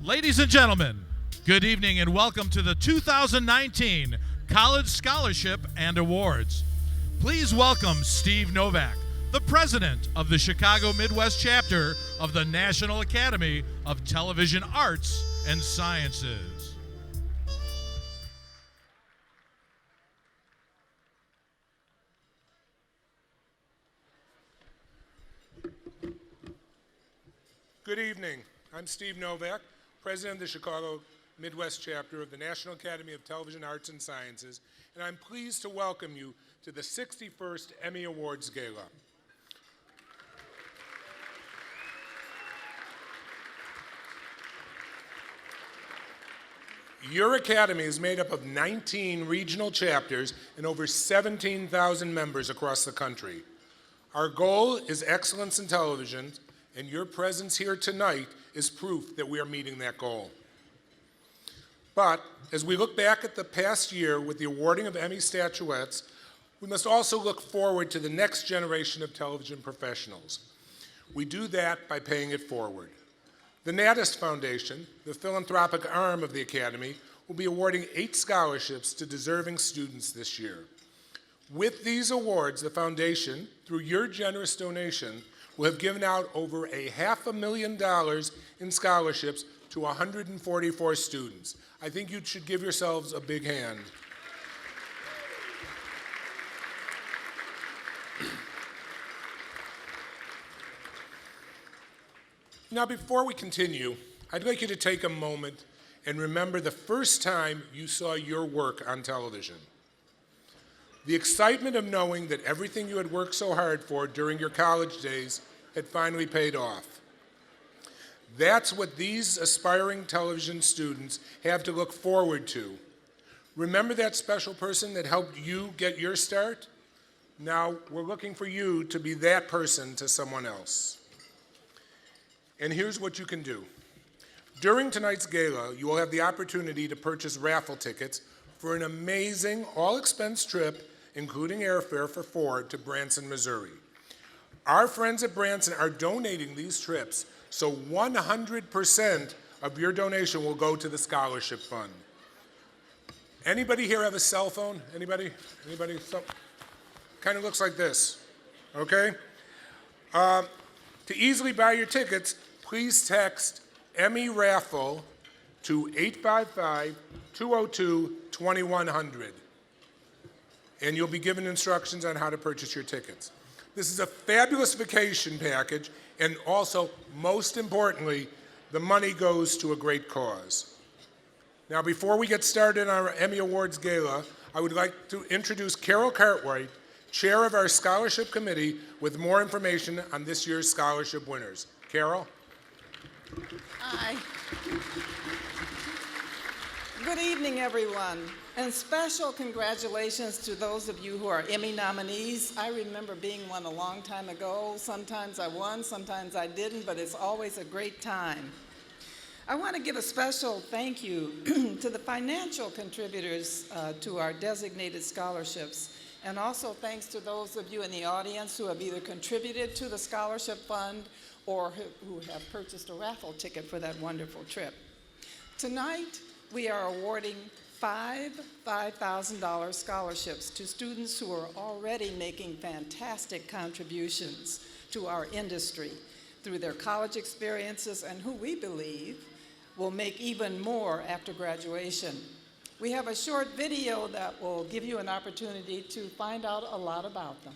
Ladies and gentlemen, good evening and welcome to the 2019 College Scholarship and Awards. Please welcome Steve Novak, the president of the Chicago Midwest chapter of the National Academy of Television Arts and Sciences. Good evening. I'm Steve Novak, president of the Chicago Midwest chapter of the National Academy of Television Arts and Sciences, and I'm pleased to welcome you to the 61st Emmy Awards Gala. Your Academy is made up of 19 regional chapters and over 17,000 members across the country. Our goal is excellence in television, and your presence here tonight is proof that we are meeting that goal. But as we look back at the past year with the awarding of Emmy statuettes, we must also look forward to the next generation of television professionals. We do that by paying it forward. The Naddist Foundation, the philanthropic arm of the Academy, will be awarding 8 scholarships to deserving students this year. With these awards, the foundation, through your generous donation, will have given out over $500,000 in scholarships to 144 students. I think you should give yourselves a big hand. Now, before we continue, I'd like you to take a moment and remember the first time you saw your work on television. The excitement of knowing that everything you had worked so hard for during your college days had finally paid off. That's what these aspiring television students have to look forward to. Remember that special person that helped you get your start? Now we're looking for you to be that person to someone else. And here's what you can do. During tonight's gala, you will have the opportunity to purchase raffle tickets for an amazing all-expense trip, including airfare for 4 to Branson, Missouri. Our friends at Branson are donating these trips, so 100% of your donation will go to the scholarship fund. Anybody here have a cell phone? Anybody? Anybody? Kind of looks like this, okay? To easily buy your tickets, please text Emmy Raffle to 855-202-2100, and you'll be given instructions on how to purchase your tickets. This is a fabulous vacation package, and also, most importantly, the money goes to a great cause. Now, before we get started on our Emmy Awards Gala, I would like to introduce Carol Cartwright, chair of our scholarship committee, with more information on this year's scholarship winners. Carol? Hi. Good evening, everyone. And special congratulations to those of you who are Emmy nominees. I remember being one a long time ago. Sometimes I won, sometimes I didn't, but it's always a great time. I want to give a special thank you to the financial contributors to our designated scholarships, and also thanks to those of you in the audience who have either contributed to the scholarship fund or who have purchased a raffle ticket for that wonderful trip. Tonight, we are awarding 5 $5,000 scholarships to students who are already making fantastic contributions to our industry through their college experiences and who we believe will make even more after graduation. We have a short video that will give you an opportunity to find out a lot about them.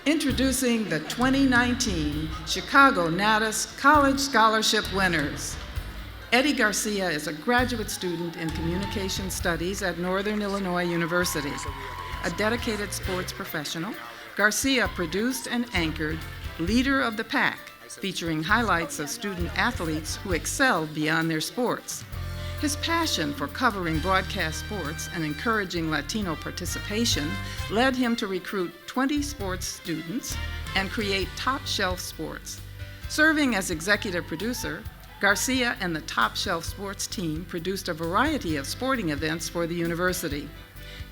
Introducing the 2019 Chicago Naddist College Scholarship winners. Eddie Garcia is a graduate student in communication studies at Northern Illinois University. A dedicated sports professional, Garcia produced and anchored Leader of the Pack, featuring highlights of student athletes who excelled beyond their sports. His passion for covering broadcast sports and encouraging Latino participation led him to recruit 20 sports students and create Top Shelf Sports. Serving as executive producer, Garcia and the Top Shelf Sports team produced a variety of sporting events for the university.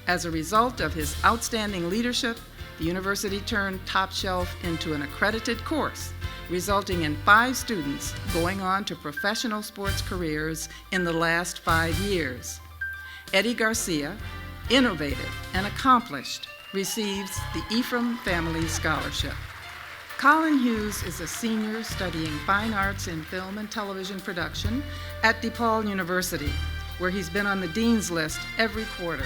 As a result of his outstanding leadership, the university turned Top Shelf into an accredited course, resulting in 5 students going on to professional sports careers in the last 5 years. Eddie Garcia, innovative and accomplished, receives the Ephraim Family Scholarship. Colin Hughes is a senior studying fine arts in film and television production at DePaul University, where he's been on the dean's list every quarter.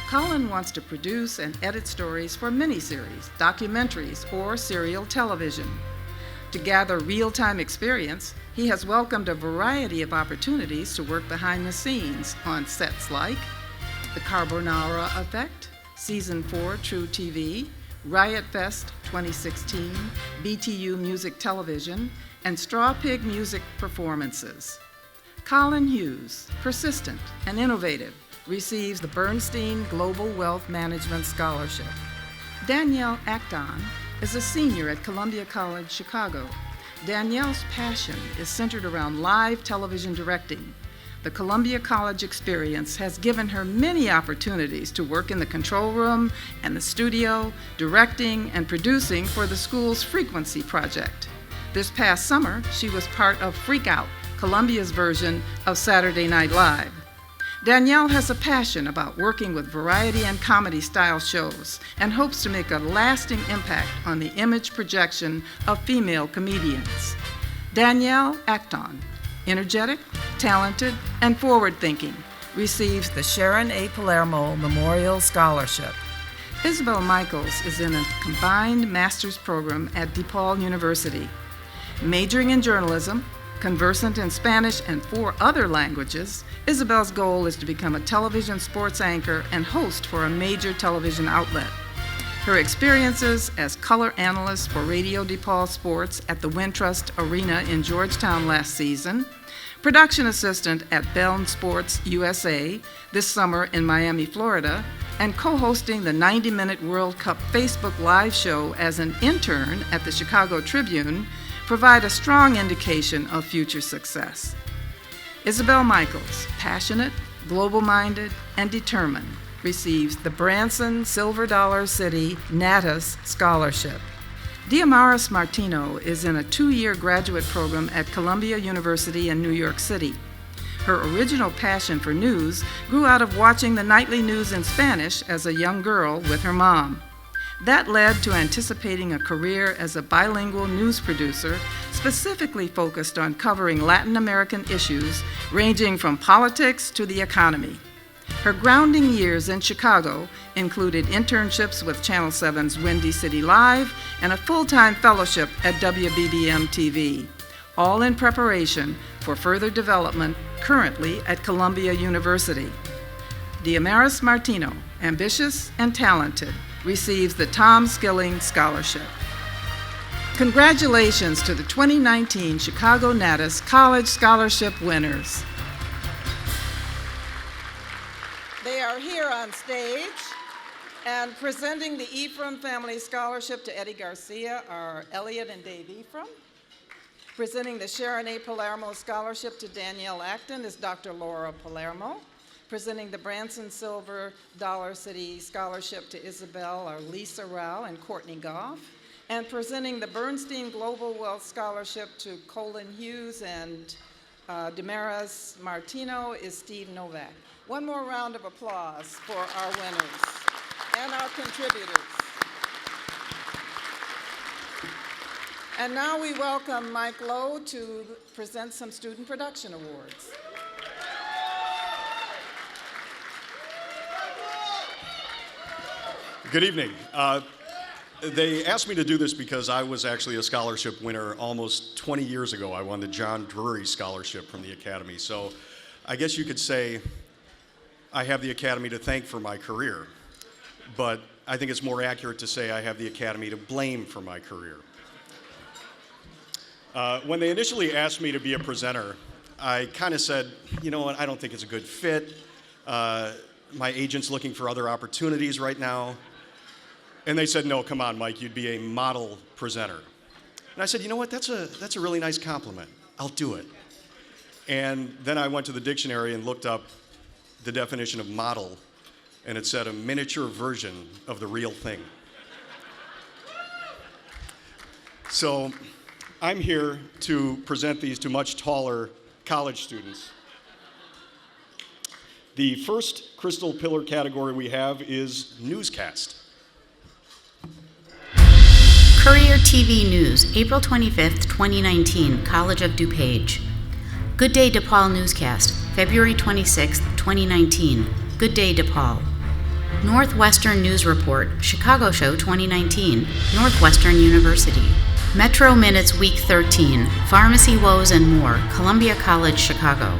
Colin wants to produce and edit stories for miniseries, documentaries, or serial television. To gather real-time experience, he has welcomed a variety of opportunities to work behind the scenes on sets like The Carbonara Effect, Season 4 True TV, Riot Fest 2016, BTU Music Television, and Straw Pig Music Performances. Colin Hughes, persistent and innovative, receives the Bernstein Global Wealth Management Scholarship. Danielle Acton is a senior at Columbia College, Chicago. Danielle's passion is centered around live television directing. The Columbia College experience has given her many opportunities to work in the control room and the studio, directing and producing for the school's Frequency Project. This past summer, she was part of Freak Out, Columbia's version of Saturday Night Live. Danielle has a passion about working with variety and comedy style shows and hopes to make a lasting impact on the image projection of female comedians. Danielle Acton, energetic, talented, and forward-thinking, receives the Sharon A. Palermo Memorial Scholarship. Isabel Michaels is in a combined master's program at DePaul University. Majoring in journalism, conversant in Spanish and 4 other languages, Isabel's goal is to become a television sports anchor and host for a major television outlet. Her experiences as color analyst for Radio DePaul Sports at the Wintrust Arena in Georgetown last season, production assistant at Bell Sports USA this summer in Miami, Florida, and co-hosting the 90-minute World Cup Facebook Live show as an intern at the Chicago Tribune provide a strong indication of future success. Isabel Michaels, passionate, global-minded, and determined, receives the Branson Silver Dollar City Natus Scholarship. Diamaris Martino is in a 2-year graduate program at Columbia University in New York City. Her original passion for news grew out of watching the nightly news in Spanish as a young girl with her mom. That led to anticipating a career as a bilingual news producer, specifically focused on covering Latin American issues ranging from politics to the economy. Her grounding years in Chicago included internships with Channel 7's Windy City Live and a full-time fellowship at WBBM TV, all in preparation for further development currently at Columbia University. Diamaris Martino, ambitious and talented, receives the Tom Skilling Scholarship. Congratulations to the 2019 Chicago Natus College Scholarship winners. They are here on stage, and presenting the Ephraim Family Scholarship to Eddie Garcia are Elliot and Dave Ephraim. Presenting the Sharon A. Palermo Scholarship to Danielle Acton is Dr. Laura Palermo. Presenting the Branson Silver Dollar City Scholarship to Isabel are Lisa Rao and Courtney Goff. And presenting the Bernstein Global Wealth Scholarship to Colin Hughes and Damaris Martino is Steve Novak. One more round of applause for our winners and our contributors. And now we welcome Mike Lowe to present some student production awards. Good evening. They asked me to do this because I was actually a scholarship winner almost 20 years ago. I won the John Drury Scholarship from the Academy. So I guess you could say I have the Academy to thank for my career. But I think it's more accurate to say I have the Academy to blame for my career. When they initially asked me to be a presenter, I kind of said, you know what, I don't think it's a good fit. My agent's looking for other opportunities right now. And they said, no, come on, Mike, you'd be a model presenter. And I said, you know what, that's a really nice compliment. I'll do it. And then I went to the dictionary and looked up the definition of model, and it said a miniature version of the real thing. So I'm here to present these to much taller college students. The first Crystal Pillar category we have is newscast. Courier TV News, April 25th, 2019, College of DuPage. Good Day DePaul Newscast, February 26th, 2019, Good Day DePaul. Northwestern News Report, Chicago Show 2019, Northwestern University. Metro Minutes Week 13, Pharmacy Woes and More, Columbia College, Chicago.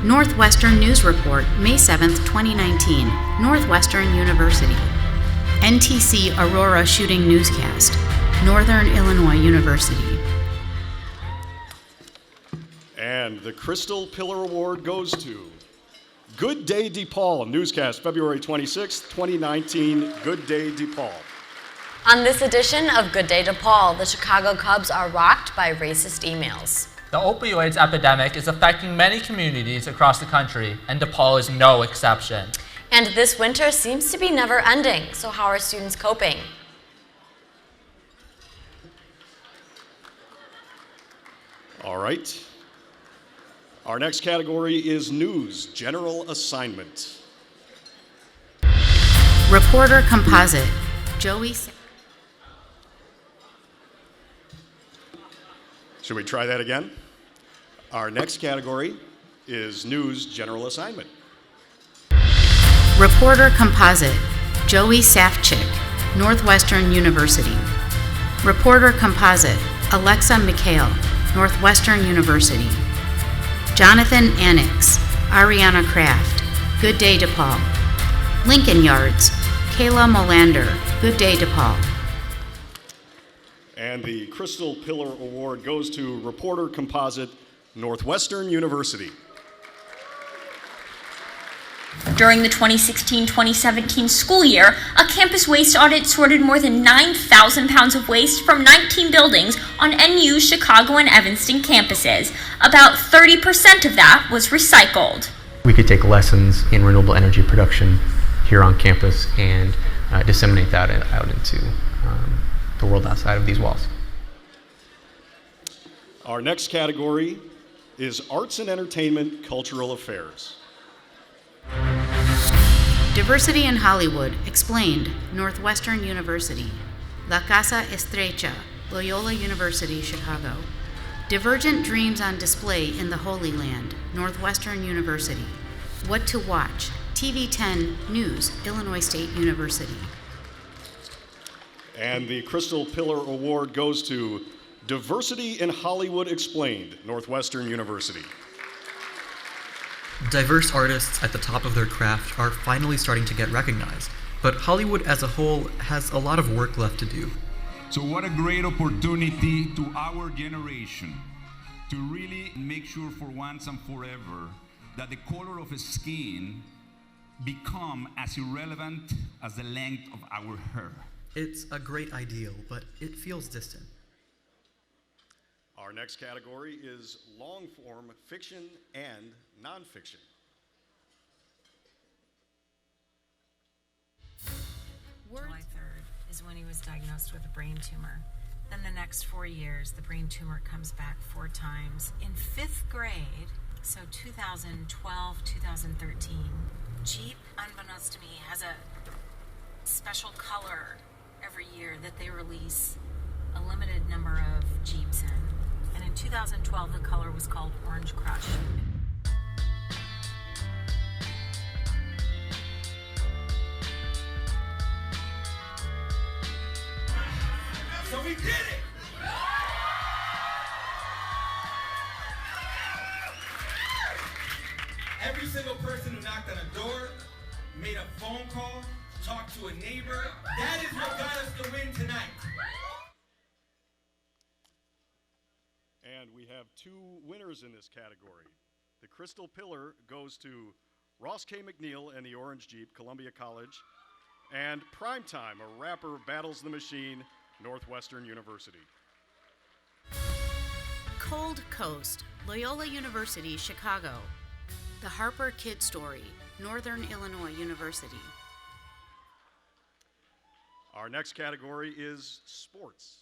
Northwestern News Report, May 7th, 2019, Northwestern University. NTC Aurora Shooting Newscast, Northern Illinois University. And the Crystal Pillar Award goes to Good Day DePaul Newscast, February 26th, 2019, Good Day DePaul. On this edition of Good Day DePaul, the Chicago Cubs are rocked by racist emails. The opioids epidemic is affecting many communities across the country, and DePaul is no exception. And this winter seems to be never ending, so how are students coping? All right. Our next category is News, General Assignment. Reporter Composite, Joey. Should we try that again? Our next category is News, General Assignment. Reporter Composite, Joey Safchik, Northwestern University. Reporter Composite, Alexa Mikhail, Northwestern University. Jonathan Anix, Ariana Kraft, Good Day DePaul. Lincoln Yards, Kayla Molander, Good Day DePaul. And the Crystal Pillar Award goes to Reporter Composite, Northwestern University. During the 2016-2017 school year, a campus waste audit sorted more than 9,000 pounds of waste from 19 buildings on NU's Chicago and Evanston campuses. About 30% of that was recycled. We could take lessons in renewable energy production here on campus and disseminate that out into the world outside of these walls. Our next category is Arts and Entertainment, Cultural Affairs. Diversity in Hollywood, Explained, Northwestern University. La Casa Estrecha, Loyola University, Chicago. Divergent Dreams on Display in the Holy Land, Northwestern University. What to Watch, TV 10 News, Illinois State University. And the Crystal Pillar Award goes to Diversity in Hollywood Explained, Northwestern University. Diverse artists at the top of their craft are finally starting to get recognized, but Hollywood as a whole has a lot of work left to do. So what a great opportunity to our generation to really make sure for once and forever that the color of skin become as irrelevant as the length of our hair. It's a great ideal, but it feels distant. Our next category is long-form fiction and nonfiction. July 3rd is when he was diagnosed with a brain tumor. Then the next 4 years, the brain tumor comes back 4 times. In 5th grade, so 2012, 2013, Jeep, unbeknownst to me, has a special color every year that they release a limited number of Jeeps in. And in 2012, the color was called Orange Crush. So we did it! Every single person who knocked on a door, made a phone call, talked to a neighbor, that is what got us the win tonight. And we have 2 winners in this category. The Crystal Pillar goes to Ross K. McNeil and the Orange Jeep, Columbia College, and Primetime, a rapper battles the machine, Northwestern University. Cold Coast, Loyola University, Chicago. The Harper Kid Story, Northern Illinois University. Our next category is sports.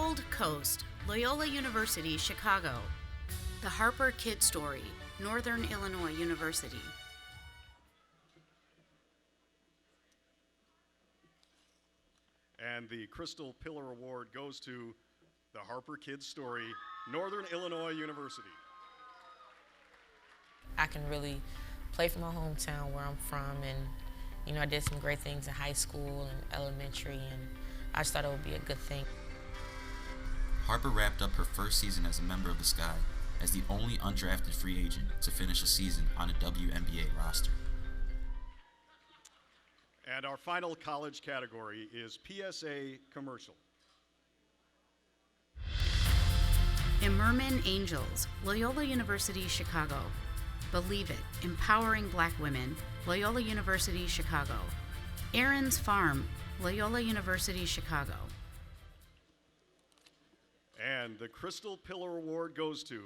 Gold Coast, Loyola University, Chicago. The Harper Kid Story, Northern Illinois University. And the Crystal Pillar Award goes to the Harper Kid Story, Northern Illinois University. I can really play for my hometown where I'm from, and I did some great things in high school and elementary, and I just thought it would be a good thing. Harper wrapped up her first season as a member of the Sky as the only undrafted free agent to finish a season on a WNBA roster. And our final college category is PSA Commercial. Immerman Angels, Loyola University, Chicago. Believe It, Empowering Black Women, Loyola University, Chicago. Aaron's Farm, Loyola University, Chicago. And the Crystal Pillar Award goes to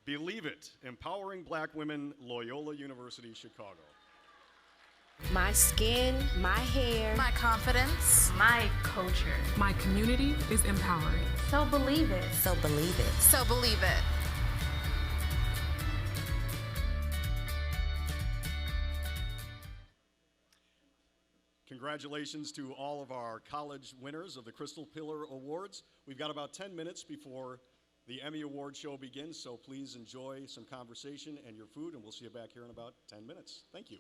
Believe It, Empowering Black Women, Loyola University, Chicago. My skin, my hair, my confidence, my culture, my community is empowering. So believe it. So believe it. So believe it. Congratulations to all of our college winners of the Crystal Pillar Awards. We've got about 10 minutes before the Emmy Award show begins, so please enjoy some conversation and your food, and we'll see you back here in about 10 minutes. Thank you.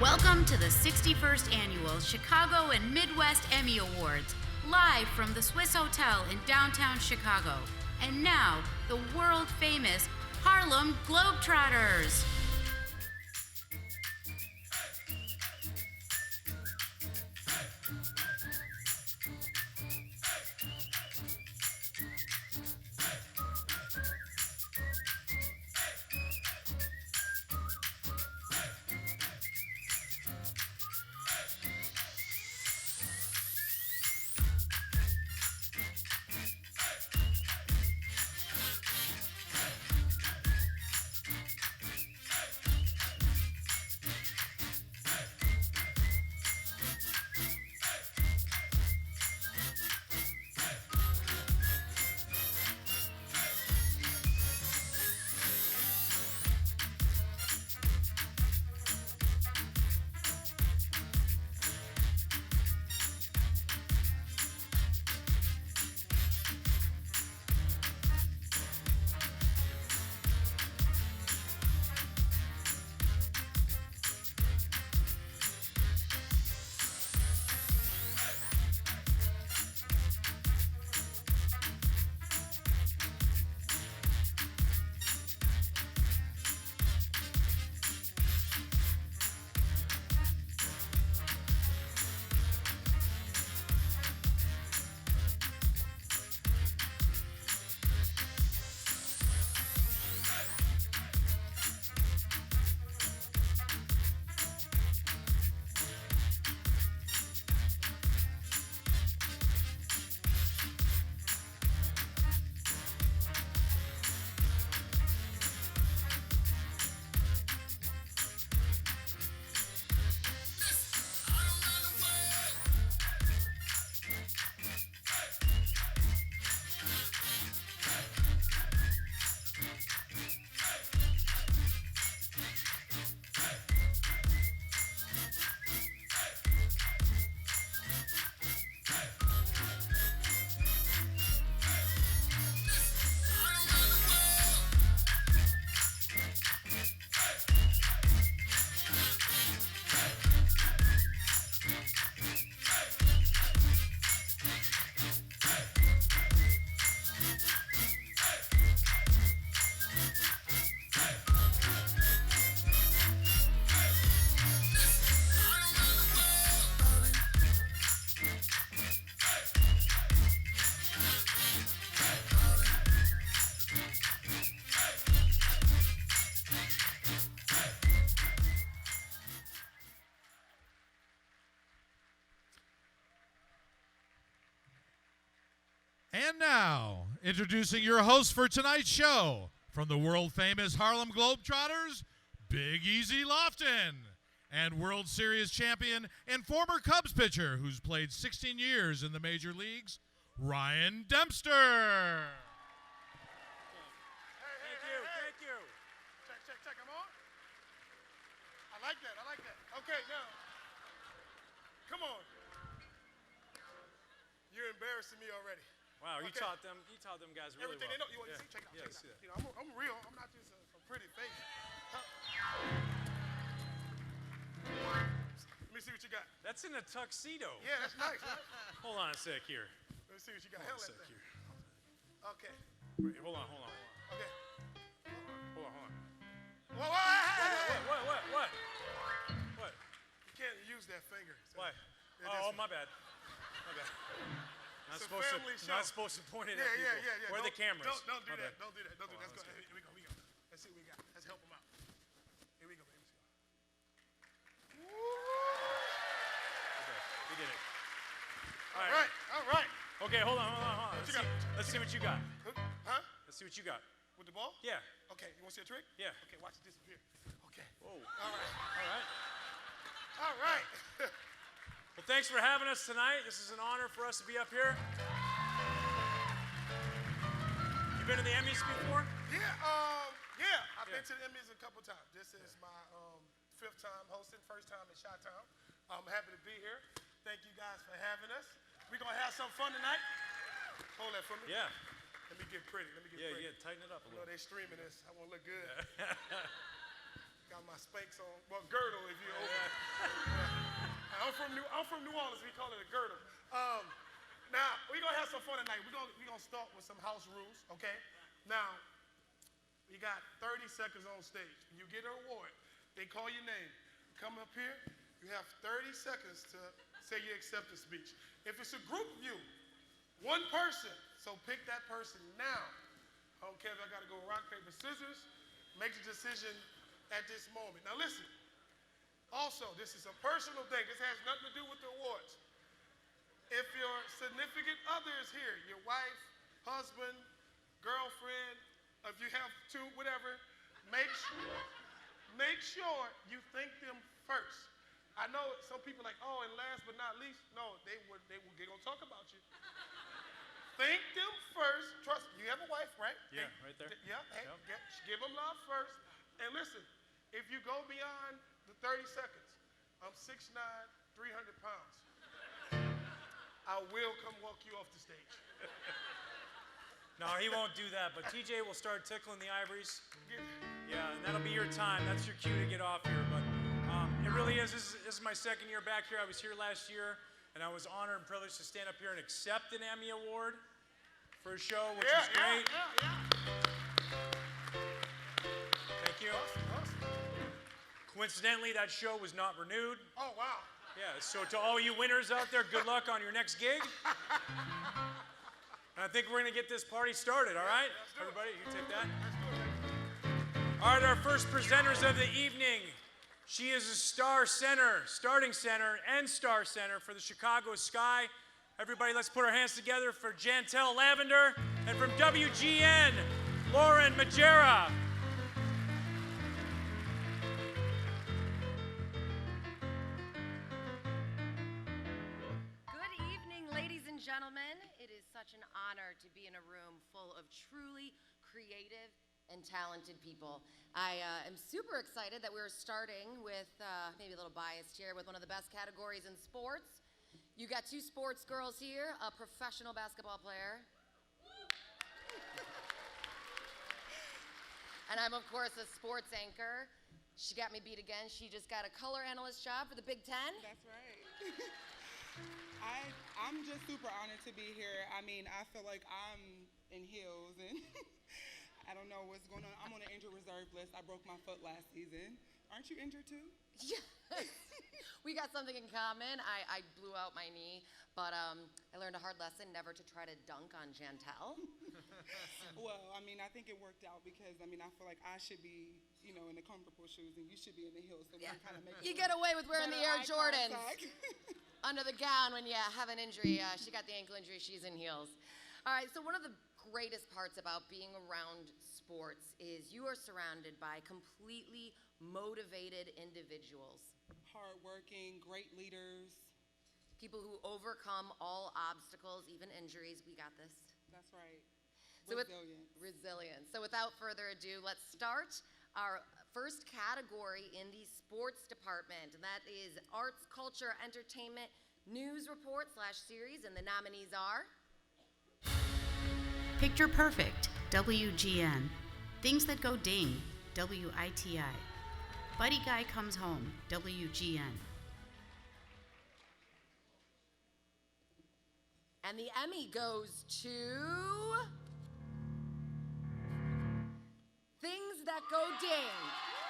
Welcome to the 61st Annual Chicago and Midwest Emmy Awards, live from the Swissotel in downtown Chicago. And now, the world-famous Harlem Globetrotters. And now, introducing your host for tonight's show, from the world-famous Harlem Globetrotters, Big Easy Lofton, and World Series champion and former Cubs pitcher who's played 16 years in the major leagues, Ryan Dempster. Thank you. Check, I'm on. I like that. Okay, now, come on. You're embarrassing me already. Wow, you taught them guys really Everything well. they know. You want to see? Check it out. See that. You know, I'm real. I'm not just a pretty face. Let me see what you got. That's in a tuxedo. Yeah, that's nice, right? Hold on a sec here. Let me see what you got. Hold on Hell a that sec thing. here. Okay. Wait, hold on. Okay. Hold on. What? What? You can't use that finger. So Why? Yeah, Oh, my bad. Not It's a supposed family to. show. Not supposed to point it at people. Yeah. Where are the cameras? Don't do My that. bad. Don't do that. Let's Let's go. go. Here we go. Let's see what we got. Let's help them out. Here we go, baby. We did it. All right. Okay, hold on. What you got? Let's see what you got. Huh? Let's see what you got. With the ball? Yeah. Okay, you want to see a trick? Yeah. Okay, watch it disappear. Okay. Whoa. All right. Well, thanks for having us tonight. This is an honor for us to be up here. You been to the Emmys before? Yeah. I've been to the Emmys a couple times. This is my 5th time hosting, first time in Chi-Town. I'm happy to be here. Thank you guys for having us. We're going to have some fun tonight. Hold that for me. Yeah. Let me get pretty. Yeah, tighten it up a I know little. they streaming this. I want to look good. Got my Spanx on. Well, girdle if you're over. I'm from New Orleans. We call it a girdle. Now, we're going to have some fun tonight. We're going to start with some house rules, okay? Now, you got 30 seconds on stage. When you get an award, they call your name. Come up here. You have 30 seconds to say your acceptance speech. If it's a group of you, one person, so pick that person now. I don't care if I got to go rock, paper, scissors. Make the decision at this moment. Now listen, also, this is a personal thing. This has nothing to do with the awards. If your significant other is here, your wife, husband, girlfriend, if you have two, whatever, make sure you thank them first. I know some people are like, oh, and last but not least, no, they're gonna talk about you. Thank them first. Trust me, you have a wife, right? Yeah, right there. Give them love first. And listen, if you go beyond the 30 seconds, I'm 6'9", 300 pounds. I will come walk you off the stage. No, he won't do that, but TJ will start tickling the ivories. Yeah, and that'll be your time. That's your cue to get off here. But it really is. This is my 2nd year back here. I was here last year, and I was honored and privileged to stand up here and accept an Emmy Award for a show, which is great. Thank you. Awesome. Coincidentally, that show was not renewed. Oh, wow. Yeah, so to all you winners out there, good luck on your next gig. And I think we're going to get this party started, all right? Everybody, you take that. All right, our first presenters of the evening. She is a starting center, and star center for the Chicago Sky. Everybody, let's put our hands together for Jantel Lavender, and from WGN, Lauren Majera. Good evening, ladies and gentlemen. It is such an honor to be in a room full of truly creative and talented people. I am super excited that we're starting with, maybe a little biased here, with one of the best categories in sports. You got 2 sports girls here, a professional basketball player. And I'm, of course, a sports anchor. She got me beat again. She just got a color analyst job for the Big Ten. That's right. I'm just super honored to be here. I mean, I feel like I'm in heels, and I don't know what's going on. I'm on an injured reserve list. I broke my foot last season. Aren't you injured too? Yes. We got something in common. I blew out my knee, but I learned a hard lesson never to try to dunk on Jantel. Well, I mean, I think it worked out because, I mean, I feel like I should be, in the comfortable shoes and you should be in the heels. So we can kind of make You get away with wearing the Air Jordans under the gown when you have an injury. She got the ankle injury. She's in heels. All right, so one of the greatest parts about being around sports is you are surrounded by completely motivated individuals. Hardworking, great leaders. People who overcome all obstacles, even injuries. We got this. That's right. So Resilience. Resilience. So without further ado, let's start our first category in the sports department, and that is arts, culture, entertainment, news report / series, and the nominees are... Picture Perfect, WGN. Things That Go Ding, WITI. Buddy Guy Comes Home, WGN. And the Emmy goes to... Things That Go Ding,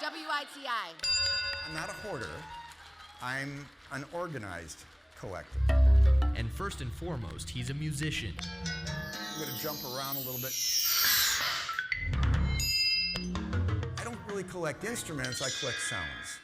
WITI. I'm not a hoarder. I'm an organized collector. And first and foremost, he's a musician. I'm going to jump around a little bit. I don't really collect instruments, I collect sounds.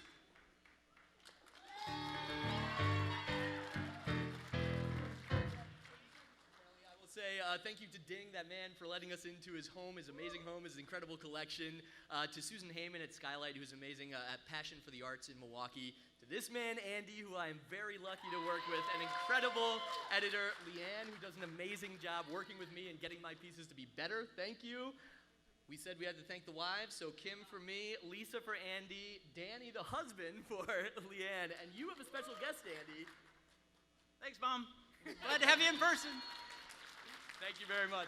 Thank you to Ding, that man, for letting us into his home, his amazing home, his incredible collection. To Susan Heyman at Skylight, who's amazing at Passion for the Arts in Milwaukee. To this man, Andy, who I am very lucky to work with. An incredible editor, Leanne, who does an amazing job working with me and getting my pieces to be better. Thank you. We said we had to thank the wives, so Kim for me, Lisa for Andy, Danny, the husband, for Leanne, and you have a special guest, Andy. Thanks, Mom. Glad to have you in person. Thank you very much.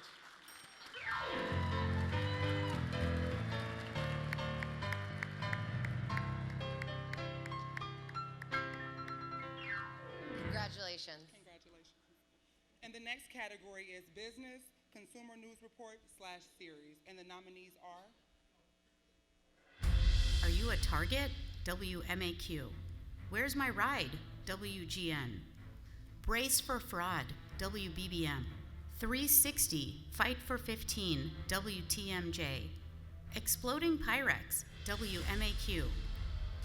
Congratulations. Congratulations. And the next category is business, consumer news report / series. And the nominees are... Are you a Target? WMAQ. Where's My Ride? WGN. Brace for Fraud. WBBM. 360, Fight for 15, WTMJ. Exploding Pyrex, WMAQ.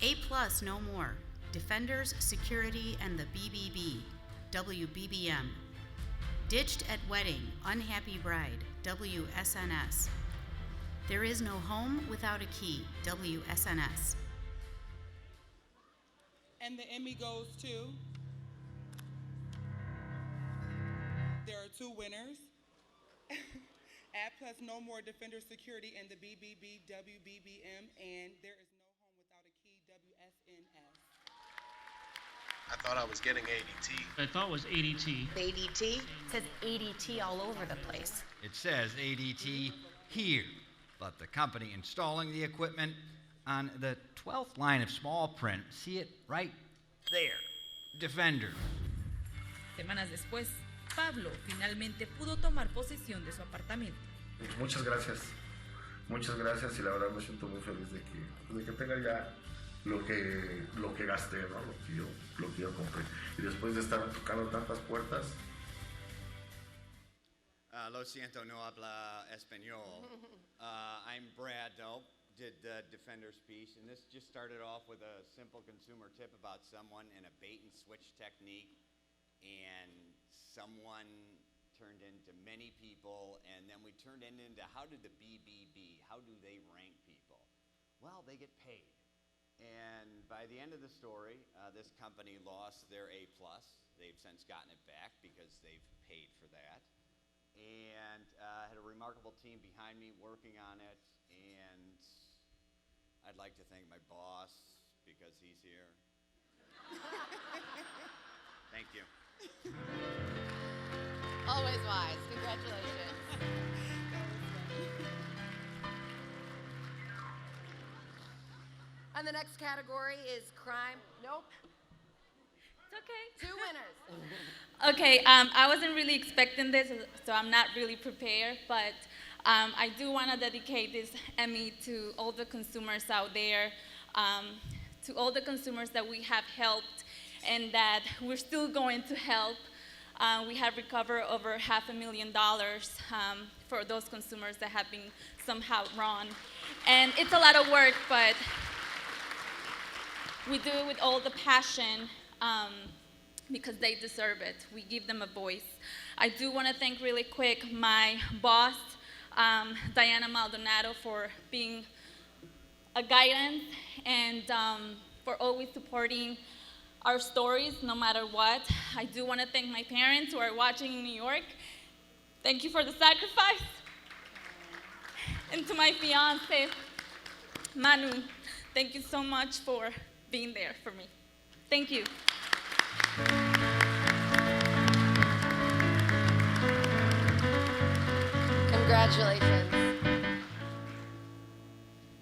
A+, No More, Defenders, Security, and the BBB, WBBM. Ditched at Wedding, Unhappy Bride, WSNS. There Is No Home Without a Key, WSNS. And the Emmy goes to... There are two winners. A+ No More, Defender Security, and the BBB, WBBM, and There Is No Home Without a Key, WSNS. I thought I was getting ADT. I thought it was ADT. ADT? It says ADT all over the place. It says ADT here, but the company installing the equipment on the 12th line of small print, see it right there, Defender. Semanas después, Pablo finalmente pudo tomar posesión de su apartamento. Muchas gracias y la verdad me siento muy feliz de que tenga ya lo que gasté, ¿no? lo que yo compré. Y después de estar tocando tantas puertas. Lo siento, no habla español. I'm Brad Dope, did the Defender's piece, and this just started off with a simple consumer tip about someone and a bait and switch technique, and someone turned into many people, and then we turned it into how did the BBB, how do they rank people? Well, they get paid. And by the end of the story, this company lost their A+. They've since gotten it back because they've paid for that. And had a remarkable team behind me working on it. And I'd like to thank my boss because he's here. Thank you. Always wise. Congratulations. And the next category is crime. Nope. It's okay. Two winners. Okay, I wasn't really expecting this, so I'm not really prepared, but I do want to dedicate this Emmy to all the consumers out there, to all the consumers that we have helped and that we're still going to help. We have recovered over $500,000 for those consumers that have been somehow wronged. And it's a lot of work, but we do it with all the passion because they deserve it. We give them a voice. I do want to thank really quick my boss, Diana Maldonado, for being a guidance and for always supporting our stories no matter what. I do want to thank my parents who are watching in New York. Thank you for the sacrifice. And to my fiance, Manu, thank you so much for being there for me. Thank you. Congratulations.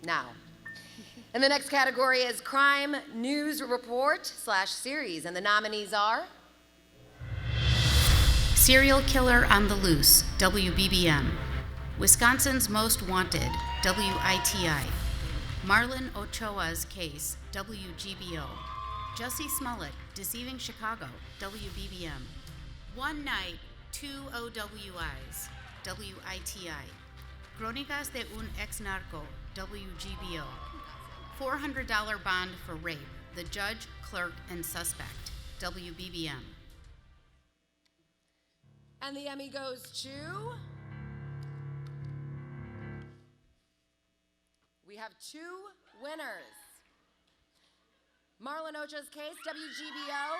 Now, and the next category is Crime News Report / Series, and the nominees are Serial Killer on the Loose, WBBM. Wisconsin's Most Wanted, WITI. Marlon Ochoa's Case, WGBO. Jussie Smollett, Deceiving Chicago, WBBM. One Night, 2 OWIs, WITI. Crónicas de un Ex-Narco, WGBO. $400 bond for rape, the judge, clerk, and suspect, WBBM. And the Emmy goes to... We have 2 winners. Marlon Ochoa's Case, WGBO,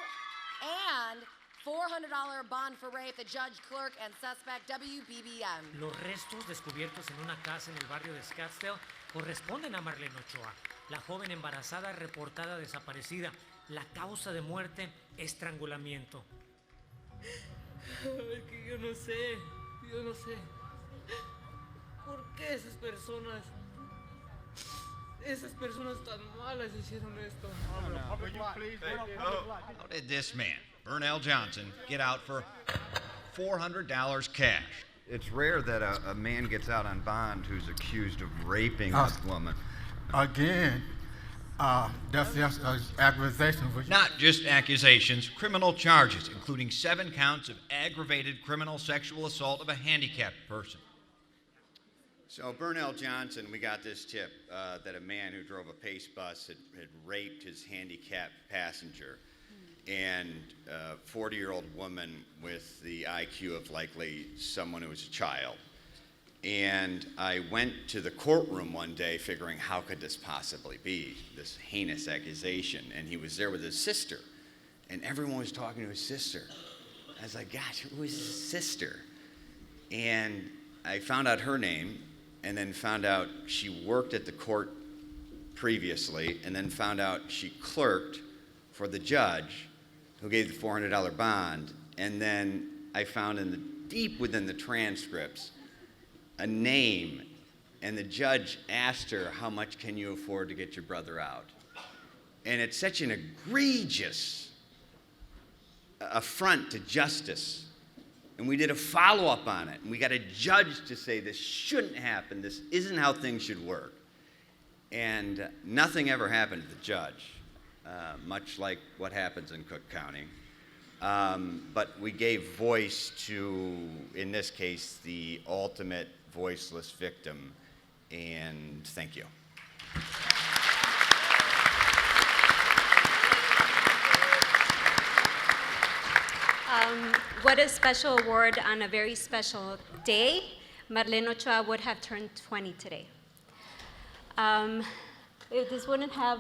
and $400 bond for rape, the judge, clerk, and suspect, WBBM. Los restos descubiertos en una casa en el barrio de Scottsdale corresponden a Marlene Ochoa, la joven embarazada reportada desaparecida. La causa de muerte, estrangulamiento. Es que yo no sé. ¿Por qué esas personas tan malas hicieron esto? How did this man, Burnell Johnson, get out for $400 cash? It's rare that a man gets out on bond who's accused of raping a woman. Again, that's just accusations. Not just accusations, criminal charges, including 7 counts of aggravated criminal sexual assault of a handicapped person. So Burnell Johnson, we got this tip that a man who drove a Pace bus had raped his handicapped passenger. And a 40-year-old woman with the IQ of likely someone who was a child. And I went to the courtroom one day figuring how could this possibly be, this heinous accusation. And he was there with his sister. And everyone was talking to his sister. I was like, gosh, who is his sister? And I found out her name and then found out she worked at the court previously and then found out she clerked for the judge who gave the $400 bond, and then I found deep within the transcripts a name, and the judge asked her, how much can you afford to get your brother out? And it's such an egregious affront to justice. And we did a follow-up on it, and we got a judge to say this shouldn't happen, this isn't how things should work. And nothing ever happened to the judge. Much like what happens in Cook County. But we gave voice to, in this case, the ultimate voiceless victim, and thank you. What a special award on a very special day. Marlene Ochoa would have turned 20 today. This wouldn't have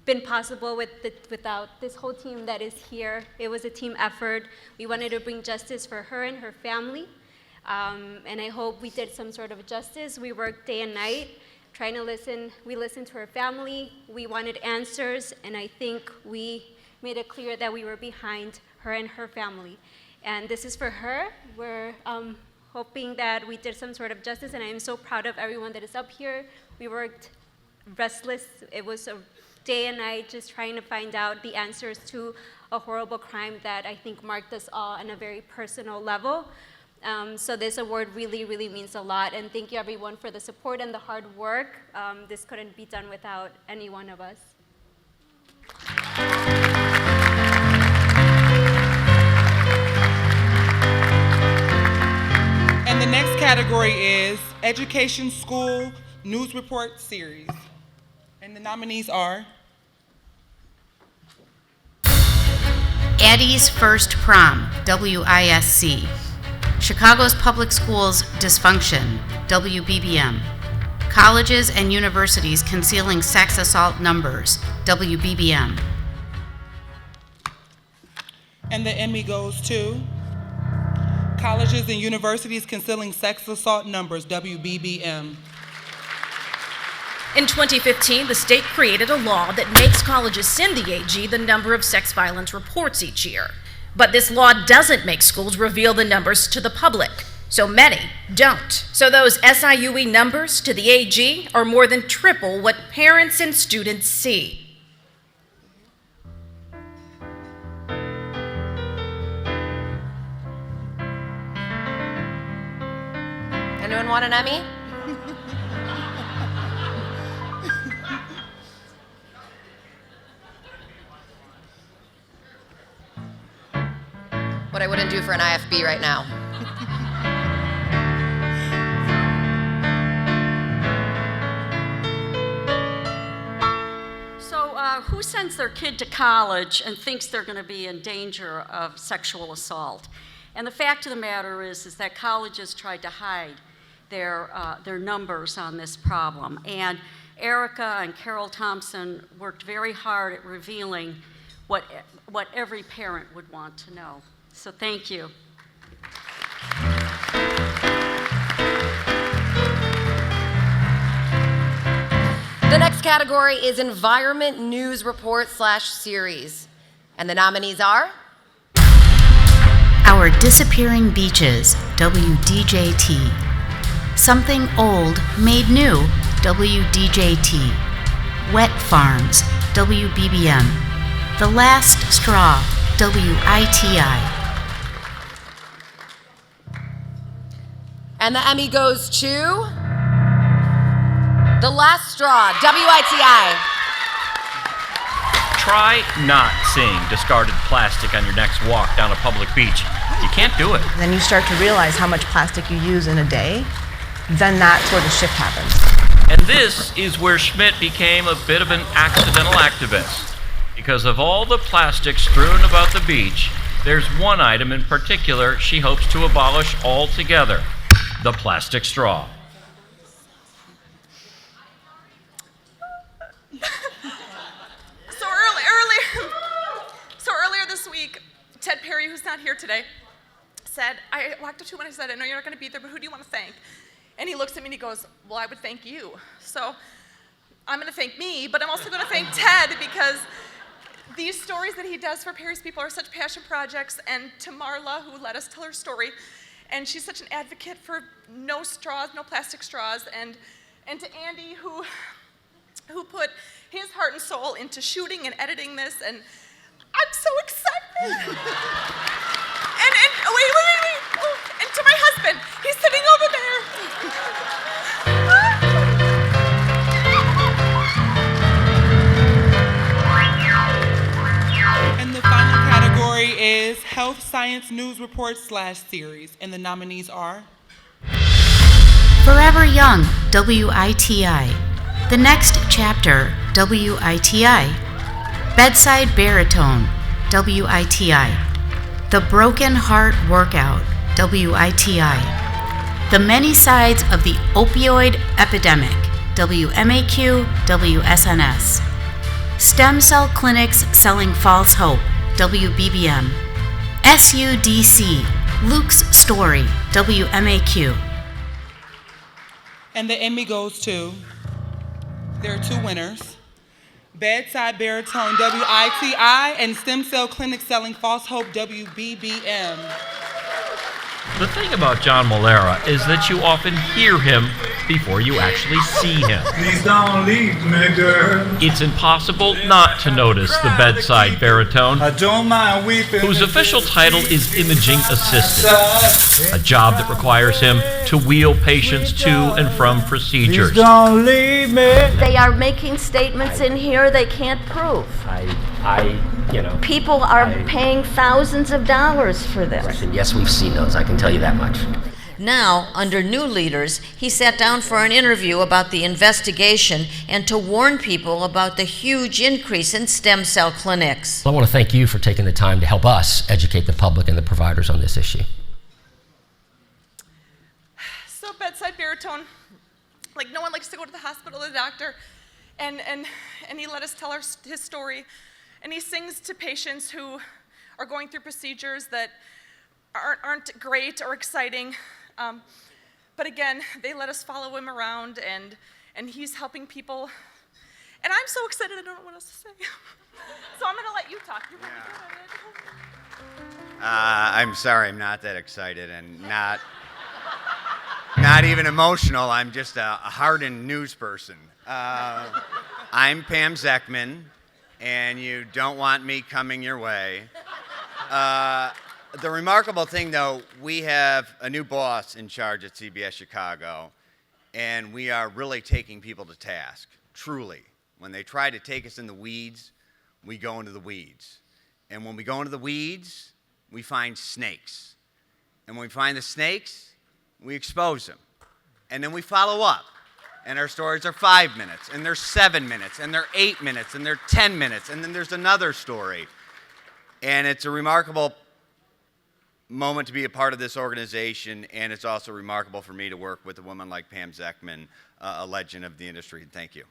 been possible without this whole team that is here. It was a team effort. We wanted to bring justice for her and her family. And I hope we did some sort of justice. We worked day and night trying to listen. We listened to her family. We wanted answers. And I think we made it clear that we were behind her and her family. And this is for her. We're hoping that we did some sort of justice. And I am so proud of everyone that is up here. We worked restless. It was a day and night just trying to find out the answers to a horrible crime that I think marked us all on a very personal level. So this award really, really means a lot. And thank you everyone for the support and the hard work. This couldn't be done without any one of us. And the next category is Education School News Report Series. And the nominees are Addie's First Prom, WISC. Chicago's Public Schools Dysfunction, WBBM. Colleges and Universities Concealing Sex Assault Numbers, WBBM. And the Emmy goes to Colleges and Universities Concealing Sex Assault Numbers, WBBM. In 2015, the state created a law that makes colleges send the AG the number of sex violence reports each year. But this law doesn't make schools reveal the numbers to the public. So many don't. So those SIUE numbers to the AG are more than triple what parents and students see. Anyone want an Emmy? What I wouldn't do for an IFB right now. Who sends their kid to college and thinks they're going to be in danger of sexual assault? And the fact of the matter is that colleges tried to hide their numbers on this problem. And Erica and Carol Thompson worked very hard at revealing what every parent would want to know. So thank you. The next category is Environment News Report /Series. And the nominees are? Our Disappearing Beaches, WDJT. Something Old Made New, WDJT. Wet Farms, WBBM. The Last Straw, WITI. And the Emmy goes to The Last Straw, WITI. Try not seeing discarded plastic on your next walk down a public beach. You can't do it. Then you start to realize how much plastic you use in a day. Then that's where the shift happens. And this is where Schmidt became a bit of an accidental activist. Because of all the plastic strewn about the beach, there's one item in particular she hopes to abolish altogether: the plastic straw. So earlier this week, Ted Perry, who's not here today, said, I walked up to him and I said, I know you're not going to be there, but who do you want to thank? And he looks at me and he goes, well, I would thank you. So I'm going to thank me, but I'm also going to thank Ted, because these stories that he does for Perry's people are such passion projects. And to Marla, who let us tell her story, and she's such an advocate for no straws, no plastic straws, and to Andy, who put his heart and soul into shooting and editing this, and I'm so excited. and wait. Oh, and to my husband, he's sitting over there. And the final category is Health Science News Report /Series. And the nominees are Forever Young, WITI. The Next Chapter, WITI. Bedside Baritone, WITI. The Broken Heart Workout, WITI. The Many Sides of the Opioid Epidemic, WMAQ, WSNS. Stem Cell Clinics Selling False Hope, WBBM. SUDC, Luke's Story, WMAQ. And the Emmy goes to, there are two winners: Bedside Baritone, WITI, and Stem Cell Clinic Selling False Hope, WBBM. The thing about John Molera is that you often hear him before you actually see him. Please don't leave, nigga. It's impossible not to notice the bedside baritone, I don't mind weeping, whose official title is imaging assistant, a job that requires him to wheel patients to and from procedures. Please don't leave me. They are making statements in here they can't prove. People are paying thousands of dollars for this. And yes, we've seen those, I can tell you that much. Now, under new leaders, he sat down for an interview about the investigation and to warn people about the huge increase in stem cell clinics. I want to thank you for taking the time to help us educate the public and the providers on this issue. So bedside baritone, like no one likes to go to the hospital, the doctor, and he let us tell his story, and he sings to patients who are going through procedures that aren't great or exciting. But again, they let us follow him around, and he's helping people. And I'm so excited, I don't know what else to say. So I'm going to let you talk. You're really good at it. I'm sorry, I'm not that excited and not even emotional. I'm just a hardened news person. I'm Pam Zeckman, and you don't want me coming your way. The remarkable thing, though, we have a new boss in charge at CBS Chicago, and we are really taking people to task, truly. When they try to take us in the weeds, we go into the weeds. And when we go into the weeds, we find snakes. And when we find the snakes, we expose them. And then we follow up. And our stories are 5 minutes, and they're 7 minutes, and they're 8 minutes, and they're 10 minutes, and then there's another story. And it's a remarkable moment to be a part of this organization, and it's also remarkable for me to work with a woman like Pam Zeckman, a legend of the industry. Thank you.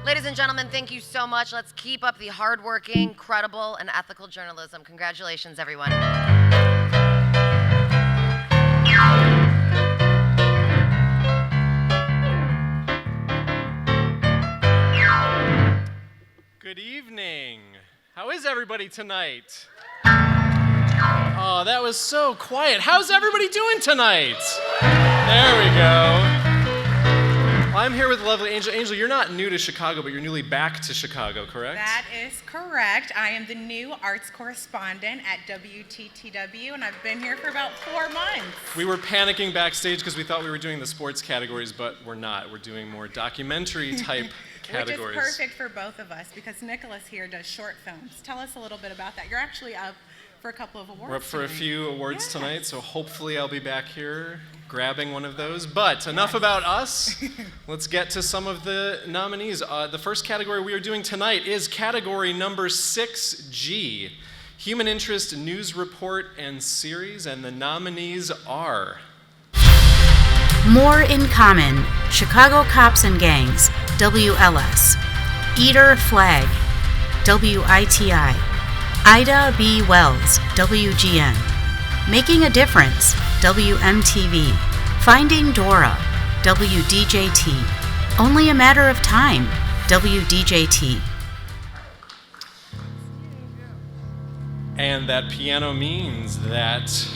Ladies and gentlemen, thank you so much. Let's keep up the hardworking, credible, and ethical journalism. Congratulations, everyone. Good evening. How is everybody tonight? Oh, that was so quiet. How's everybody doing tonight? There we go. I'm here with the lovely Angel. Angel, you're not new to Chicago, but you're newly back to Chicago, correct? That is correct. I am the new arts correspondent at WTTW, and I've been here for about 4 months. We were panicking backstage because we thought we were doing the sports categories, but we're not. We're doing more documentary type categories. Which is perfect for both of us because Nicholas here does short films. Tell us a little bit about that. You're actually up for a couple of awards. We're up for a few awards tonight, so hopefully I'll be back here grabbing one of those. But enough about us. Let's get to some of the nominees. The first category we are doing tonight is category number 6G, Human Interest News Report and Series, and the nominees are... More in Common, Chicago Cops and Gangs, WLS. Eater Flag, WITI. Ida B. Wells, WGN. Making a Difference, WMTV. Finding Dora, WDJT. Only a Matter of Time, WDJT. And that piano means that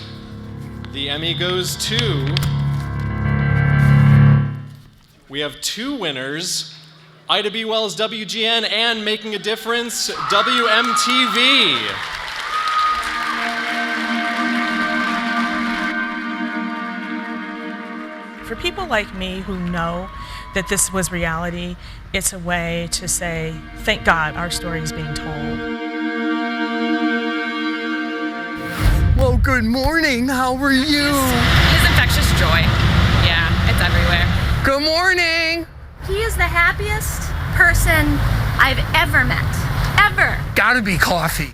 the Emmy goes to... We have 2 winners, Ida B. Wells, WGN, and Making a Difference, WMTV. For people like me who know that this was reality, it's a way to say, thank God our story is being told. Well, good morning. How are you? His infectious joy. Yeah, it's everywhere. Good morning. He is the happiest person I've ever met. Ever. Gotta be coffee.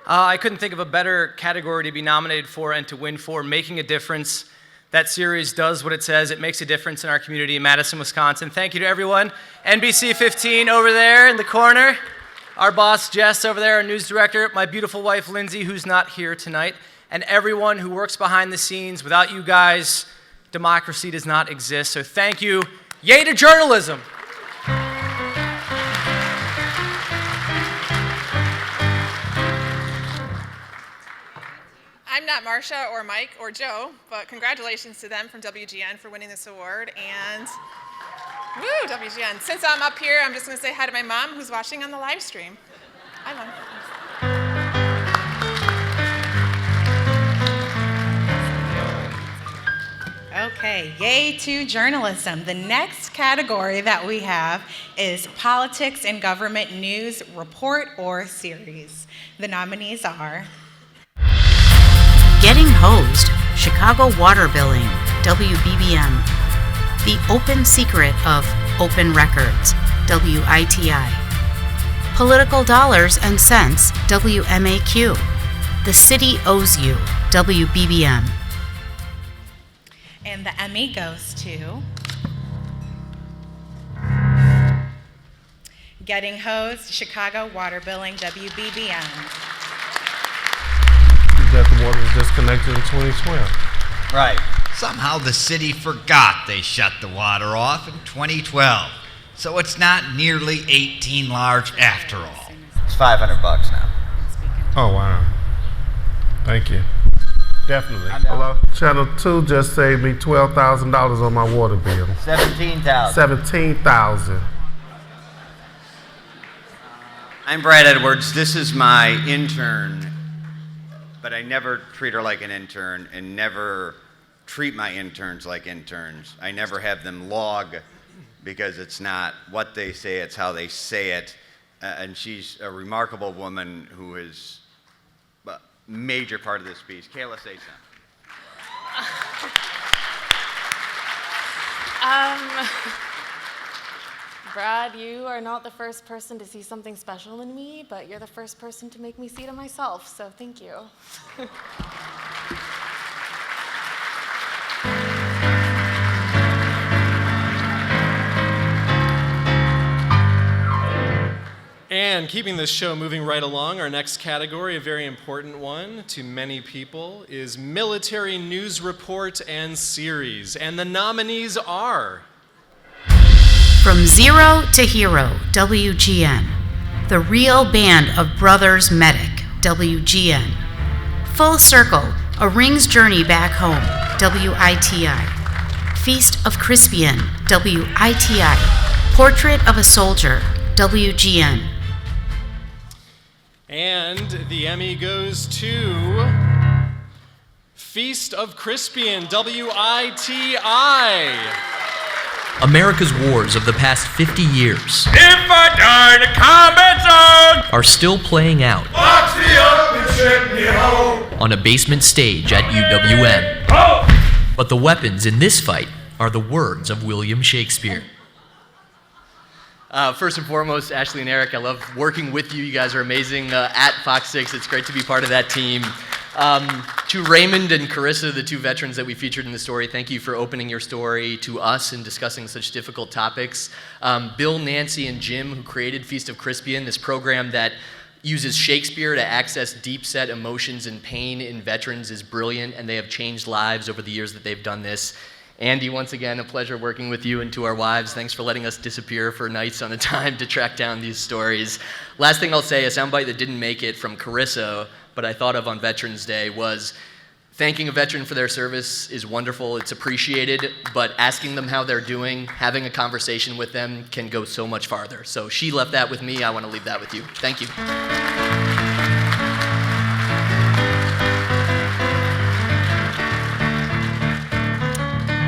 I couldn't think of a better category to be nominated for and to win for, Making a Difference. That series does what it says. It makes a difference in our community in Madison, Wisconsin. Thank you to everyone. NBC 15 over there in the corner. Our boss, Jess, over there, our news director. My beautiful wife, Lindsay, who's not here tonight. And everyone who works behind the scenes. Without you guys, democracy does not exist. So thank you. Yay to journalism. I'm not Marcia or Mike or Joe, but congratulations to them from WGN for winning this award. And woo, WGN. Since I'm up here, I'm just going to say hi to my mom who's watching on the live stream. Hi, Mom. Okay, Okay, yay to journalism. The next category that we have is Politics and Government News Report or Series. The nominees are Getting Hosed, Chicago Water Billing, WBBM. The Open Secret of Open Records, WITI. Political Dollars and Cents, WMAQ. The City Owes You, WBBM. And the Emmy goes to Getting Hosed, Chicago Water Billing, WBBM. That the water was disconnected in 2012. Right. Somehow the city forgot they shut the water off in 2012. So it's not nearly 18 large after all. It's $500 now. Oh, wow. Thank you. Definitely. Hello? Channel 2 just saved me $12,000 on my water bill. 17,000. 17,000. I'm Brad Edwards. This is my intern, but I never treat her like an intern and never treat my interns like interns. I never have them log because it's not what they say, it's how they say it. And she's a remarkable woman who is a major part of this piece. Kayla, say something. Brad, you are not the first person to see something special in me, but you're the first person to make me see it in myself, so thank you. And keeping this show moving right along, our next category, a very important one to many people, is Military News Report and Series. And the nominees are From Zero to Hero, WGN. The Real Band of Brothers Medic, WGN. Full Circle, A Ring's Journey Back Home, WITI. Feast of Crispian, WITI. Portrait of a Soldier, WGN. And the Emmy goes to Feast of Crispian, WITI. America's wars of the past 50 years If I die, the comment zone! are still playing out Box me up and ship me home! on a basement stage at UWM. Oh! But the weapons in this fight are the words of William Shakespeare. First and foremost, Ashley and Eric, I love working with you. You guys are amazing at Fox 6. It's great to be part of that team. To Raymond and Carissa, the two veterans that we featured in the story, thank you for opening your story to us and discussing such difficult topics. Bill, Nancy, and Jim, who created Feast of Crispian, this program that uses Shakespeare to access deep-set emotions and pain in veterans, is brilliant, and they have changed lives over the years that they've done this. Andy, once again, a pleasure working with you, and to our wives, thanks for letting us disappear for nights on a time to track down these stories. Last thing I'll say, a soundbite that didn't make it from Carissa, but I thought of on Veterans Day, was thanking a veteran for their service is wonderful, it's appreciated, but asking them how they're doing, having a conversation with them can go so much farther. So she left that with me, I want to leave that with you. Thank you.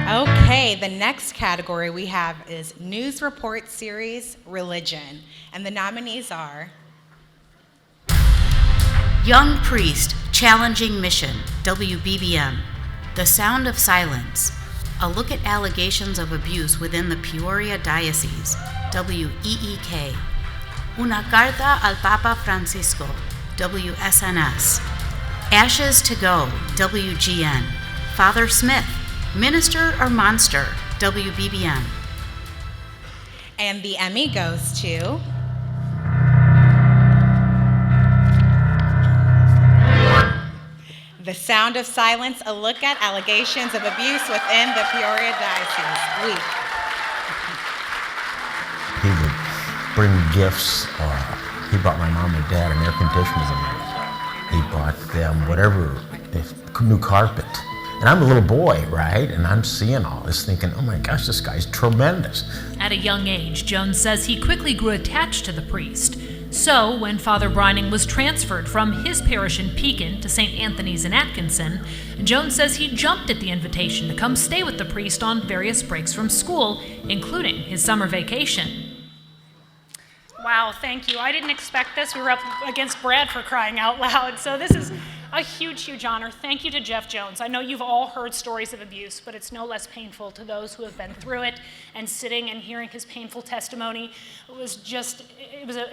Okay, the next category we have is News Report Series Religion. And the nominees are Young Priest, Challenging Mission, WBBM. The Sound of Silence. A look at allegations of abuse within the Peoria Diocese, WEEK. Una Carta al Papa Francisco, WSNS. Ashes to Go, WGN. Father Smith, Minister or Monster, WBBM. And the Emmy goes to The Sound of Silence, a look at allegations of abuse within the Peoria Diocese. Week. He would bring gifts. He brought my mom and dad an air conditioning. He bought them whatever, new carpet. And I'm a little boy, right? And I'm seeing all this thinking, oh my gosh, this guy's tremendous. At a young age, Jones says he quickly grew attached to the priest. So, when Father Brining was transferred from his parish in Pekin to St. Anthony's in Atkinson, Jones says he jumped at the invitation to come stay with the priest on various breaks from school, including his summer vacation. Wow, thank you. I didn't expect this. We were up against Brad for crying out loud. So this is a huge, huge honor. Thank you to Jeff Jones. I know you've all heard stories of abuse, but it's no less painful to those who have been through it, and sitting and hearing his painful testimony was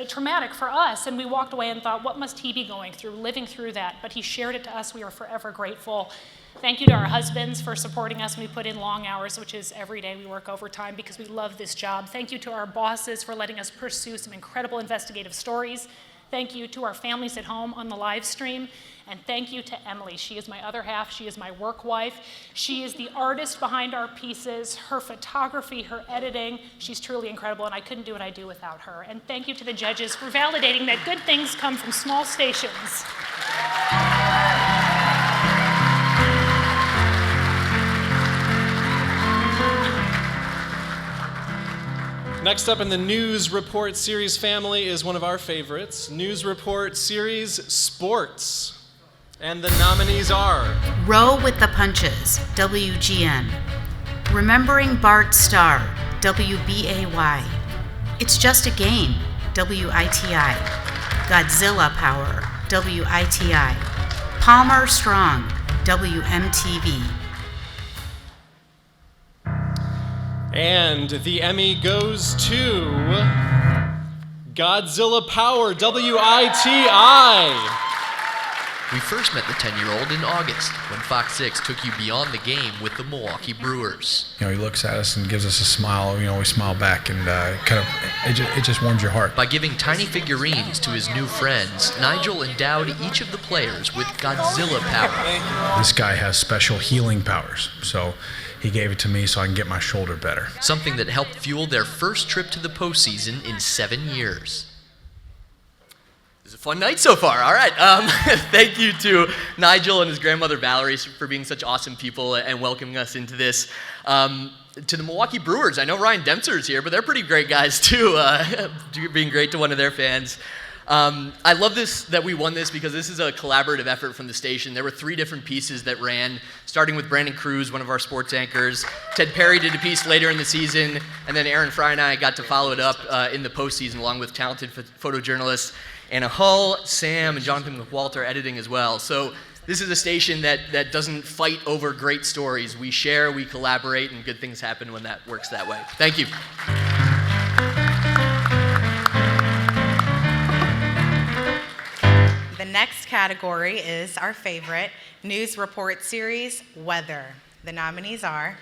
traumatic for us, and we walked away and thought, what must he be going through, living through that? But he shared it to us. We are forever grateful. Thank you to our husbands for supporting us when we put in long hours, which is every day we work overtime because we love this job. Thank you to our bosses for letting us pursue some incredible investigative stories. Thank you to our families at home on the live stream. And thank you to Emily. She is my other half. She is my work wife. She is the artist behind our pieces, her photography, her editing. She's truly incredible, and I couldn't do what I do without her. And thank you to the judges for validating that good things come from small stations. Next up in the News Report Series family is one of our favorites, News Report Series Sports. And the nominees are Row with the Punches, WGN. Remembering Bart Starr, WBAY. It's Just a Game, WITI. Godzilla Power, WITI. Palmer Strong, WMTV. And the Emmy goes to Godzilla Power, WITI. We first met the 10-year-old in August when Fox 6 took you beyond the game with the Milwaukee Brewers. He looks at us and gives us a smile. We smile back, and it just warms your heart. By giving tiny figurines to his new friends, Nigel endowed each of the players with Godzilla power. This guy has special healing powers, so he gave it to me so I can get my shoulder better. Something that helped fuel their first trip to the postseason in 7 years. This is a fun night so far. All right. Thank you to Nigel and his grandmother Valerie for being such awesome people and welcoming us into this. To the Milwaukee Brewers, I know Ryan Dempster is here, but they're pretty great guys too, being great to one of their fans. I love that we won this because this is a collaborative effort from the station. There were 3 different pieces that ran, starting with Brandon Cruz, one of our sports anchors. Ted Perry did a piece later in the season, and then Aaron Fry and I got to follow it up in the postseason along with talented photojournalists Anna Hull, Sam, and Jonathan McWalter editing as well. So this is a station that doesn't fight over great stories. We share, we collaborate, and good things happen when that works that way. Thank you. The next category is our favorite, News Report Series, Weather. The nominees are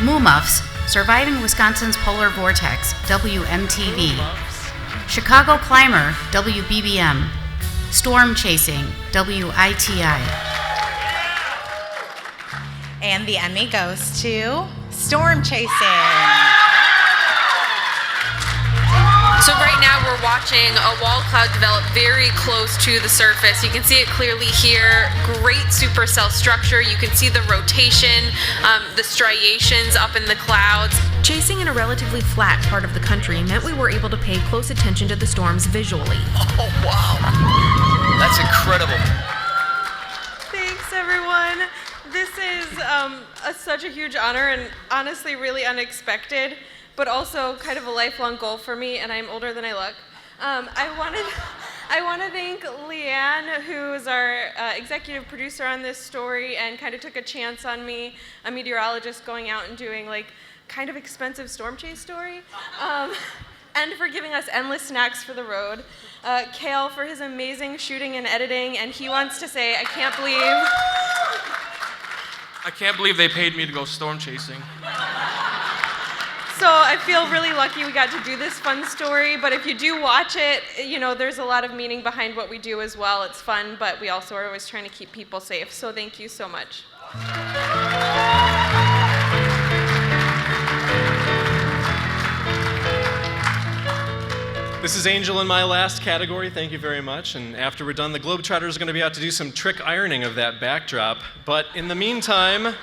Moo Muffs, Surviving Wisconsin's Polar Vortex, WMTV. Chicago Climber, WBBM. Storm Chasing, WITI. And the Emmy goes to Storm Chasing. So right now we're watching a wall cloud develop very close to the surface. You can see it clearly here. Great supercell structure. You can see the rotation, the striations up in the clouds. Chasing in a relatively flat part of the country meant we were able to pay close attention to the storms visually. Oh, wow. That's incredible. Thanks, everyone. This is such a huge honor and honestly really unexpected, but also kind of a lifelong goal for me, and I'm older than I look. I want to thank Leanne, who is our executive producer on this story and kind of took a chance on me, a meteorologist going out and doing kind of expensive storm chase story, and for giving us endless snacks for the road. Kale for his amazing shooting and editing, and he wants to say, I can't believe they paid me to go storm chasing. So I feel really lucky we got to do this fun story, but if you do watch it, there's a lot of meaning behind what we do as well. It's fun, but we also are always trying to keep people safe. So thank you so much. This is Angel in my last category. Thank you very much. And after we're done, the Globetrotters are going to be out to do some trick ironing of that backdrop. But in the meantime,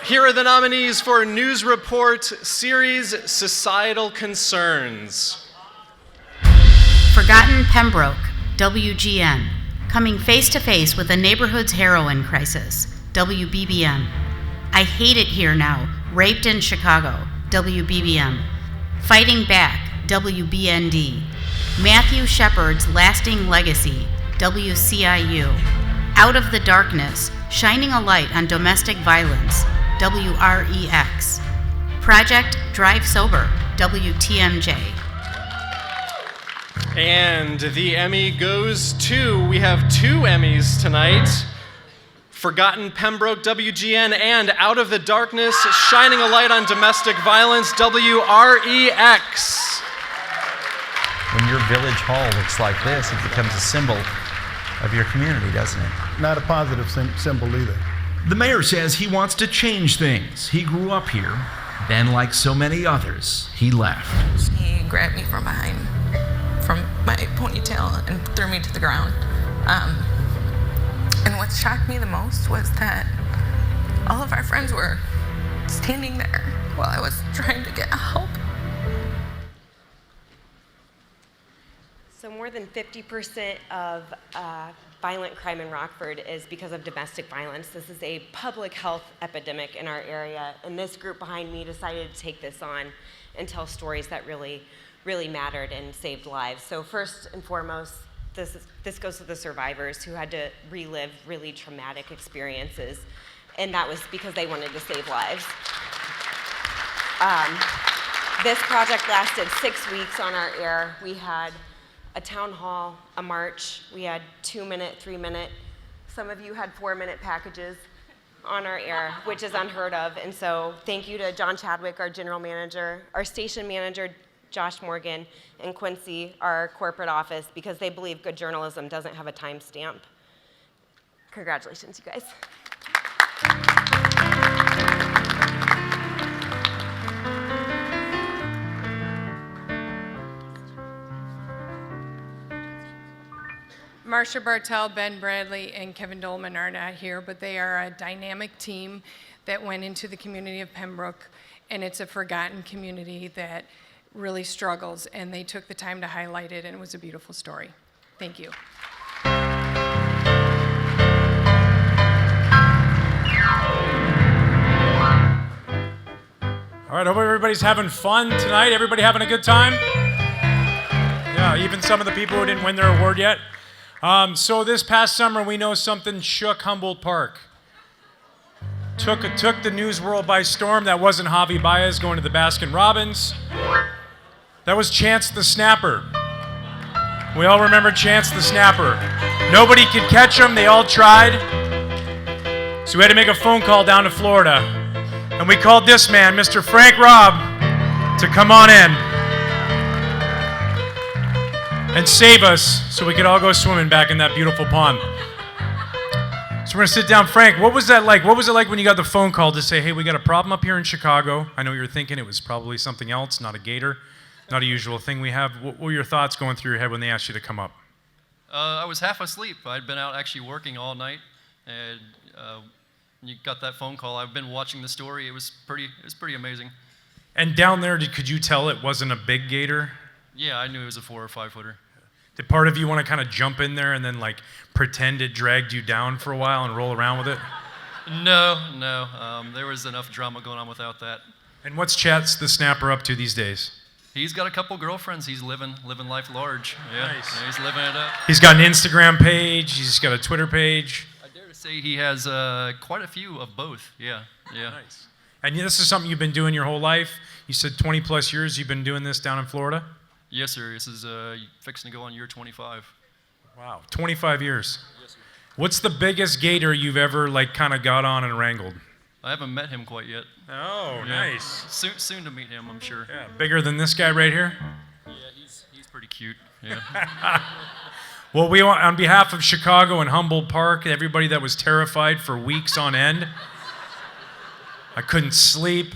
Here are the nominees for News Report Series Societal Concerns. Forgotten Pembroke, WGN. Coming face to face with a neighborhood's heroin crisis, WBBM. I Hate It Here Now, Raped in Chicago, WBBM. Fighting Back, WBND. Matthew Shepard's Lasting Legacy, WCIU. Out of the Darkness, Shining a Light on Domestic Violence, WREX. Project Drive Sober, WTMJ. And the Emmy goes to, we have 2 Emmys tonight. Forgotten Pembroke, WGN, and Out of the Darkness, Shining a Light on Domestic Violence, WREX. When your village hall looks like this, it becomes a symbol of your community, doesn't it? Not a positive symbol either. The mayor says he wants to change things. He grew up here. Then, like so many others, he left. He grabbed me from behind, from my ponytail, and threw me to the ground. And what shocked me the most was that all of our friends were standing there while I was trying to get help. So more than 50% of violent crime in Rockford is because of domestic violence. This is a public health epidemic in our area, and this group behind me decided to take this on and tell stories that really, really mattered and saved lives. So first and foremost, this goes to the survivors who had to relive really traumatic experiences, and that was because they wanted to save lives. This project lasted 6 weeks on our air. We had a town hall, a march. We had 2-minute, 3-minute. Some of you had 4-minute packages on our air, which is unheard of. And so thank you to John Chadwick, our general manager, our station manager, Josh Morgan, and Quincy, our corporate office, because they believe good journalism doesn't have a timestamp. Congratulations, you guys. Marsha Bartell, Ben Bradley, and Kevin Dolman are not here, but they are a dynamic team that went into the community of Pembroke, and it's a forgotten community that really struggles, and they took the time to highlight it, and it was a beautiful story. Thank you. All right, hope everybody's having fun tonight. Everybody having a good time? Yeah, even some of the people who didn't win their award yet. So this past summer, we know something shook Humboldt Park. Took the news world by storm. That wasn't Javi Baez going to the Baskin-Robbins. That was Chance the Snapper. We all remember Chance the Snapper. Nobody could catch him. They all tried. So we had to make a phone call down to Florida. And we called this man, Mr. Frank Robb, to come on in and save us so we could all go swimming back in that beautiful pond. So we're gonna sit down. Frank, what was that like? What was it like when you got the phone call to say, hey, we got a problem up here in Chicago? I know you were thinking it was probably something else, not a gator, not a usual thing we have. What were your thoughts going through your head when they asked you to come up? I was half asleep. I'd been out actually working all night, and you got that phone call. I've been watching the story. It was pretty amazing. And down there, could you tell it wasn't a big gator? Yeah, I knew it was a 4 or 5 footer. Did part of you want to kind of jump in there and then like pretend it dragged you down for a while and roll around with it? No. There was enough drama going on without that. And what's Chance the Snapper up to these days? He's got a couple girlfriends. He's living life large. Yeah, nice. Yeah, he's living it up. He's got an Instagram page. He's got a Twitter page. I dare to say he has quite a few of both. Yeah. Nice. And this is something you've been doing your whole life? You said 20 plus years you've been doing this down in Florida? Yes, sir. This is fixing to go on year 25. Wow, 25 years. Yes, sir. What's the biggest gator you've ever kind of got on and wrangled? I haven't met him quite yet. Oh, yeah. Nice. Soon to meet him, I'm sure. Yeah, bigger than this guy right here? Yeah, he's pretty cute. Yeah. Well, we want, on behalf of Chicago and Humboldt Park, everybody that was terrified for weeks on end. I couldn't sleep.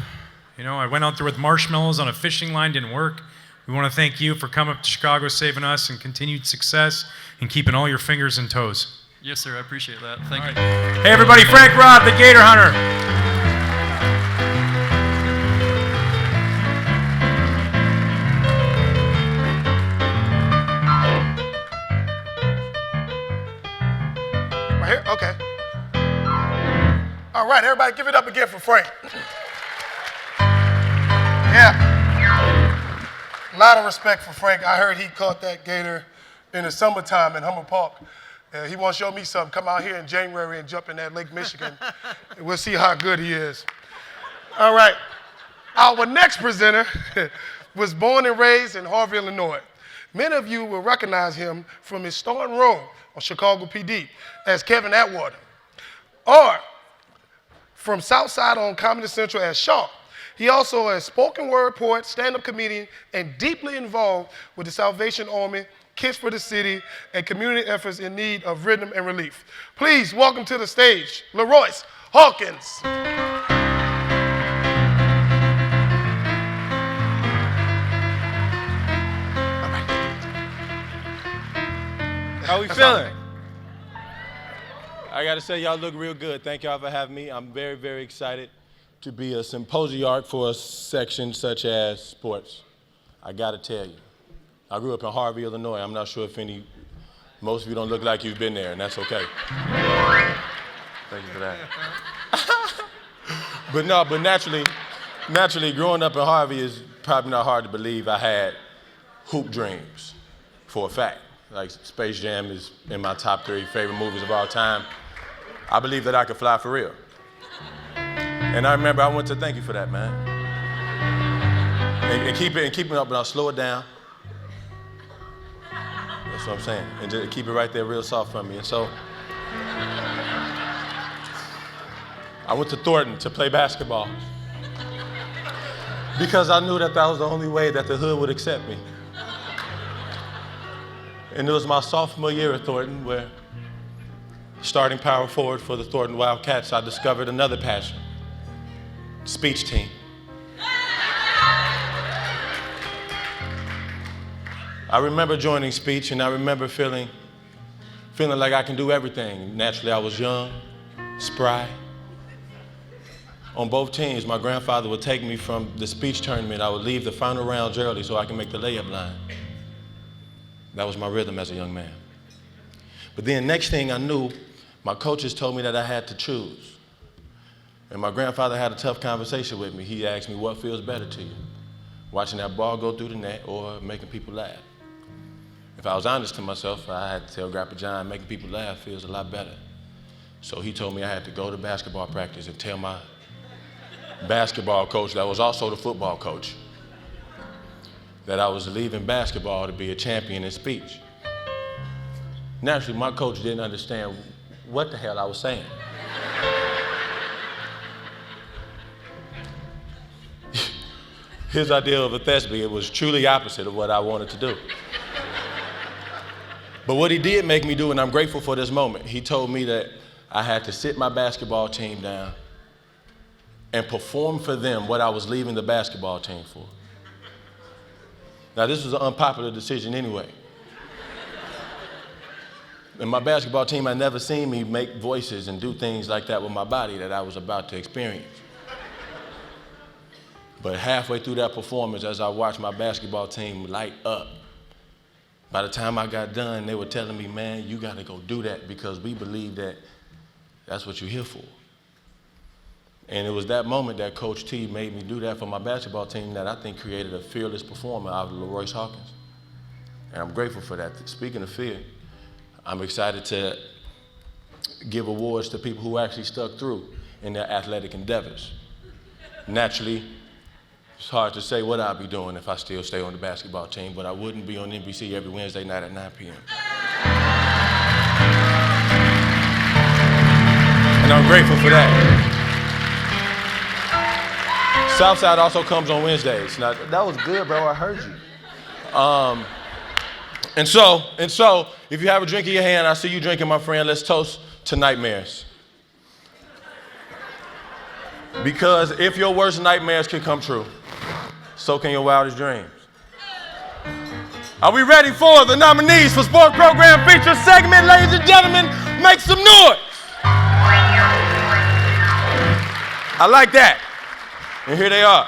I went out there with marshmallows on a fishing line, didn't work. We want to thank you for coming up to Chicago, saving us, and continued success, and keeping all your fingers and toes. Yes, sir. I appreciate that. Thank you. Hey, everybody, Frank Robb, the Gator Hunter. Right here? Okay. All right, everybody give it up again for Frank. Yeah. A lot of respect for Frank. I heard he caught that gator in the summertime in Hummer Park. He wants to show me something. Come out here in January and jump in that Lake Michigan. And we'll see how good he is. All right. Our next presenter was born and raised in Harvey, Illinois. Many of you will recognize him from his starring role on Chicago PD as Kevin Atwater, or from Southside on Comedy Central as Shaw. He also is a spoken word poet, stand-up comedian, and deeply involved with the Salvation Army, Kids for the City, and community efforts in need of rhythm and relief. Please welcome to the stage, LaRoyce Hawkins. How we feeling? I gotta say, y'all look real good. Thank y'all for having me. I'm very, very excited to be a symposiarch for a section such as sports. I gotta tell you, I grew up in Harvey, Illinois. I'm not sure if most of you don't look like you've been there, and that's okay. Thank you for that. But naturally, growing up in Harvey is probably not hard to believe. I had hoop dreams, for a fact. Like Space Jam is in my top 3 favorite movies of all time. I believe that I could fly for real. And I remember I went to thank you for that, man. And keep it up, but I'll slow it down. That's what I'm saying. And just keep it right there real soft for me. And so I went to Thornton to play basketball because I knew that was the only way that the hood would accept me. And it was my sophomore year at Thornton where, starting power forward for the Thornton Wildcats, I discovered another passion, speech team. I remember joining speech, and I remember feeling like I can do everything. Naturally, I was young, spry. On both teams, my grandfather would take me from the speech tournament. I would leave the final rounds early so I could make the layup line. That was my rhythm as a young man. But then next thing I knew, my coaches told me that I had to choose. And my grandfather had a tough conversation with me. He asked me, what feels better to you? Watching that ball go through the net or making people laugh? If I was honest to myself, I had to tell Grandpa John, making people laugh feels a lot better. So he told me I had to go to basketball practice and tell my basketball coach, that was also the football coach, that I was leaving basketball to be a champion in speech. Naturally, my coach didn't understand what the hell I was saying. His idea of a thespian was truly opposite of what I wanted to do. But what he did make me do, and I'm grateful for this moment, he told me that I had to sit my basketball team down and perform for them what I was leaving the basketball team for. Now, this was an unpopular decision anyway. In my basketball team had never seen me make voices and do things like that with my body that I was about to experience. But halfway through that performance, as I watched my basketball team light up, by the time I got done, they were telling me, man, you gotta go do that because we believe that that's what you're here for. And it was that moment that Coach T made me do that for my basketball team that I think created a fearless performer out of LaRoyce Hawkins. And I'm grateful for that. Speaking of fear, I'm excited to give awards to people who actually stuck through in their athletic endeavors. Naturally, it's hard to say what I'll be doing if I still stay on the basketball team, but I wouldn't be on NBC every Wednesday night at 9 p.m. And I'm grateful for that. Southside also comes on Wednesdays. Now, that was good, bro. I heard you. And so, if you have a drink in your hand, I see you drinking, my friend. Let's toast to nightmares. Because if your worst nightmares can come true, so can your wildest dreams. Are we ready for the nominees for Sports Program Feature segment? Ladies and gentlemen, make some noise. I like that. And here they are.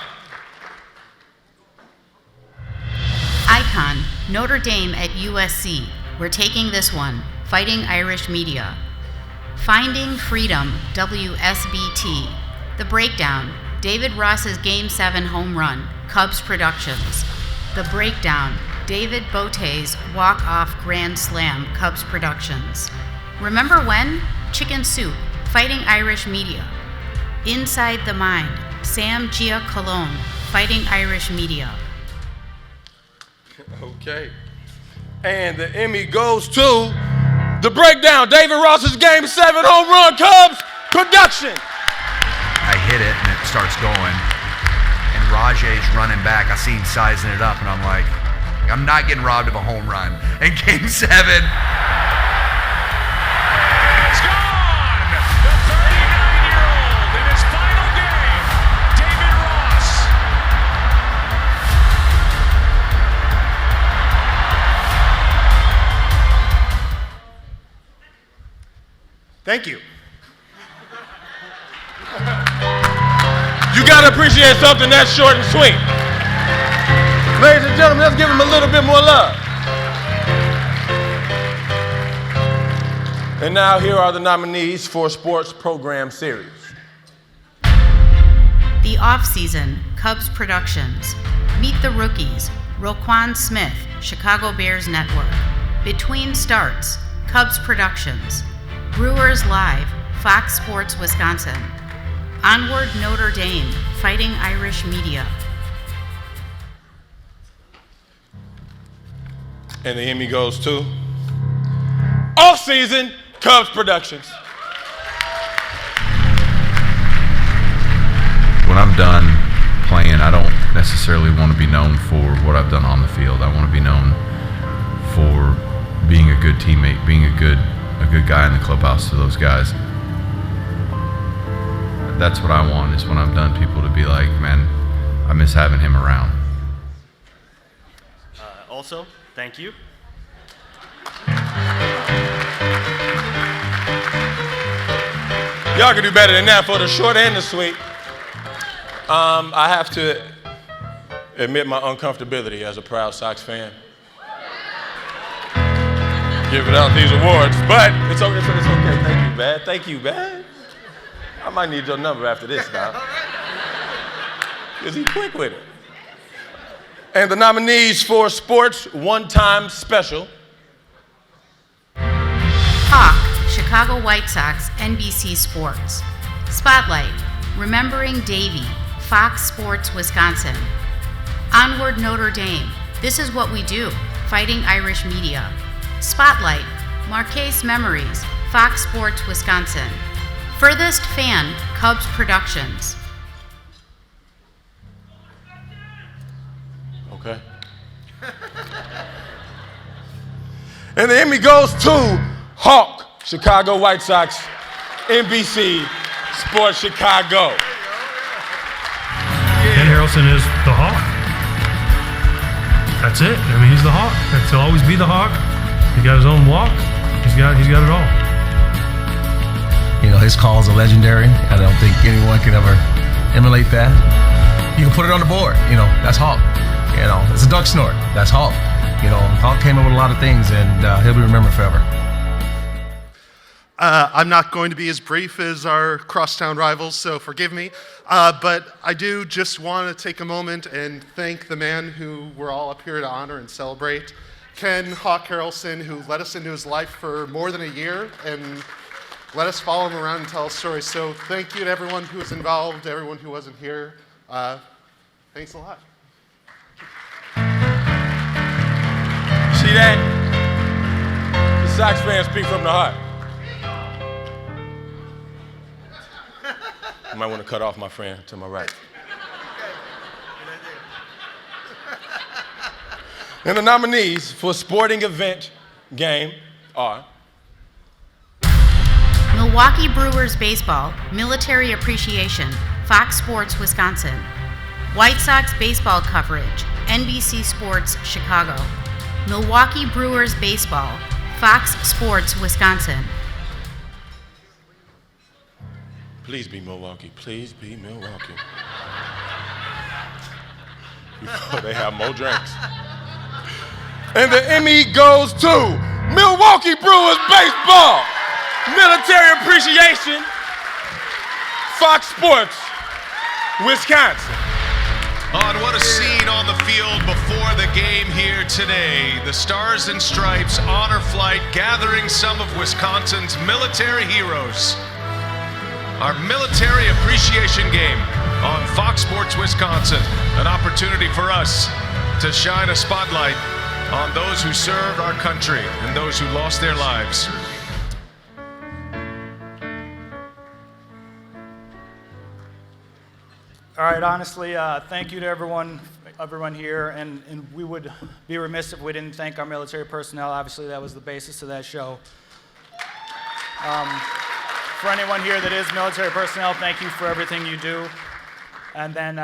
Icon, Notre Dame at USC. We're taking this one. Fighting Irish Media. Finding Freedom, WSBT. The Breakdown, David Ross's Game 7 home run, Cubs Productions. The Breakdown, David Bote's walk-off grand slam, Cubs Productions. Remember When? Chicken Soup, Fighting Irish Media. Inside the Mind, Sam Giacolone, Fighting Irish Media. Okay. And the Emmy goes to The Breakdown, David Ross's Game 7 home run, Cubs Production. I hit it and it starts going. And Rajay's running back. I see him sizing it up and I'm like, I'm not getting robbed of a home run. And Game 7. It's gone! The 39-year-old in his final game, David Ross. Thank you. You gotta appreciate something that's short and sweet. Ladies and gentlemen, let's give him a little bit more love. And now here are the nominees for Sports Program Series. The Off-Season, Cubs Productions. Meet the Rookies, Roquan Smith, Chicago Bears Network. Between Starts, Cubs Productions. Brewers Live, Fox Sports Wisconsin. Onward Notre Dame, Fighting Irish Media. And the Emmy goes to Off-Season, Cubs Productions. When I'm done playing, I don't necessarily want to be known for what I've done on the field. I want to be known for being a good teammate, being a good guy in the clubhouse to those guys. That's what I want, is when I'm done, people to be like, man, I miss having him around. Also, thank you. Y'all can do better than that for the short and the sweet. I have to admit my uncomfortability as a proud Sox fan. Giving out these awards, but it's okay. Thank you, man. Thank you, man. I might need your number after this now. Because he's quick with it. And the nominees for Sports One-Time Special. Hawk, Chicago White Sox, NBC Sports. Spotlight, Remembering Davey, Fox Sports Wisconsin. Onward Notre Dame, This Is What We Do, Fighting Irish Media. Spotlight, Marquez Memories, Fox Sports Wisconsin. Furthest Fan, Cubs Productions. Okay. And the Emmy goes to Hawk, Chicago White Sox, NBC Sports Chicago. Ken Harrelson is the Hawk. That's it. I mean, he's the Hawk. He'll always be the Hawk. He got his own walk. He's got it all. You know, his calls are legendary. I don't think anyone can ever emulate that. You can put it on the board. You know, that's Hawk. You know, it's a duck snort. That's Hawk. You know, Hawk came up with a lot of things, and he'll be remembered forever. I'm not going to be as brief as our crosstown rivals, so forgive me. But I do just want to take a moment and thank the man who we're all up here to honor and celebrate, Ken Hawk Harrelson, who let us into his life for more than a year and let us follow him around and tell his story. So thank you to everyone who was involved, everyone who wasn't here. Thanks a lot. See that? The Sox fans speak from the heart. I might want to cut off my friend to my right. And the nominees for Sporting Event Game are Milwaukee Brewers Baseball, Military Appreciation, Fox Sports Wisconsin. White Sox Baseball Coverage, NBC Sports Chicago. Milwaukee Brewers Baseball, Fox Sports Wisconsin. Please be Milwaukee. Please be Milwaukee. Before they have more drinks. And the Emmy goes to Milwaukee Brewers Baseball, Military Appreciation, Fox Sports, Wisconsin. Oh, and what a scene on the field before the game here today. The Stars and Stripes honor flight gathering some of Wisconsin's military heroes. Our military appreciation game on Fox Sports Wisconsin. An opportunity for us to shine a spotlight on those who served our country and those who lost their lives. All right, honestly, thank you to everyone here, and we would be remiss if we didn't thank our military personnel. Obviously, that was the basis of that show. For anyone here that is military personnel, thank you for everything you do. And then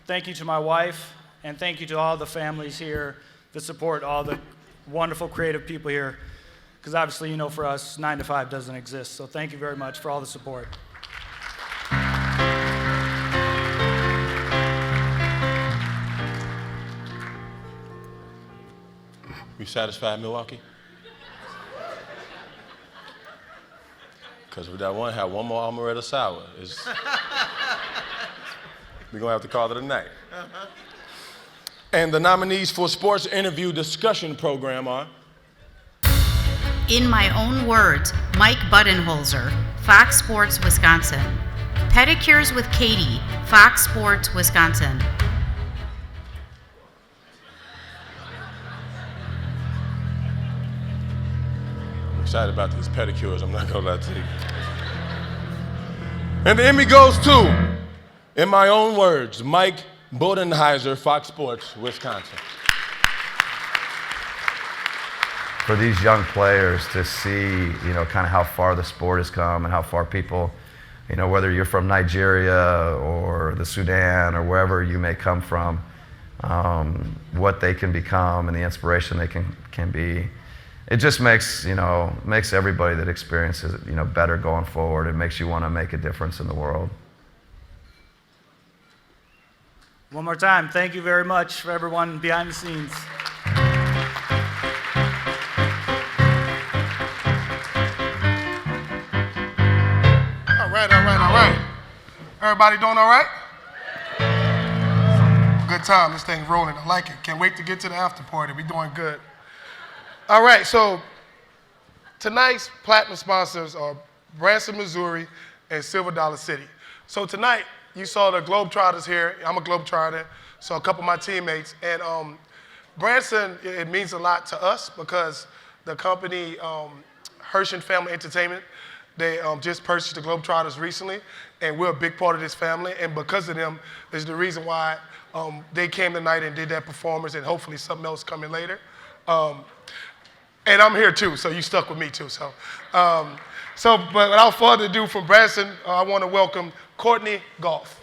thank you to my wife, and thank you to all the families here that support all the wonderful creative people here, because obviously, you know, for us, 9 to 5 doesn't exist. So thank you very much for all the support. You satisfied, Milwaukee? Because if that one had one more amaretto sour, we're going to have to call it a night. And the nominees for Sports Interview Discussion Program are? In My Own Words, Mike Budenholzer, Fox Sports Wisconsin. Pedicures with Katie, Fox Sports Wisconsin. I'm excited about these pedicures, I'm not going to lie to you. And the Emmy goes to, In My Own Words, Mike Budenholzer, Fox Sports Wisconsin. For these young players to see, you know, kind of how far the sport has come and how far people, you know, whether you're from Nigeria or the Sudan or wherever you may come from, what they can become and the inspiration they can be. It just makes, you know, makes everybody that experiences it, you know, better going forward. It makes you want to make a difference in the world. One more time, thank you very much for everyone behind the scenes. All right. Everybody doing all right? Good time, this thing's rolling, I like it. Can't wait to get to the after party, we're doing good. All right, so tonight's platinum sponsors are Branson, Missouri, and Silver Dollar City. So tonight, you saw the Globetrotters here. I'm a Globetrotter, so a couple of my teammates. And Branson, it means a lot to us because the company, Hershey Family Entertainment, they just purchased the Globetrotters recently, and we're a big part of this family. And because of them is the reason why they came tonight and did that performance, and hopefully something else coming later. And I'm here too, so you stuck with me too. But without further ado, from Branson, I want to welcome Courtney Goff.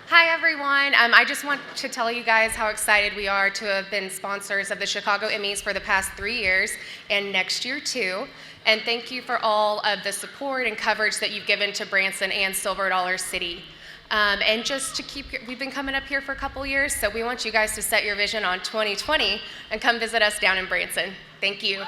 Hi everyone, I just want to tell you guys how excited we are to have been sponsors of the Chicago Emmys for the past 3 years and next year too. And thank you for all of the support and coverage that you've given to Branson and Silver Dollar City. And just to keep, we've been coming up here for a couple years, so we want you guys to set your vision on 2020 and come visit us down in Branson. Thank you.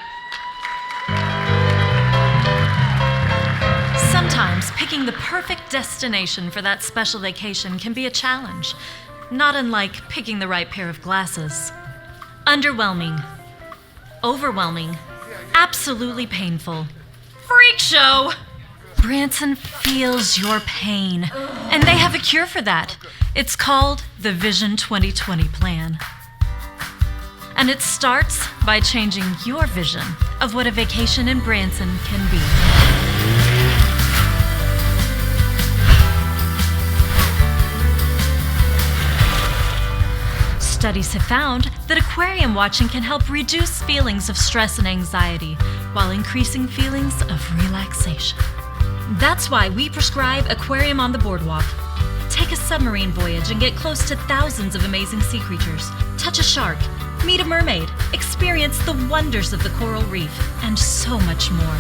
Sometimes picking the perfect destination for that special vacation can be a challenge, not unlike picking the right pair of glasses. Underwhelming, overwhelming, absolutely painful. Freak show! Branson feels your pain, and they have a cure for that. It's called the Vision 2020 Plan. And it starts by changing your vision of what a vacation in Branson can be. Studies have found that aquarium watching can help reduce feelings of stress and anxiety while increasing feelings of relaxation. That's why we prescribe Aquarium on the Boardwalk. Take a submarine voyage and get close to thousands of amazing sea creatures. Touch a shark, meet a mermaid, experience the wonders of the coral reef, and so much more.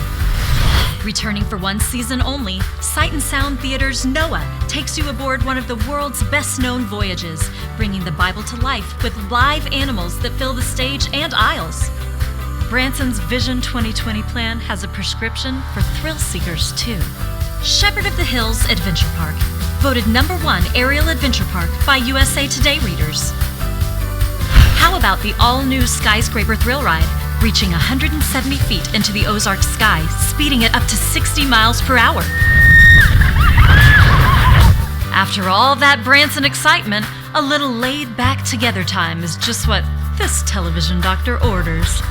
Returning for one season only, Sight and Sound Theater's Noah takes you aboard one of the world's best-known voyages, bringing the Bible to life with live animals that fill the stage and aisles. Branson's Vision 2020 plan has a prescription for thrill seekers, too. Shepherd of the Hills Adventure Park, voted #1 aerial adventure park by USA Today readers. How about the all-new Skyscraper Thrill Ride, reaching 170 feet into the Ozark sky, speeding it up to 60 miles per hour? After all that Branson excitement, a little laid-back together time is just what this television doctor orders.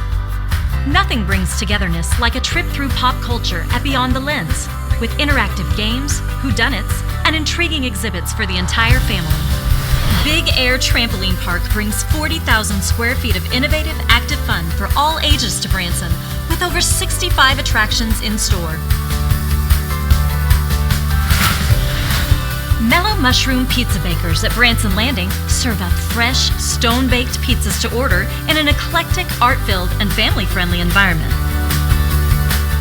Nothing brings togetherness like a trip through pop culture at Beyond the Lens, with interactive games, whodunits, and intriguing exhibits for the entire family. Big Air Trampoline Park brings 40,000 square feet of innovative, active fun for all ages to Branson, with over 65 attractions in store. Mellow Mushroom Pizza Bakers at Branson Landing serve up fresh, stone-baked pizzas to order in an eclectic, art-filled, and family-friendly environment.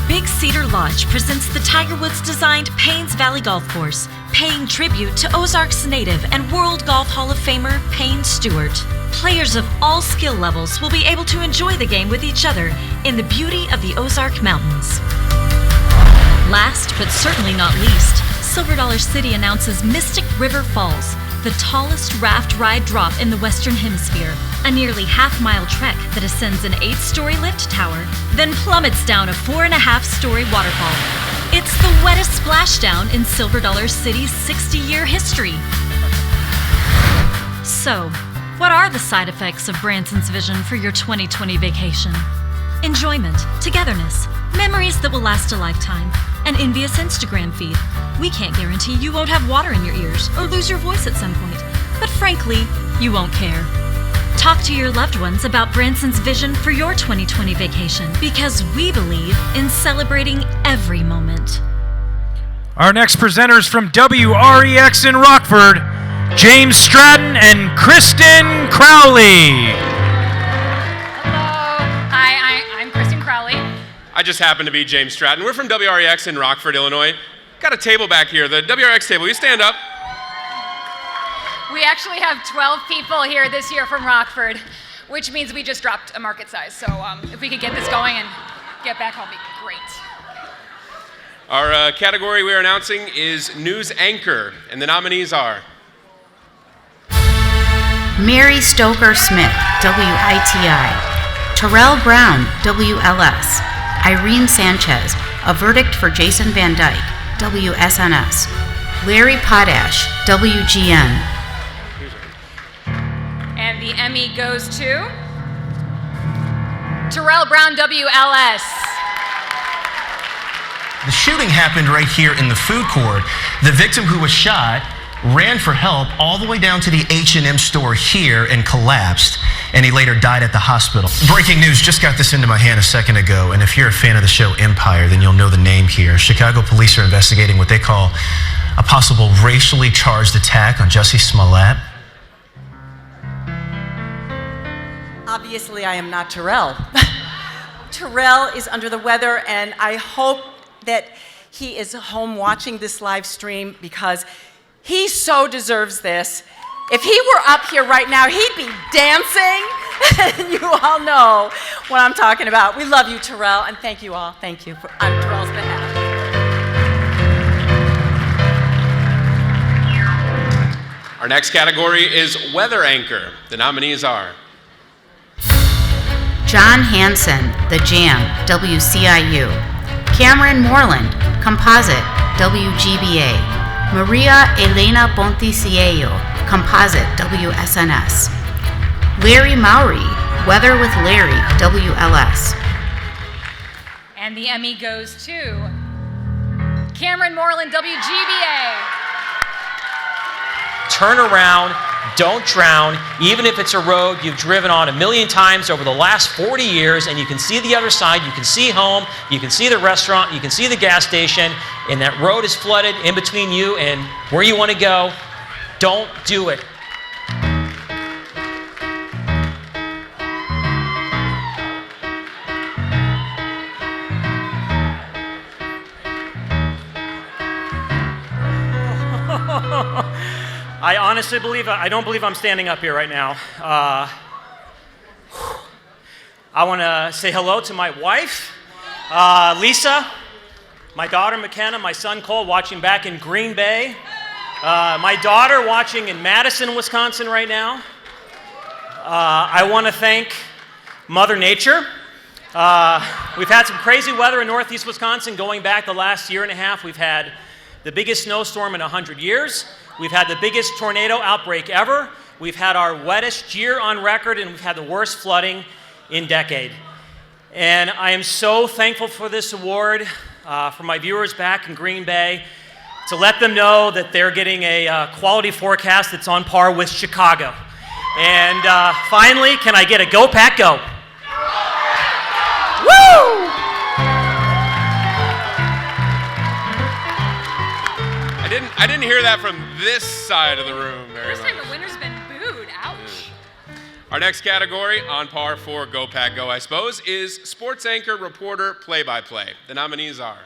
Big Cedar Lodge presents the Tiger Woods-designed Paynes Valley Golf Course, paying tribute to Ozarks native and World Golf Hall of Famer Payne Stewart. Players of all skill levels will be able to enjoy the game with each other in the beauty of the Ozark Mountains. Last, but certainly not least, Silver Dollar City announces Mystic River Falls, the tallest raft ride drop in the Western Hemisphere, a nearly half-mile trek that ascends an 8-story lift tower, then plummets down a 4.5-story waterfall. It's the wettest splashdown in Silver Dollar City's 60-year history. So, what are the side effects of Branson's vision for your 2020 vacation? Enjoyment, togetherness, memories that will last a lifetime, an envious Instagram feed. We can't guarantee you won't have water in your ears or lose your voice at some point, but frankly, you won't care. Talk to your loved ones about Branson's vision for your 2020 vacation, because we believe in celebrating every moment. Our next presenters from WREX in Rockford, James Stratton and Kristen Crowley. Hi, I'm Kristen Crowley. I just happen to be James Stratton. We're from WREX in Rockford, Illinois. Got a table back here, the WREX table. You stand up. We actually have 12 people here this year from Rockford, which means we just dropped a market size. So if we could get this going and get back home, it'd be great. Our category we are announcing is News Anchor, and the nominees are Mary Stoker Smith, WITI. Terrell Brown, WLS. Irene Sanchez, A Verdict for Jason Van Dyke, WSNS. Larry Potash, WGN. And the Emmy goes to Terrell Brown, WLS. The shooting happened right here in the food court. The victim who was shot ran for help all the way down to the H&M store here and collapsed, and he later died at the hospital. Breaking news, just got this into my hand a second ago, and if you're a fan of the show Empire, then you'll know the name here. Chicago police are investigating what they call a possible racially charged attack on Jussie Smollett. Obviously, I am not Terrell. Terrell is under the weather, and I hope that he is home watching this live stream because he so deserves this. If he were up here right now, he'd be dancing. And you all know what I'm talking about. We love you, Terrell, and thank you all. Thank you on Terrell's behalf. Our next category is Weather Anchor. The nominees are John Hansen, The Jam, WCIU. Cameron Moreland, Composite, WGBA. Maria Elena Ponticiello, Composite, WSNS. Larry Mowry, Weather with Larry, WLS. And the Emmy goes to Cameron Moreland, WGBA. Turn around, don't drown, even if it's a road you've driven on 1,000,000 times over the last 40 years, and you can see the other side, you can see home, you can see the restaurant, you can see the gas station, and that road is flooded in between you and where you want to go. Don't do it. I honestly believe, I don't believe I'm standing up here right now. I want to say hello to my wife, Lisa, my daughter McKenna, my son Cole watching back in Green Bay, my daughter watching in Madison, Wisconsin right now. I want to thank Mother Nature. We've had some crazy weather in northeast Wisconsin going back the last year and a half. We've had the biggest snowstorm in 100 years. We've had the biggest tornado outbreak ever. We've had our wettest year on record, and we've had the worst flooding in decade. And I am so thankful for this award for my viewers back in Green Bay, to let them know that they're getting a quality forecast that's on par with Chicago. And finally, can I get a Go Pack Go? Woo! I didn't hear that from this side of the room very First much. time a winner's been booed. Ouch. Our next category, on par for Go Pack Go, I suppose, is sports anchor, reporter, play-by-play. The nominees are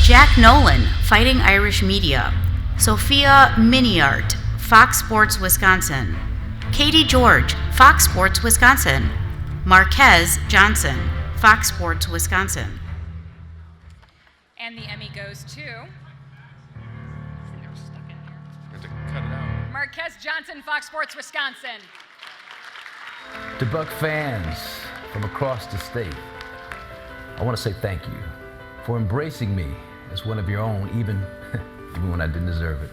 Jack Nolan, Fighting Irish Media. Sophia Miniart, Fox Sports Wisconsin. Katie George, Fox Sports Wisconsin. Marquez Johnson, Fox Sports Wisconsin. And the Emmy goes to Cut it out. Marquez Johnson, Fox Sports Wisconsin. To Buck fans from across the state, I want to say thank you for embracing me as one of your own, even when I didn't deserve it.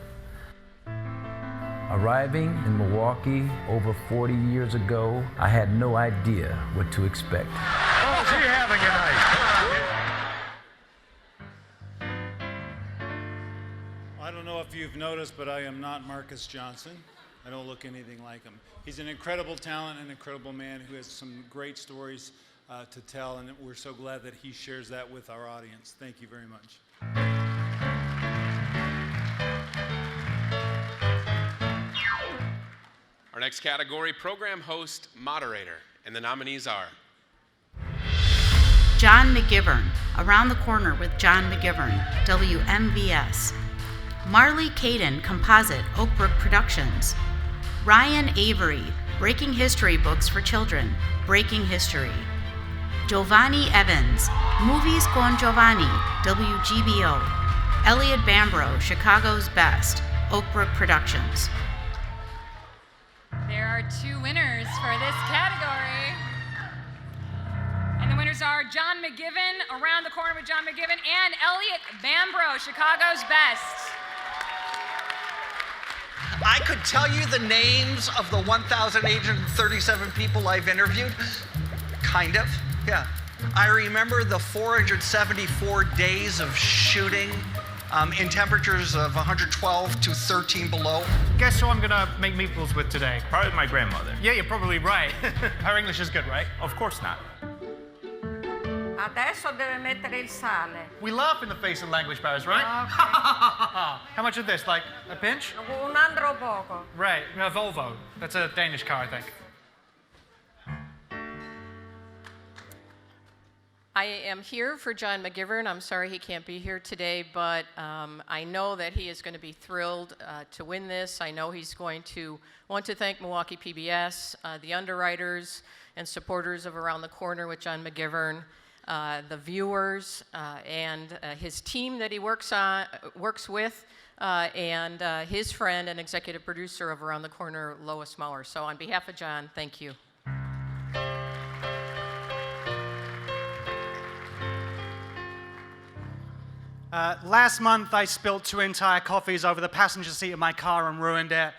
Arriving in Milwaukee over 40 years ago, I had no idea what to expect. Oh, so you're having a night. I don't know if you've noticed, but I am not Marcus Johnson. I don't look anything like him. He's an incredible talent, an incredible man who has some great stories to tell, and we're so glad that he shares that with our audience. Thank you very much. Our next category, program host, moderator, and the nominees are John McGivern, Around the Corner with John McGivern, WMVS. Marley Caden, Composite, Oakbrook Productions. Ryan Avery, Breaking History Books for Children, Breaking History. Giovanni Evans, Movies con Giovanni, WGBO. Elliot Bambro, Chicago's Best, Oakbrook Productions. There are two winners for this category. And the winners are John McGivern, Around the Corner with John McGivern, and Elliot Bambro, Chicago's Best. I could tell you the names of the 1,837 people I've interviewed. Kind of, yeah. I remember the 474 days of shooting in temperatures of 112 to 13 below. Guess who I'm gonna make meatballs with today? Probably my grandmother. Yeah, you're probably right. Her English is good, right? Of course not. Adesso deve mettere il sale. We laugh in the face of language barriers, right? Okay. How much of this? Like a pinch? Un altro poco. Right, a Volvo. That's a Danish car, I think. I am here for John McGivern. I'm sorry he can't be here today, but I know that he is going to be thrilled to win this. I know he's going to want to thank Milwaukee PBS, the underwriters and supporters of Around the Corner with John McGivern, the viewers, and his team that he works with, and his friend and executive producer of Around the Corner, Lois Muller. So on behalf of John, thank you. Last month, I spilled 2 entire coffees over the passenger seat of my car and ruined it.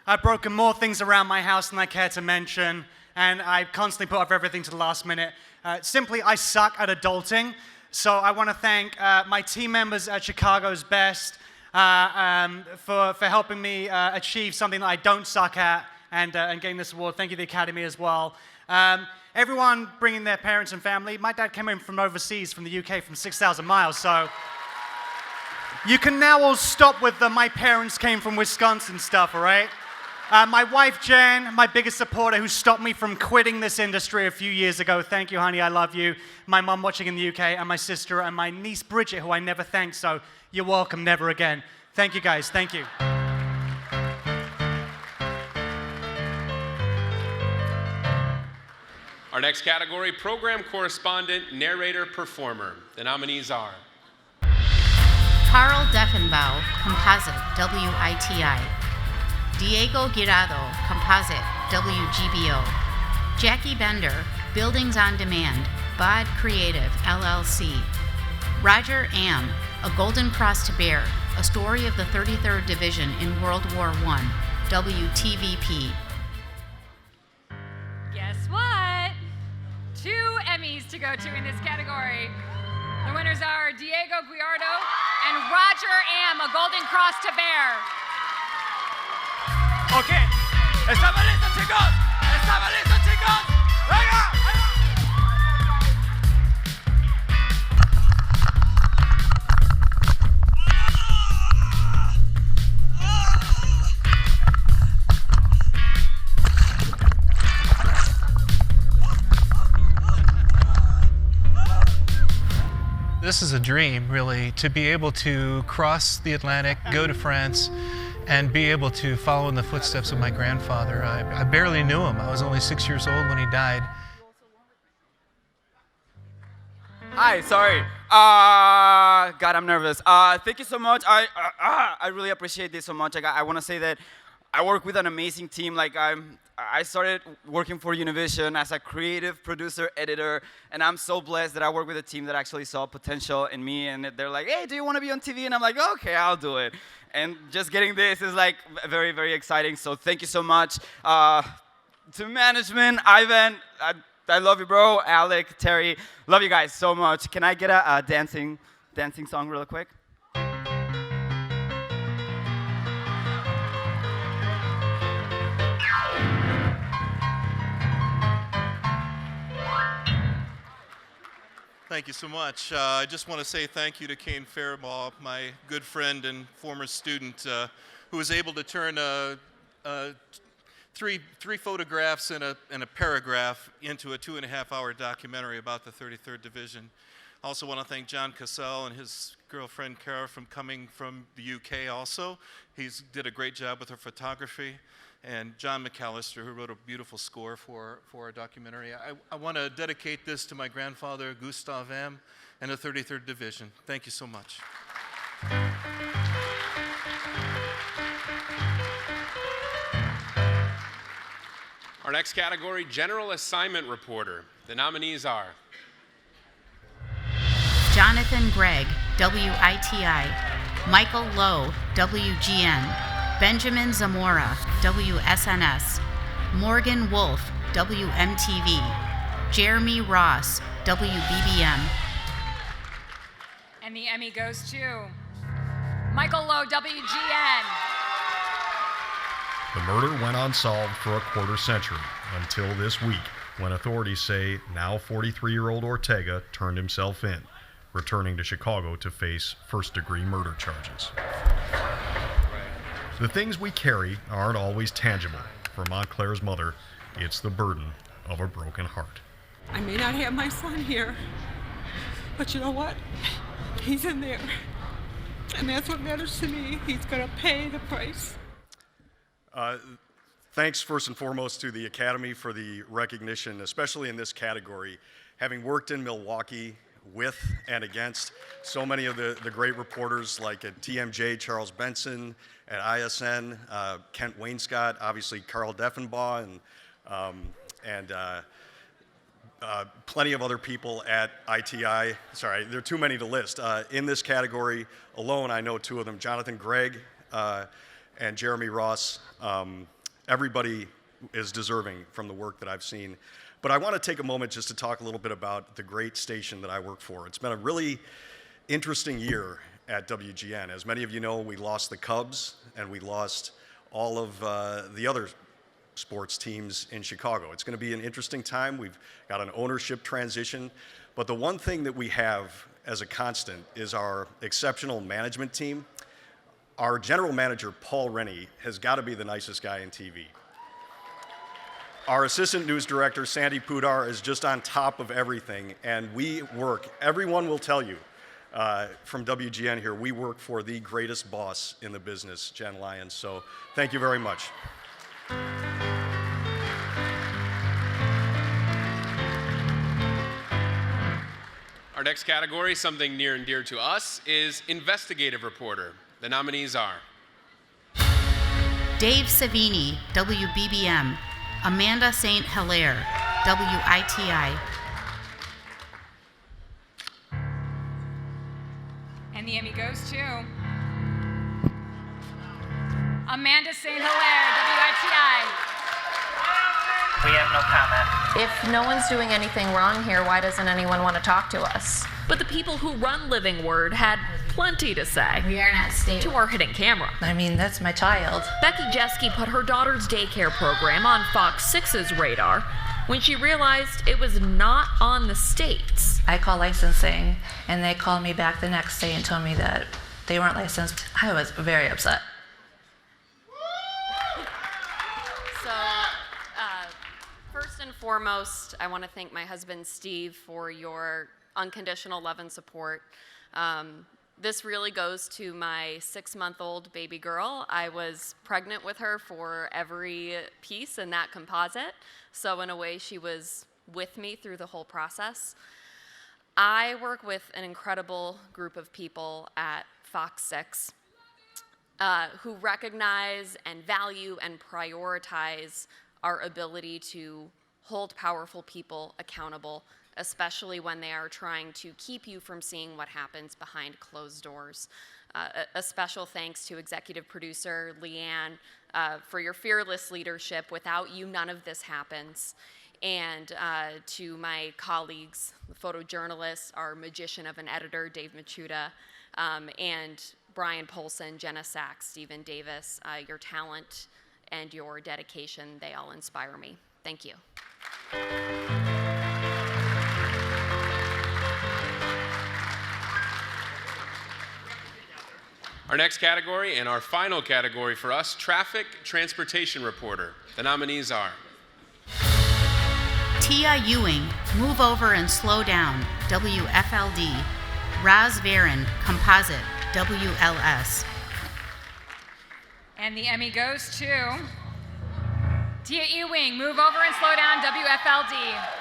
I've broken more things around my house than I care to mention, and I constantly put off everything to the last minute. Simply, I suck at adulting, so I want to thank my team members at Chicago's Best for helping me achieve something that I don't suck at and getting this award. Thank you to the Academy as well. Everyone bringing their parents and family. My dad came in from overseas, from the UK, from 6,000 miles, so you can now all stop with the "my parents came from Wisconsin" stuff, all right? My wife, Jen, my biggest supporter, who stopped me from quitting this industry a few years ago. Thank you, honey, I love you. My mom watching in the UK, and my sister, and my niece, Bridget, who I never thanked, so you're welcome, never again. Thank you, guys, thank you. Our next category, program correspondent, narrator, performer. The nominees are Carl Deffenbaugh, composite, WITI. Diego Guirado, composite, WGBO. Jackie Bender, Buildings on Demand, BOD Creative, LLC. Roger Am, A Golden Cross to Bear, a story of the 33rd Division in World War I, WTVP. Guess what? 2 Emmys to go to in this category. The winners are Diego Guiardo and Roger Am, A Golden Cross to Bear. Ok, ¿estamos listos, chicos? ¿Estamos listos, chicos? ¡Venga! This is a dream, really, to be able to cross the Atlantic, go to France, and be able to follow in the footsteps of my grandfather. I barely knew him. I was only 6 years old when he died. Hi, sorry. God, I'm nervous. Thank you so much. I really appreciate this so much. I want to say that I work with an amazing team. I started working for Univision as a creative producer, editor, and I'm so blessed that I work with a team that actually saw potential in me, and they're like, hey, do you want to be on TV? And I'm like, okay, I'll do it. And just getting this is like very, very exciting, so thank you so much. To management, Ivan, I love you, bro. Alec, Terry, love you guys so much. Can I get a dancing song real quick? Thank you so much. I just want to say thank you to Kane Faribault, my good friend and former student, who was able to turn three photographs and a paragraph into a 2.5-hour documentary about the 33rd Division. I also want to thank John Cassell and his girlfriend Cara from coming from the UK also. He's did a great job with her photography. And John McAllister, who wrote a beautiful score for our documentary. I want to dedicate this to my grandfather, Gustav Am, and the 33rd Division. Thank you so much. our next category, general assignment reporter. The nominees are Jonathan Gregg, WITI. Michael Lowe, WGN. Benjamin Zamora, WSNS. Morgan Wolf, WMTV. Jeremy Ross, WBBM. And the Emmy goes to Michael Lowe, WGN. The murder went unsolved for a quarter century until this week, when authorities say now 43-year-old Ortega turned himself in, returning to Chicago to face first-degree murder charges. The things we carry aren't always tangible. For Montclair's mother, it's the burden of a broken heart. I may not have my son here, but you know what? He's in there. And that's what matters to me. He's going to pay the price. Thanks first and foremost to the Academy for the recognition, especially in this category. Having worked in Milwaukee with and against so many of the great reporters like at TMJ, Charles Benson, at ISN, Kent Wainscott, obviously Carl Deffenbaugh, and plenty of other people at ITI. Sorry, there are too many to list. In this category alone, I know two of them, Jonathan Gregg and Jeremy Ross. Everybody is deserving from the work that I've seen. But I want to take a moment just to talk a little bit about the great station that I work for. It's been a really interesting year at WGN. As many of you know, we lost the Cubs and we lost all of the other sports teams in Chicago. It's going to be an interesting time. We've got an ownership transition. But the one thing that we have as a constant is our exceptional management team. Our general manager, Paul Rennie, has got to be the nicest guy in TV. Our assistant news director, Sandy Pudar, is just on top of everything, and we work, everyone will tell you from WGN here, we work for the greatest boss in the business, Jen Lyons, so thank you very much. Our next category, something near and dear to us, is investigative reporter. The nominees are Dave Savini, WBBM. Amanda St. Hilaire, WITI. And the Emmy goes to Amanda St. Hilaire, WITI. We have no comment. If no one's doing anything wrong here, why doesn't anyone want to talk to us? But the people who run Living Word had plenty to say. We are not stable. To our hidden camera. I mean, that's my child. Becky Jeske put her daughter's daycare program on Fox 6's radar when she realized it was not on the states. I called licensing, and they called me back the next day and told me that they weren't licensed. I was very upset. So, first and foremost, I want to thank my husband, Steve, for your unconditional love and support. This really goes to my 6-month-old baby girl. I was pregnant with her for every piece in that composite. So in a way, she was with me through the whole process. I work with an incredible group of people at Fox 6 who recognize and value and prioritize our ability to hold powerful people accountable, especially when they are trying to keep you from seeing what happens behind closed doors. A special thanks to executive producer Leanne for your fearless leadership. Without you, none of this happens. And to my colleagues, the photojournalists, our magician of an editor, Dave Machuda, and Brian Polson, Jenna Sachs, Stephen Davis, your talent and your dedication, they all inspire me. Thank you. our next category and our final category for us, traffic transportation reporter. The nominees are Tia Ewing, Move Over and Slow Down, WFLD. Raz Varan, Composite, WLS. And the Emmy goes to Tia Ewing, Move Over and Slow Down, WFLD.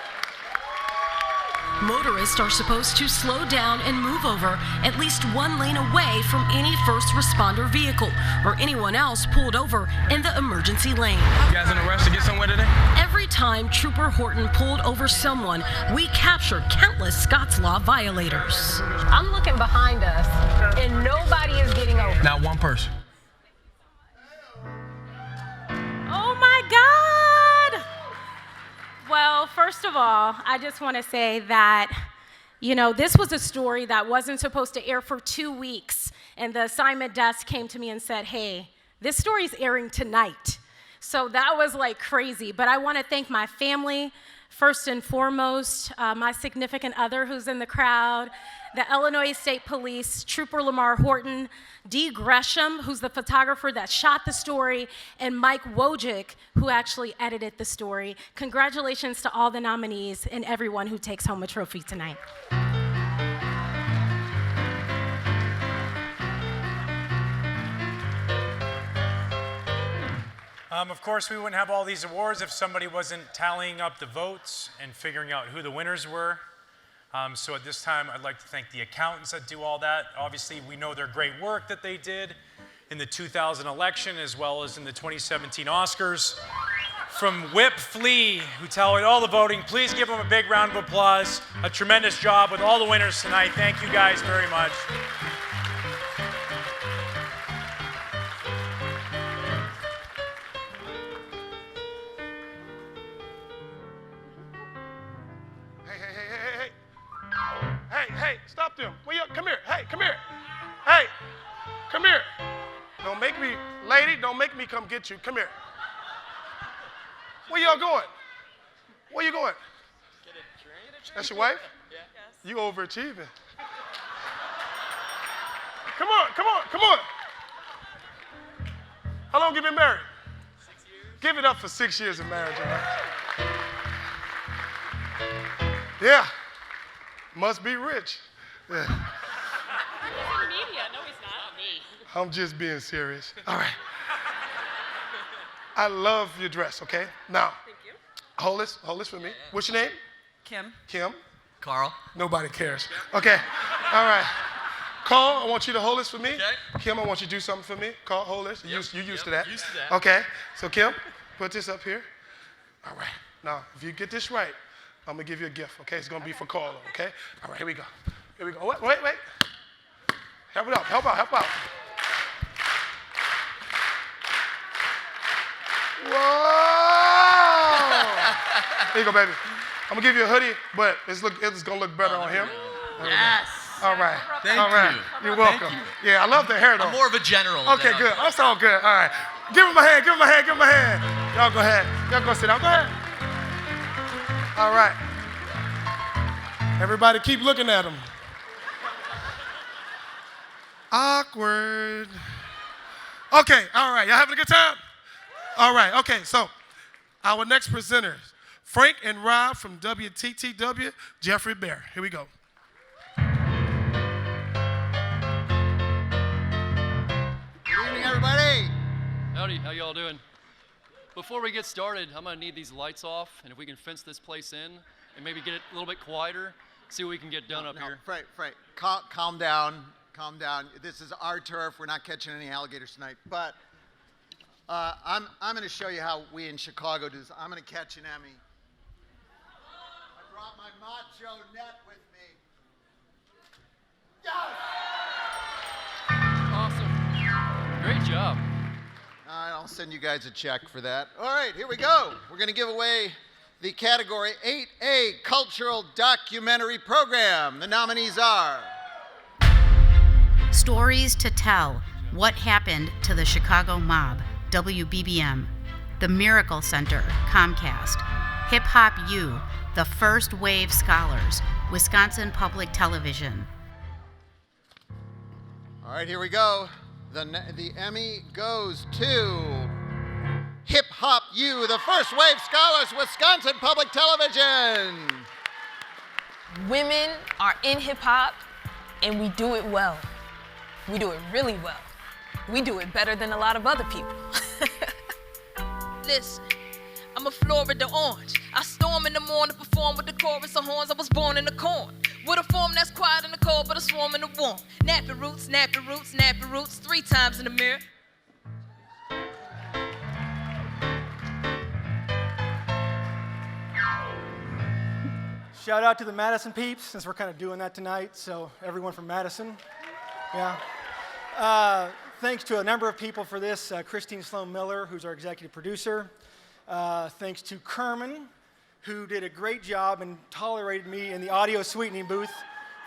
Motorists are supposed to slow down and move over at least one lane away from any first responder vehicle or anyone else pulled over in the emergency lane. You guys in a rush to get somewhere today? Every time Trooper Horton pulled over someone, we captured countless Scots Law violators. I'm looking behind us, and nobody is getting over. Not one person. Oh my God! Well, first of all, I just want to say that, this was a story that wasn't supposed to air for 2 weeks, and the assignment desk came to me and said, hey, this story's airing tonight. So that was like crazy, but I want to thank my family, first and foremost, my significant other who's in the crowd, the Illinois State Police, Trooper Lamar Horton, Dee Gresham, who's the photographer that shot the story, and Mike Wojcik, who actually edited the story. Congratulations to all the nominees and everyone who takes home a trophy tonight. Of course, we wouldn't have all these awards if somebody wasn't tallying up the votes and figuring out who the winners were. So at this time, I'd like to thank the accountants that do all that. Obviously, we know their great work that they did in the 2000 election as well as in the 2017 Oscars. From Whip Flea, who tallied all the voting, please give them a big round of applause. A tremendous job with all the winners tonight. Thank you guys very much. Hey, stop them. Come here. Hey, come here. Hey, come here. Don't make me, lady, don't make me come get you. Come here. Where y'all going? Where you going? Get a drink. That's your wife? Yeah. You overachieving. Come on. How long you been married? 6 years. Give it up for 6 years of marriage. Right? Yeah. Must be rich. Yeah. He's in media. No, he's not. Me. I'm just being serious. All right. I love your dress, okay? Now, Thank you. hold this for me. What's your name? Kim. Kim. Carl. Nobody cares. Okay, all right. Carl, I want you to hold this for me. Okay. Kim, I want you to do something for me. Carl, hold this. You're used to that. Used to that. Okay, so Kim, put this up here. All right. Now, if you get this right, I'm going to give you a gift, okay? It's going to be for Carl, okay? All right, here we go. Here we go. Wait. Help it up. Help out. Whoa! Here you go, baby. I'm going to give you a hoodie, but it's going to look better on him. Yes. All right. Thank All right. you. You're welcome. Yeah, I love the hair, though. I'm more of a general. Okay, good. That's all good. All right. Give him a hand. Y'all go ahead. Y'all go sit down. Go ahead. All right. Everybody keep looking at him. Awkward. Okay, all right. Y'all having a good time? All right, okay, so our next presenters, Frank and Rob from WTTW, Jeffrey Bear. Here we go. Good evening, everybody. Howdy, how y'all doing? Before we get started, I'm gonna need these lights off, and if we can fence this place in and maybe get it a little bit quieter, see what we can get done up here. Frank, calm down. This is our turf. We're not catching any alligators tonight, but I'm going to show you how we in Chicago do this. I'm going to catch an Emmy. I brought my macho net with me. Yes! Awesome. Great job. I'll send you guys a check for that. All right, here we go. We're going to give away the category 8A Cultural Documentary Program. The nominees are... Stories to Tell, What Happened to the Chicago Mob, WBBM. The Miracle Center, Comcast. Hip Hop U, The First Wave Scholars, Wisconsin Public Television. All right, here we go. The Emmy goes to Hip Hop U, The First Wave Scholars, Wisconsin Public Television. Women are in hip hop, and we do it well. We do it really well. We do it better than a lot of other people. Listen, I'm a Florida orange. I storm in the morning, perform with the chorus of horns. I was born in the corn. With a form that's quiet in the cold, but a swarm in the warm. Nappy roots, 3 times in the mirror. Shout out to the Madison peeps, since we're kind of doing that tonight, so everyone from Madison. Yeah. Thanks to a number of people for this. Christine Sloan Miller, who's our executive producer. Thanks to Kerman, who did a great job and tolerated me in the audio sweetening booth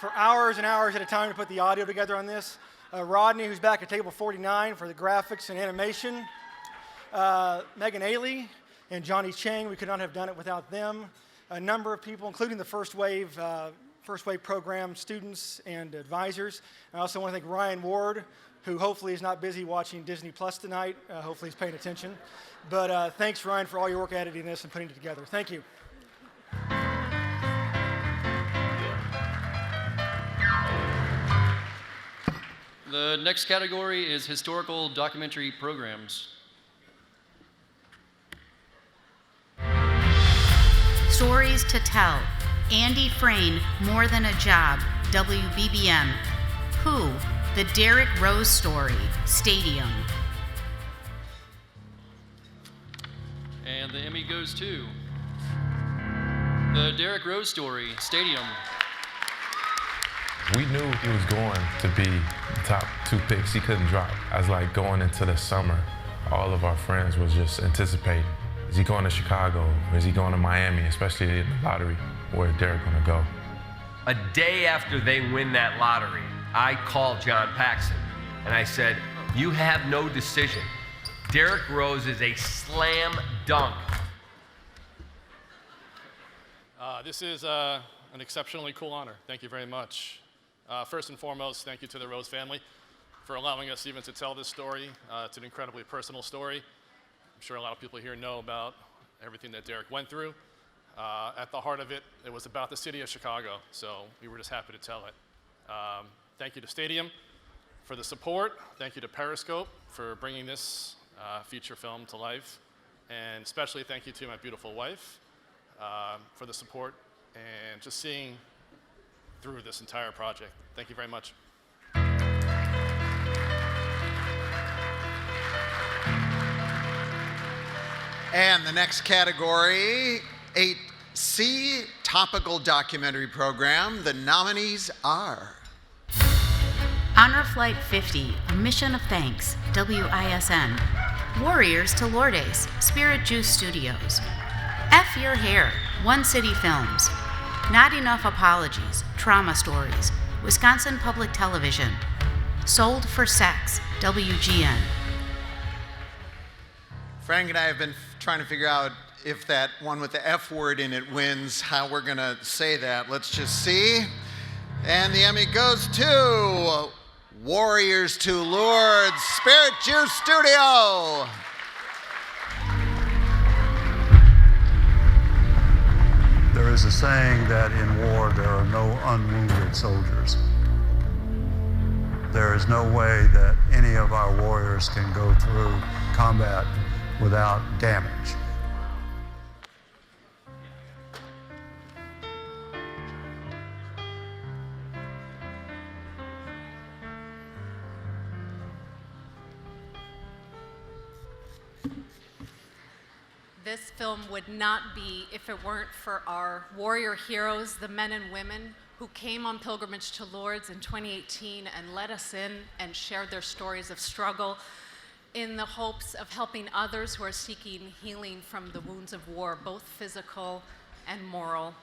for hours and hours at a time to put the audio together on this. Rodney, who's back at table 49 for the graphics and animation. Megan Ailey and Johnny Chang, we could not have done it without them. A number of people, including the First Wave program students and advisors. I also want to thank Ryan Ward, who hopefully is not busy watching Disney Plus tonight. Hopefully he's paying attention. But thanks, Ryan, for all your work editing this and putting it together. Thank you. The next category is historical documentary programs. Stories to Tell, Andy Frayne, More Than a Job, WBBM. Who? The Derrick Rose Story, Stadium. And the Emmy goes to the Derrick Rose Story, Stadium. We knew he was going to be the top 2 picks. He couldn't drop. I was like going into the summer, all of our friends was just anticipating. Is he going to Chicago? Or is he going to Miami, especially in the lottery? Where's Derrick going to go? A day after they win that lottery, I called John Paxson and I said, you have no decision. Derrick Rose is a slam dunk. This is an exceptionally cool honor. Thank you very much. First and foremost, thank you to the Rose family for allowing us even to tell this story. It's an incredibly personal story. I'm sure a lot of people here know about everything that Derrick went through. At the heart of it, it was about the city of Chicago, so we were just happy to tell it. Thank you to Stadium for the support. Thank you to Periscope for bringing this feature film to life. And especially thank you to my beautiful wife for the support and just seeing through this entire project. Thank you very much. And the next category, 8C, Topical Documentary Program. The nominees are Honor Flight 50, A Mission of Thanks, WISN. Warriors to Lourdes, Spirit Juice Studios. F Your Hair, One City Films. Not Enough Apologies, Trauma Stories, Wisconsin Public Television. Sold for Sex, WGN. Frank and I have been trying to figure out if that one with the F word in it wins, how we're going to say that. Let's just see. And the Emmy goes to Warriors to Lourdes, Spirit Juice Studio. There is a saying that in war there are no unwounded soldiers. There is no way that any of our warriors can go through combat without damage. This film would not be if it weren't for our warrior heroes, the men and women who came on pilgrimage to Lourdes in 2018 and let us in and shared their stories of struggle in the hopes of helping others who are seeking healing from the wounds of war, both physical and moral.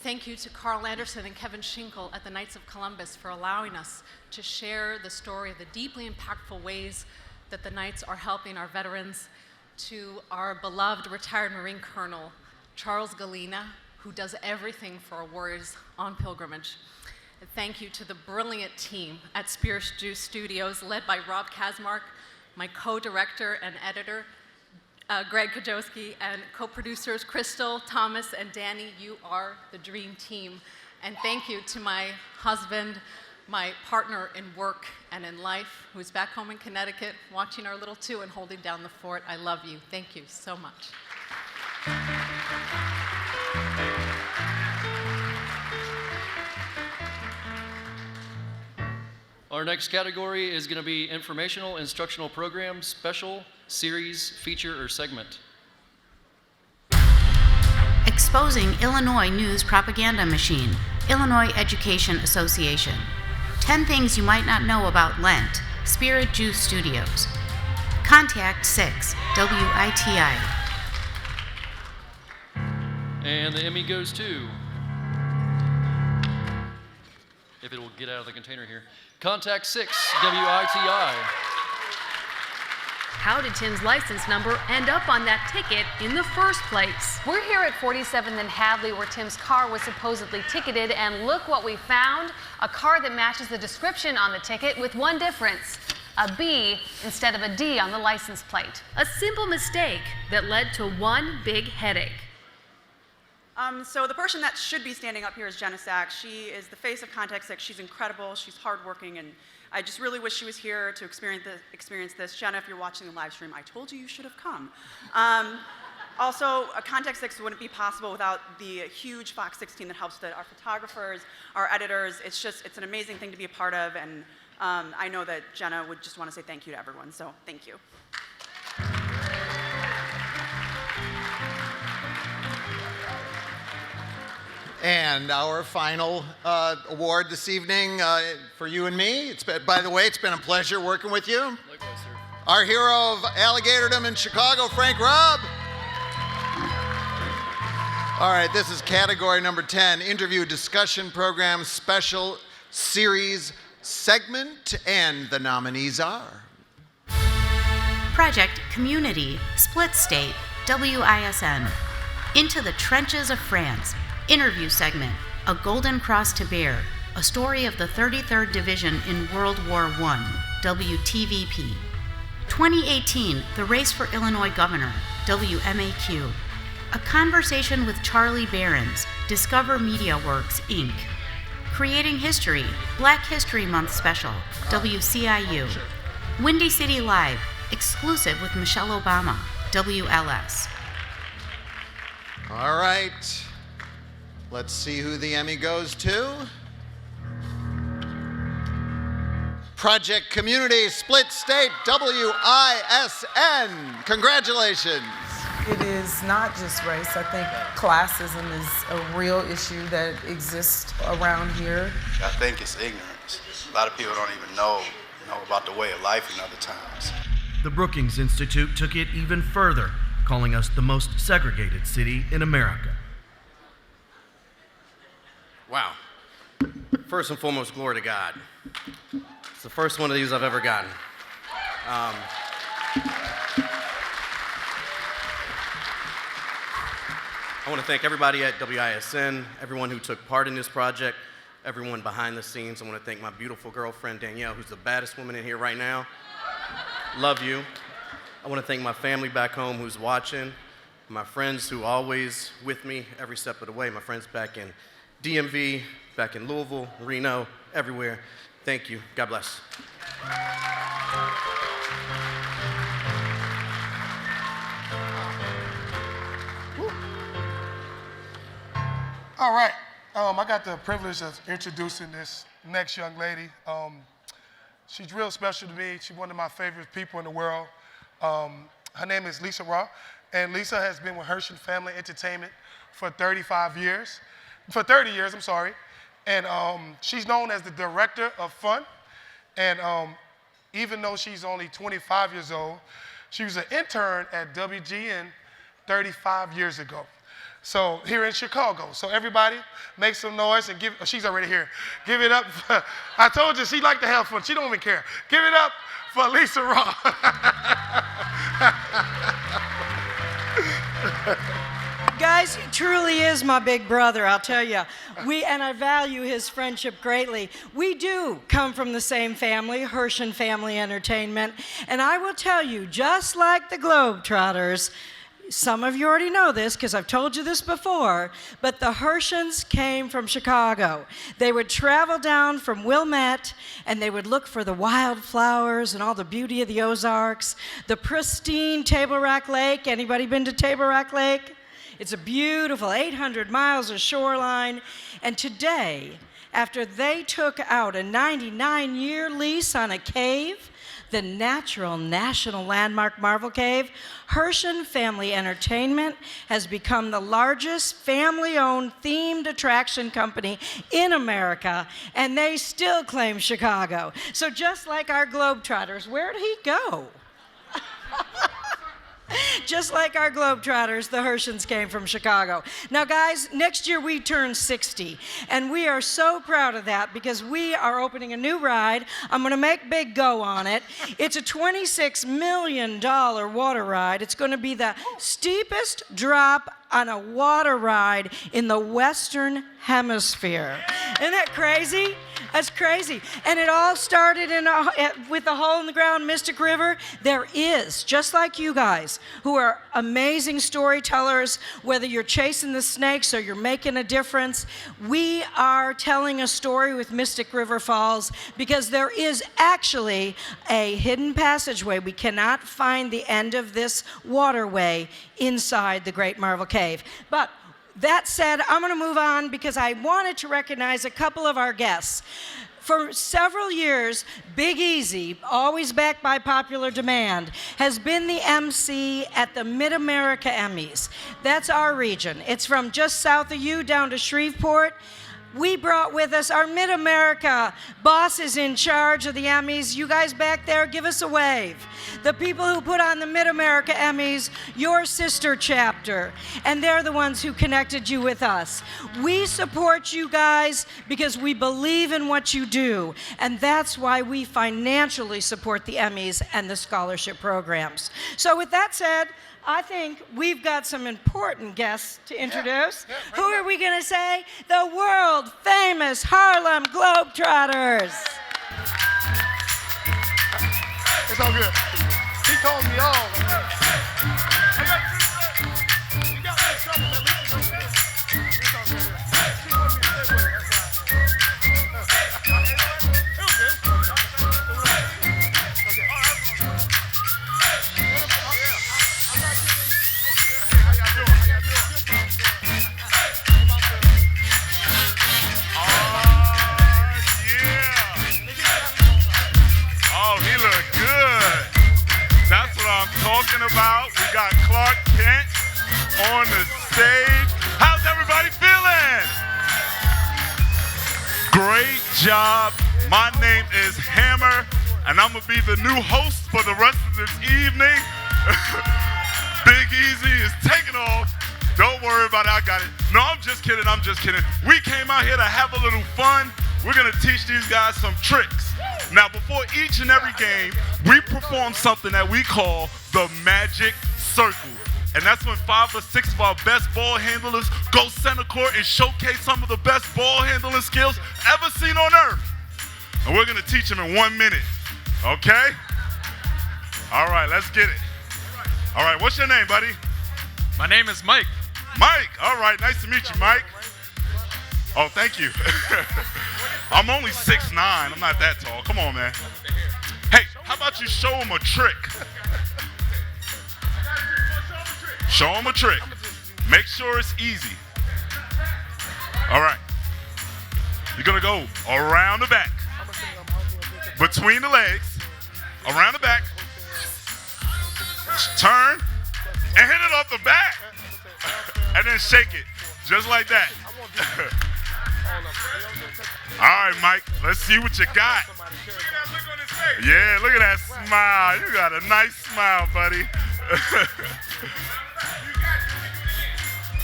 Thank you to Carl Anderson and Kevin Schinkel at the Knights of Columbus for allowing us to share the story of the deeply impactful ways that the Knights are helping our veterans, to our beloved retired Marine Colonel, Charles Galena, who does everything for our warriors on pilgrimage. And thank you to the brilliant team at Spirit Juice Studios, led by Rob Kazmark, my co-director and editor, Greg Kajowski, and co-producers Crystal, Thomas, and Danny. You are the dream team. And thank you to my husband, my partner in work and in life, who's back home in Connecticut, watching our little two and holding down the fort. I love you. Thank you so much. Our next category is going to be informational, instructional program, special, series, feature, or segment. Exposing Illinois News Propaganda Machine, Illinois Education Association. 10 Things You Might Not Know About Lent, Spirit Juice Studios. Contact 6, WITI. And the Emmy goes to, if it will get out of the container here, Contact 6, WITI. How did Tim's license number end up on that ticket in the first place? We're here at 47th and Hadley where Tim's car was supposedly ticketed, and look what we found. A car that matches the description on the ticket with one difference. A B instead of a D on the license plate. A simple mistake that led to one big headache. So the person that should be standing up here is Jenna Sachs. She is the face of Contact 6. She's incredible, she's hardworking, and I just really wish she was here to experience this. Jenna, if you're watching the live stream, I told you should have come. Also, Contact 6 wouldn't be possible without the huge Fox 16 that helps our photographers, our editors. It's an amazing thing to be a part of, and I know that Jenna would just want to say thank you to everyone, so thank you. And our final award this evening for you and me. By the way, it's been a pleasure working with you. Likewise, sir. Our hero of Alligatordom in Chicago, Frank Rubb. All right, this is category number 10, Interview Discussion Program Special Series Segment, and the nominees are Project Community, Split State, WISN. Into the Trenches of France. Interview segment, A Golden Cross to Bear, a story of the 33rd Division in World War I, WTVP. 2018, The Race for Illinois Governor, WMAQ. A Conversation with Charlie Behrens, Discover Media Works, Inc. Creating History, Black History Month Special, WCIU. Windy City Live, exclusive with Michelle Obama, WLS. All right. Let's see who the Emmy goes to. Project Community Split State WISN. Congratulations. It is not just race. I think classism is a real issue that exists around here. I think it's ignorance. A lot of people don't even know about the way of life in other times. The Brookings Institute took it even further, calling us the most segregated city in America. Wow. First and foremost, glory to God. It's the first one of these I've ever gotten. I want to thank everybody at WISN, everyone who took part in this project, everyone behind the scenes. I want to thank my beautiful girlfriend, Danielle, who's the baddest woman in here right now. Love you. I want to thank my family back home who's watching, my friends who are always with me every step of the way, my friends back in DMV, back in Louisville, Reno, everywhere. Thank you. God bless. All right. I got the privilege of introducing this next young lady. She's real special to me. She's one of my favorite people in the world. Her name is Lisa Raw, and Lisa has been with Hershey Family Entertainment for 30 years, I'm sorry. And she's known as the director of fun. And even though she's only 25 years old, she was an intern at WGN 35 years ago. So here in Chicago. So everybody make some noise and give, she's already here. Give it up. I told you she liked to have fun. She don't even care. Give it up for Lisa Raw. Guys, he truly is my big brother, I'll tell you. And I value his friendship greatly. We do come from the same family, Hershey Family Entertainment. And I will tell you, just like the Globetrotters, some of you already know this because I've told you this before, but the Hershens came from Chicago. They would travel down from Wilmette and they would look for the wildflowers and all the beauty of the Ozarks, the pristine Table Rock Lake. Anybody been to Table Rock Lake? It's a beautiful 800 miles of shoreline. And today, after they took out a 99-year lease on a cave, the natural national landmark Marvel Cave, Hershey Family Entertainment has become the largest family-owned themed attraction company in America, and they still claim Chicago. So just like our Globetrotters, where'd he go? Just like our Globetrotters, the Hershens came from Chicago. Now, guys, next year we turn 60, and we are so proud of that because we are opening a new ride. I'm going to make Big go on it. It's a $26 million water ride. It's going to be the steepest drop on a water ride in the Western Hemisphere. Isn't that crazy? That's crazy. And it all started with a hole in the ground, Mystic River. There is, just like you guys, who are amazing storytellers, whether you're chasing the snakes or you're making a difference, we are telling a story with Mystic River Falls because there is actually a hidden passageway. We cannot find the end of this waterway inside the Great Marvel Cave. But that said, I'm going to move on because I wanted to recognize a couple of our guests. For several years, Big Easy, always backed by popular demand, has been the MC at the Mid-America Emmys. That's our region. It's from just south of you down to Shreveport. We brought with us our Mid-America boss is in charge of the Emmys. You guys back there, give us a wave. The people who put on the Mid-America Emmys, your sister chapter, and they're the ones who connected you with us. We support you guys because we believe in what you do, and that's why we financially support the Emmys and the scholarship programs. So with that said, I think we've got some important guests to introduce. Who are we going to say? The world-famous Harlem Globetrotters. It's all good. He called me on. You got me in trouble, man. It's all good. She put me in trouble. It was good. job. My name is Hammer, and I'm gonna be the new host for the rest of this evening. Big Easy is taking off. Don't worry about it, I got it. No, I'm just kidding, I'm just kidding. We came out here to have a little fun. We're gonna teach these guys some tricks. Now, before each and every game, we perform something that we call the Magic Circle. And that's when 5 or 6 of our best ball handlers go center court and showcase some of the best ball handling skills ever seen on earth. And we're gonna teach them in 1 minute, okay? All right, let's get it. All right, what's your name, buddy? My name is Mike. Mike, all right, nice to meet you, Mike. Oh, thank you. I'm only 6'9", I'm not that tall, come on, man. Hey, how about you show them a trick? Show them a trick. Make sure it's easy. All right. You're gonna go around the back, between the legs, around the back, turn, and hit it off the back. And then shake it, just like that. All right, Mike, let's see what you got. Yeah, look at that smile. You got a nice smile, buddy.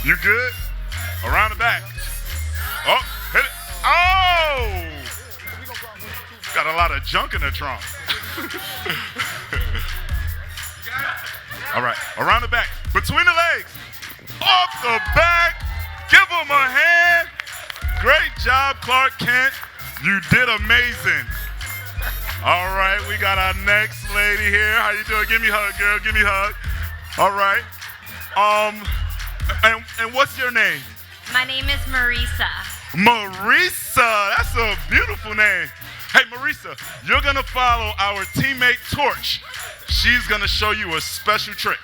You good? Around the back. Oh, hit it. Oh! Got a lot of junk in the trunk. All right, around the back. Between the legs. Off the back. Give him a hand. Great job, Clark Kent. You did amazing. All right, we got our next lady here. How you doing? Give me a hug, girl. Give me a hug. All right. And what's your name? My name is Marisa. Marisa, that's a beautiful name. Hey, Marisa, you're gonna follow our teammate Torch. She's gonna show you a special trick.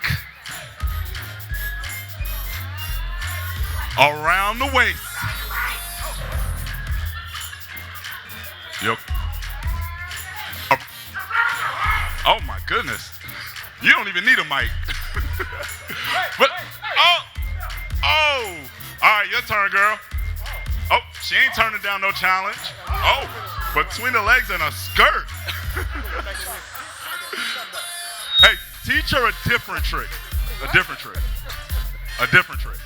Around the waist. Yep. Oh my goodness. You don't even need a mic. But, oh, all right, your turn, girl. Oh, she ain't turning down no challenge. Oh, between the legs and a skirt. Hey, teach her a different trick. A different trick. A different trick.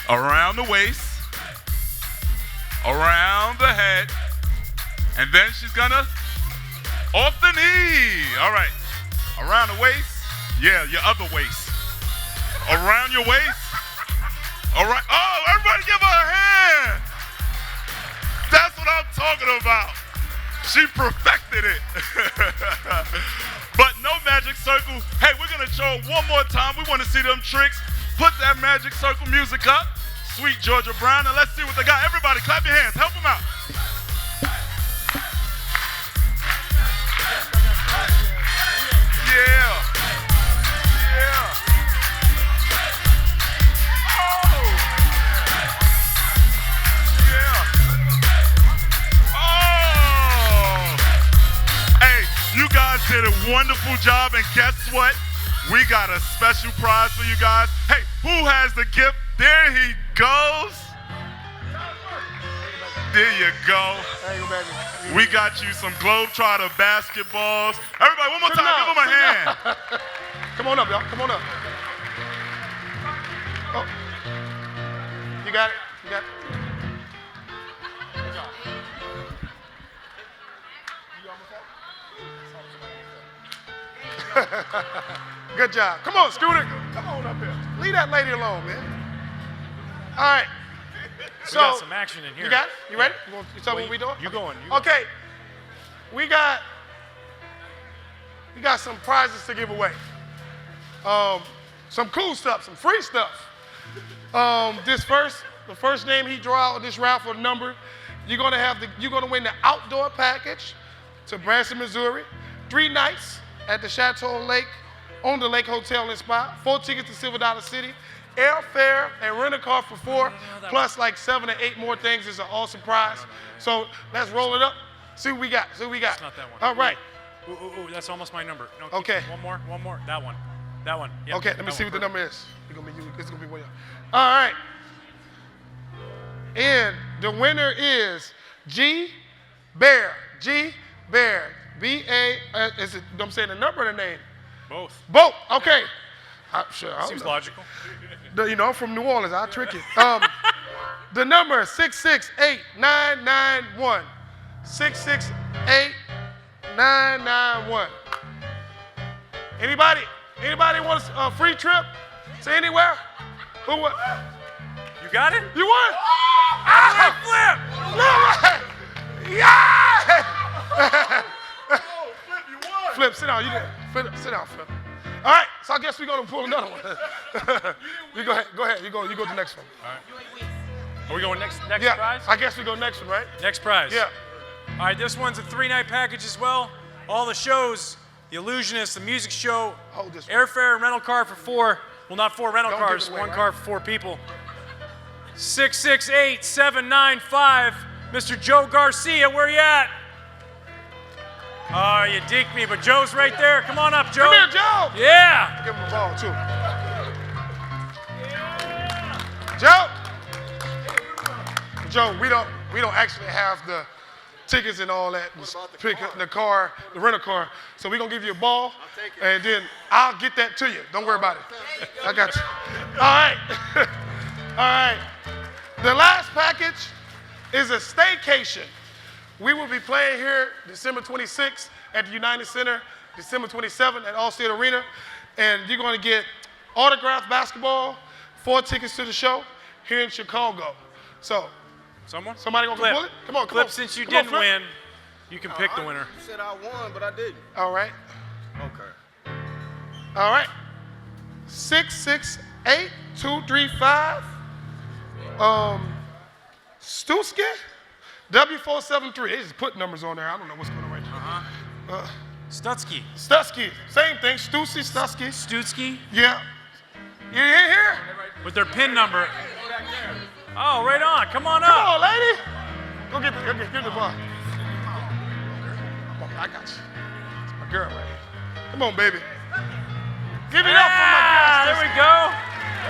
Around the waist. Around the head. And then she's gonna off the knee. All right. Around the waist. Yeah, your other waist. Around your waist. All right. Oh, everybody give her a hand. That's what I'm talking about. She perfected it. But no magic circle. Hey, we're going to show it one more time. We want to see them tricks. Put that magic circle music up. Sweet Georgia Brown. And let's see what they got. Everybody clap your hands. Help them out. Yeah. Yeah. Oh. Yeah. Oh. Hey, you guys did a wonderful job, and guess what? We got a special prize for you guys. Hey, who has the gift? There he goes. There you go. We got you some Globetrotter basketballs. Everybody, one more time, give them a hand. Come on up, y'all. Come on up. Oh. You got it? You got it? Good job. Good job. Come on, Scooter. Come on up here. Leave that lady alone, man. All right. So, we got some action in here. You got it? You ready? You tell me what we doing? You going. Okay. We got some prizes to give away. Some cool stuff, some free stuff. The first name he draw out of this raffle number, you're gonna win the outdoor package to Branson, Missouri. 3 nights at the Chateau Lake, on the Lake Hotel and Spa. 4 tickets to Silver Dollar City. Airfare and rent a car for 4, plus like 7 or 8 more things. It's an awesome prize. So let's roll it up. See what we got. See what we got. It's not that one. All right. Ooh, that's almost my number. No, okay. One more. That one. Yep, okay, let me see what the number is. It's gonna be one. All right. And the winner is G. Bear. G. Bear. B-A, is it, I'm saying the number or the name? Both. Both, okay. Sure, Seems logical. You know, I'm from New Orleans, I'll trick you. The number is 668-991. 668-991. Anybody wants a free trip to anywhere? Who won? You got it? You won? Flip! Yeah! Flip, sit down. Flip, sit down, Flip. All right, so I guess we're going to pull another one. You go ahead. You go to the next one. All right. Are we going next yeah, prize? I guess we go next one, right? Next prize. Yeah. All right, this one's a 3-night package as well. All the shows, The Illusionist, the music show, airfare and rental car for 4. Well, not 4 rental cars, one car for 4 people. 668-795. Mr. Joe Garcia, where you at? Oh, you deked me, but Joe's right there. Come on up, Joe. Come here, Joe. Yeah. Give him a ball, too. Joe. Joe, we don't actually have the tickets and all that. Pick up the car, the rental car. So we're going to give you a ball, and then I'll get that to you. Don't worry about it. I got you. All right. All right. The last package is a staycation. We will be playing here December 26th at the United Center, December 27th at Allstate Arena, and you're going to get autographed basketball, 4 tickets to the show here in Chicago. So, somebody going to pull it? Come on, Clip, since you didn't win, you can pick the winner. You said I won, but I didn't. All right. Okay. All right. 668-235. Stuski? W473. They just put numbers on there. I don't know what's going on right now. Stutsky. Stutsky. Same thing. Stussy, Stutsky. Stutsky? Yeah. You ain't here? With their PIN number. Oh, right on. Come on up. Come on, lady. Go get the ball. I got you. It's my girl right here. Come on, baby. Give it up for my girl. There we go.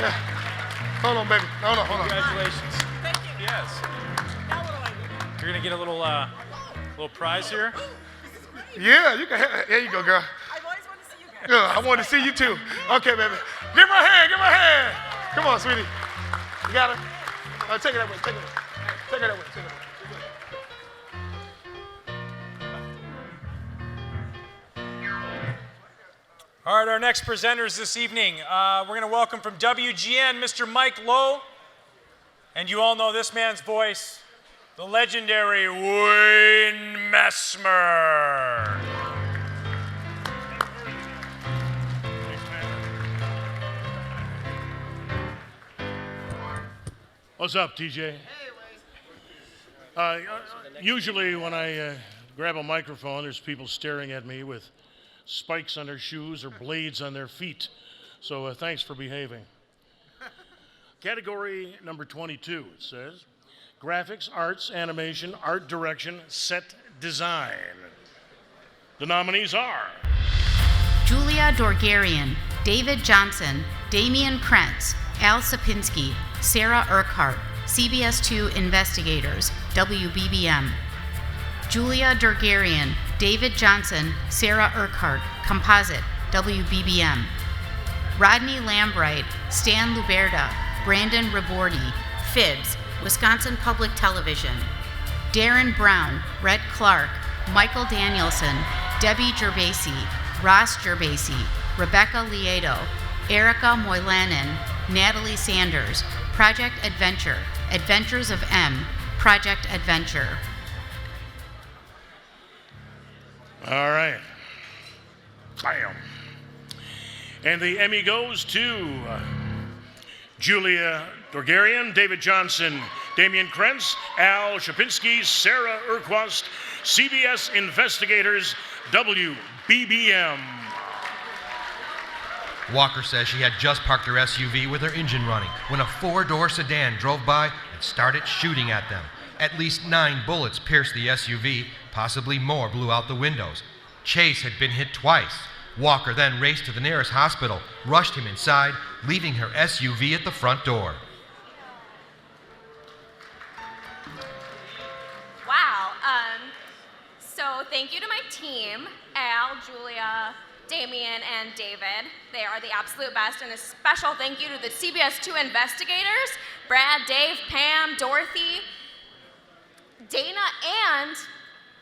Yeah. Hold on, baby. Hold on. Congratulations. Thank you. Yes. You're gonna get a little prize here. Yeah, you can. There you go, girl. I've always wanted to see you guys. Yeah, I wanted to see you too. Okay, baby. Give her a hand. Give her a hand. Come on, sweetie. You got her. Take it that way. Take it that way. All right, our next presenters this evening, we're going to welcome from WGN, Mr. Mike Lowe. And you all know this man's voice, the legendary Wayne Messmer. What's up, TJ? Usually when I grab a microphone, there's people staring at me with spikes on their shoes or blades on their feet. So thanks for behaving. Category number 22, it says, graphics, arts, animation, art direction, set design. The nominees are Julia Dorgarian, David Johnson, Damian Krentz, Al Sapinski, Sarah Urquhart, CBS2 Investigators, WBBM. Julia Dorgarian, David Johnson, Sarah Urquhart, Composite, WBBM. Rodney Lambright, Stan Luberta, Brandon Ribordi, Fibs, Wisconsin Public Television. Darren Brown, Rhett Clark, Michael Danielson, Debbie Gerbasi, Ross Gerbasi, Rebecca Lieto, Erica Moylanen, Natalie Sanders, Project Adventure, Adventures of M, Project Adventure. All right. Bam. And the Emmy goes to Julia Dorgarian, David Johnson, Damian Krentz, Al Sapinski, Sarah Urquhart, CBS Investigators, WBBM. Walker says she had just parked her SUV with her engine running when a 4-door sedan drove by and started shooting at them. At least 9 bullets pierced the SUV, possibly more blew out the windows. Chase had been hit twice. Walker then raced to the nearest hospital, rushed him inside, leaving her SUV at the front door. thank you to my team, Al, Julia, Damien, and David. They are the absolute best, and a special thank you to the CBS 2 investigators, Brad, Dave, Pam, Dorothy, Dana, and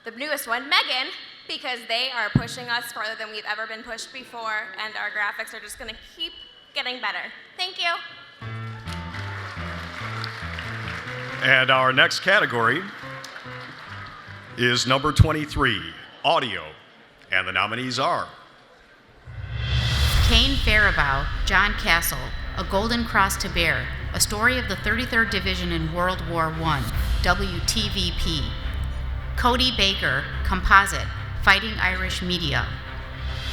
the newest one, Megan, because they are pushing us farther than we've ever been pushed before, and our graphics are just gonna keep getting better. Thank you. And our next category is number 23, audio. And the nominees are Kane Faribault, John Castle, A Golden Cross to Bear, a story of the 33rd Division in World War I, WTVP. Cody Baker, Composite, Fighting Irish Media.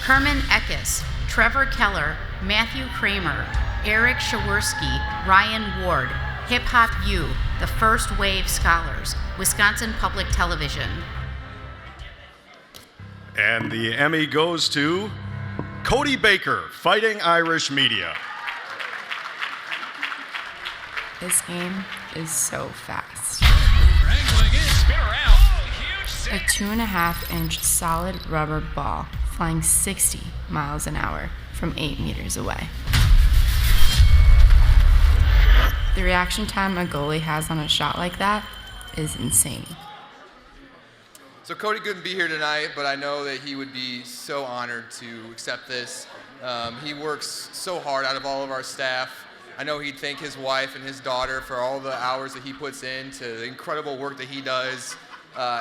Herman Eckes, Trevor Keller, Matthew Kramer, Eric Shaworski, Ryan Ward, Hip Hop U, The First Wave Scholars, Wisconsin Public Television. And the Emmy goes to Cody Baker, Fighting Irish Media. This game is so fast. A 2.5-inch solid rubber ball flying 60 miles an hour from 8 meters away. The reaction time a goalie has on a shot like that is insane. So Cody couldn't be here tonight, but I know that he would be so honored to accept this. He works so hard out of all of our staff. I know he'd thank his wife and his daughter for all the hours that he puts in to the incredible work that he does.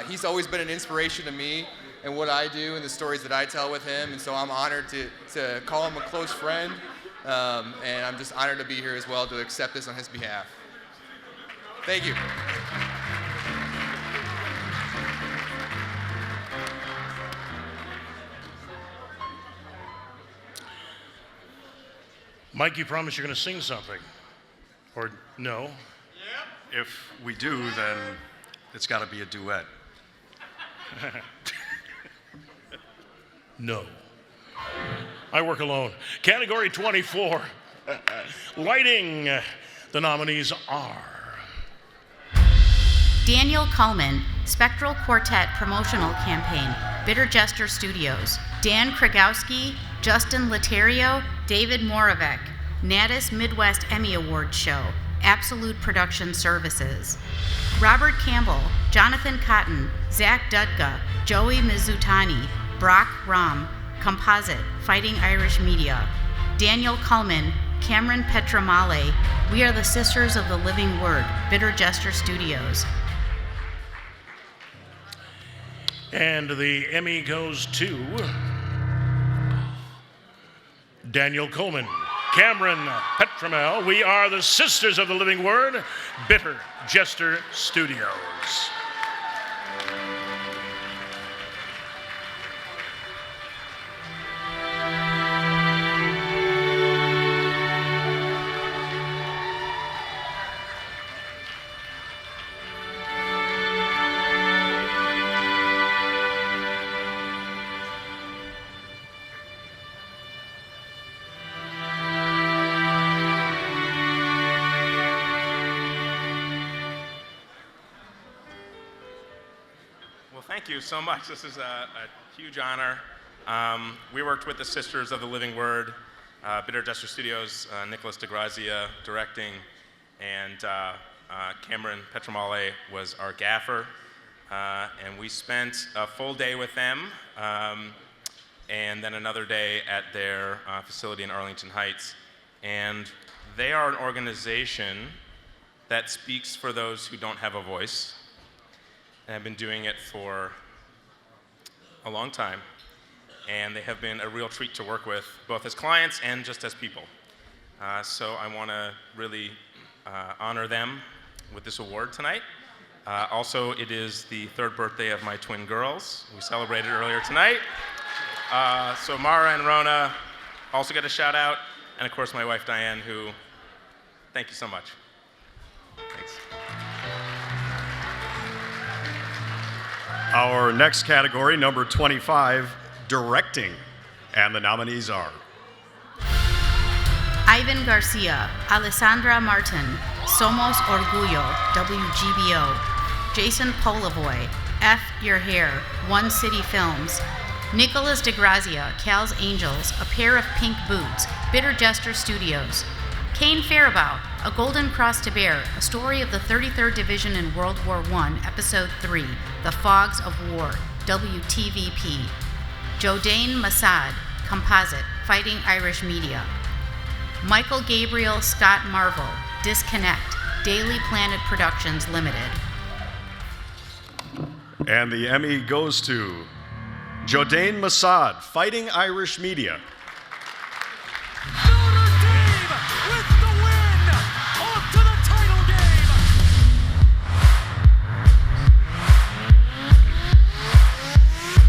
He's always been an inspiration to me and what I do and the stories that I tell with him, and so I'm honored to call him a close friend, and I'm just honored to be here as well to accept this on his behalf. Thank you. Mike, you promise you're going to sing something? Or no? If we do, then it's got to be a duet. No. I work alone. Category 24, lighting. The nominees are Daniel Cullman, Spectral Quartet Promotional Campaign, Bitter Jester Studios. Dan Kragowski, Justin Laterio, David Moravec, Natus Midwest Emmy Awards Show, Absolute Production Services. Robert Campbell, Jonathan Cotton, Zach Dudka, Joey Mizutani, Brock Rom, Composite, Fighting Irish Media. Daniel Cullman, Cameron Petramale, We Are the Sisters of the Living Word, Bitter Jester Studios. And the Emmy goes to Daniel Coleman, Cameron Petramel, We Are the Sisters of the Living Word, Bitter Jester Studios. Thank you so much. This is a huge honor. We worked with the Sisters of the Living Word, Bitter Jester Studios, Nicholas DeGrazia directing, and Cameron Petramale was our gaffer. And we spent a full day with them, and then another day at their facility in Arlington Heights. And they are an organization that speaks for those who don't have a voice. And I've been doing it for a long time, and they have been a real treat to work with, both as clients and just as people. So I want to really honor them with this award tonight. Also, it is the 3rd birthday of my twin girls. We celebrated earlier tonight. So Mara and Rona also get a shout out, and of course my wife Diane, who, thank you so much. Thanks. Our next category, number 25, directing. And the nominees are Ivan Garcia, Alessandra Martin, Somos Orgullo, WGBO. Jason Polavoy, F Your Hair, One City Films. Nicholas DeGrazia, Cal's Angels, A Pair of Pink Boots, Bitter Jester Studios. Kane Faribault, A Golden Cross to Bear, a story of the 33rd Division in World War I, Episode 3, The Fogs of War, WTVP. Jodain Massad, Composite, Fighting Irish Media. Michael Gabriel Scott Marvel, Disconnect, Daily Planet Productions Limited. And the Emmy goes to Jodain Massad, Fighting Irish Media. With the win! Off to the title game!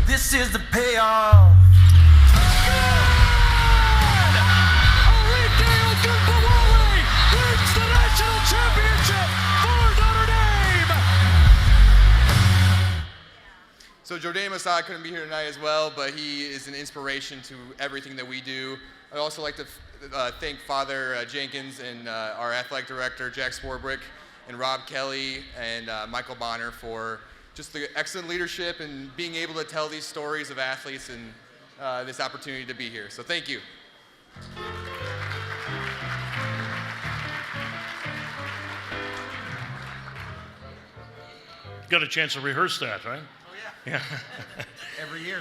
This is the payoff. Wins the national championship for Notre Dame! So Jodain Massad couldn't be here tonight as well, but he is an inspiration to everything that we do. I'd also like to thank Father Jenkins and our athletic director, Jack Swarbrick, and Rob Kelly and Michael Bonner for just the excellent leadership and being able to tell these stories of athletes and this opportunity to be here. So thank you. Got a chance to rehearse that, right? Oh, yeah. Every year.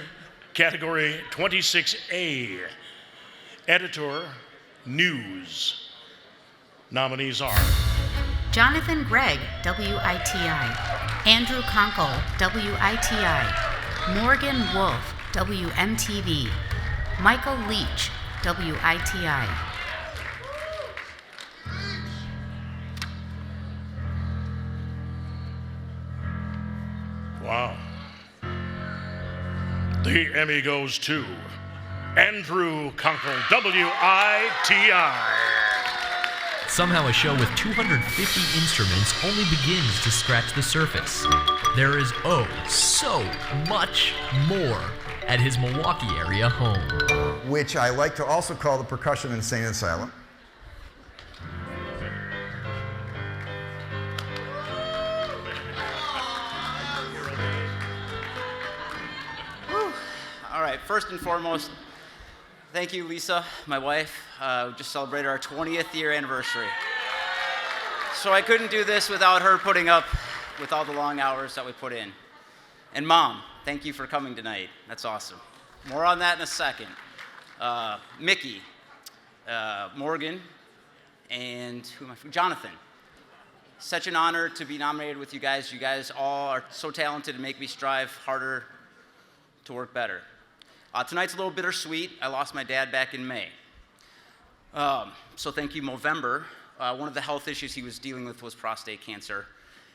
Category 26A, Editor, News. Nominees are Jonathan Gregg, WITI. Andrew Conkle, WITI. Morgan Wolf, WMTV. Michael Leach, WITI. Wow. The Emmy goes to Andrew Conkle, WITI. Somehow a show with 250 instruments only begins to scratch the surface. There is so much more at his Milwaukee area home. Which I like to also call the Percussion Insane Asylum. All right, first and foremost, thank you, Lisa, my wife. We just celebrated our 20th year anniversary. So I couldn't do this without her putting up with all the long hours that we put in. And Mom, thank you for coming tonight. That's awesome. More on that in a second. Mickey, Morgan, and Jonathan. Such an honor to be nominated with you guys. You guys all are so talented and make me strive harder to work better. Tonight's a little bittersweet. I lost my dad back in May. So thank you, Movember. One of the health issues he was dealing with was prostate cancer.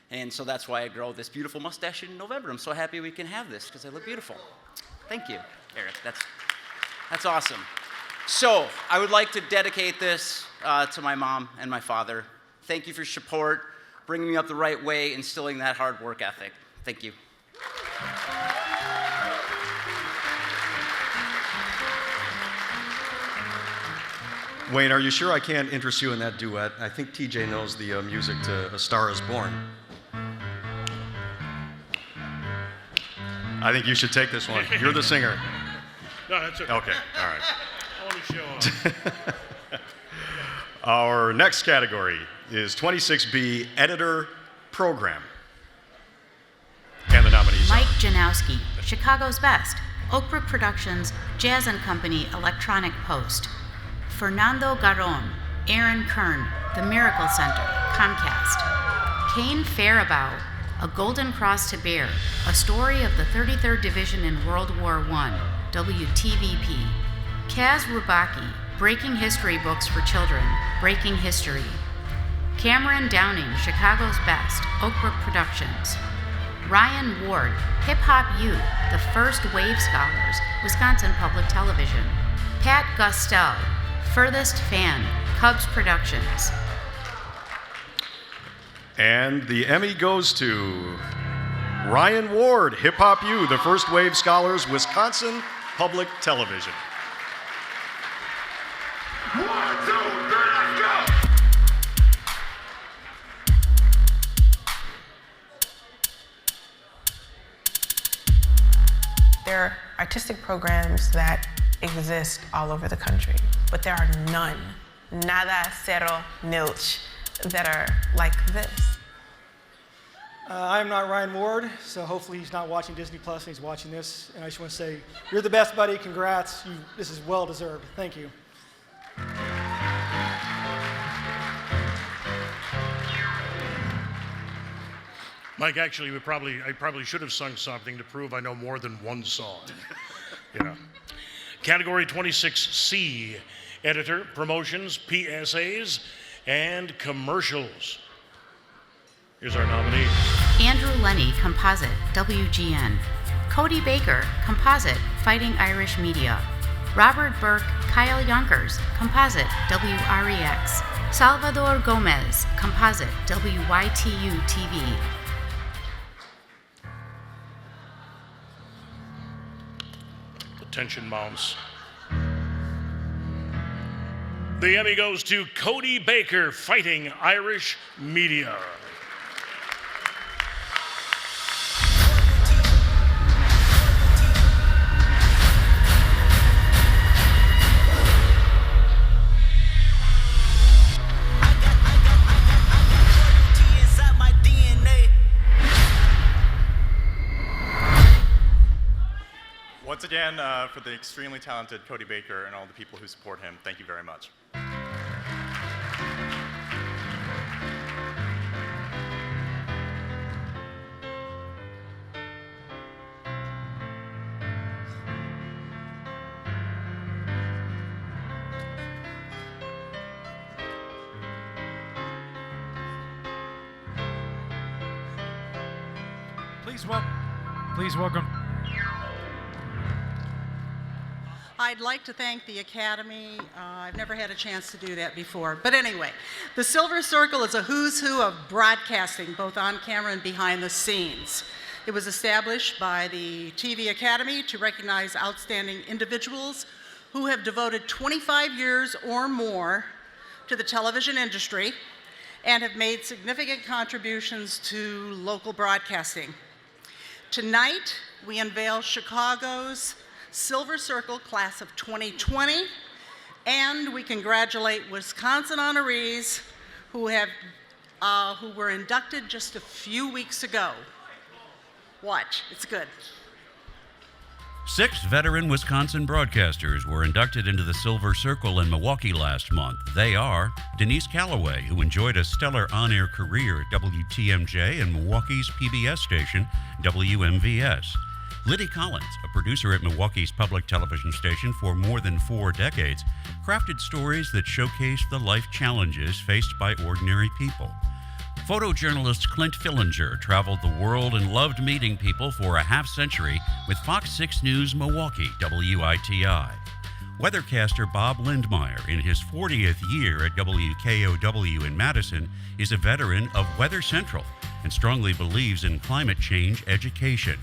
And so that's why I grow this beautiful mustache in November. I'm so happy we can have this because I look beautiful. Thank you, Eric. That's awesome. So I would like to dedicate this to my mom and my father. Thank you for your support, bringing me up the right way, instilling that hard work ethic. Thank you. Wayne, are you sure I can't interest you in that duet? I think TJ knows the music to A Star Is Born. I think you should take this one. You're the singer. No, that's okay. Okay, all right. I want to show off. Our next category is 26B, Editor Program. And the nominees Mike Janowski, Chicago's Best, Oak Brook Productions, Jazz & Company, Electronic Post. Fernando Garon, Aaron Kern, The Miracle Center, Comcast. Kane Faribault, A Golden Cross to Bear, a story of the 33rd Division in World War I, WTVP. Kaz Rubaki, Breaking History Books for Children, Breaking History. Cameron Downing, Chicago's Best, Oak Brook Productions. Ryan Ward, Hip Hop U, The First Wave Scholars, Wisconsin Public Television. Pat Gustel, Furthest Fan, Cubs Productions. And the Emmy goes to Ryan Ward, Hip Hop U, The First Wave Scholars, Wisconsin Public Television. 1, 2, 3, let's go! There are artistic programs that exist all over the country, but there are none, nada, cero, nilch, that are like this. I'm not Ryan Ward, so hopefully he's not watching Disney Plus and he's watching this. And I just want to say, you're the best, buddy. Congrats. This is well deserved. Thank you. Mike, actually, I probably should have sung something to prove I know more than one song. Yeah. Category 26C, editor, promotions, PSAs, and commercials. Here's our nominee. Andrew Lenny, composite, WGN. Cody Baker, composite, Fighting Irish Media. Robert Burke, Kyle Yonkers, composite, WREX. Salvador Gomez, composite, WYTU TV. The tension mounts. The Emmy goes to Cody Baker, Fighting Irish Media. Once again, for the extremely talented Cody Baker and all the people who support him, thank you very much. Please welcome. I'd like to thank the Academy. I've never had a chance to do that before. But anyway, the Silver Circle is a who's who of broadcasting, both on camera and behind the scenes. It was established by the TV Academy to recognize outstanding individuals who have devoted 25 years or more to the television industry and have made significant contributions to local broadcasting. Tonight, we unveil Chicago's Silver Circle class of 2020, and we congratulate Wisconsin honorees who were inducted just a few weeks ago. Watch, it's good. 6 veteran Wisconsin broadcasters were inducted into the Silver Circle in Milwaukee last month. They are Denise Calloway, who enjoyed a stellar on-air career at WTMJ and Milwaukee's PBS station, WMVS. Liddy Collins, a producer at Milwaukee's public television station for more than 4 decades, crafted stories that showcase the life challenges faced by ordinary people. Photojournalist Clint Fillinger traveled the world and loved meeting people for a half-century with Fox 6 News Milwaukee, WITI. Weathercaster Bob Lindmeyer, in his 40th year at WKOW in Madison, is a veteran of Weather Central and strongly believes in climate change education.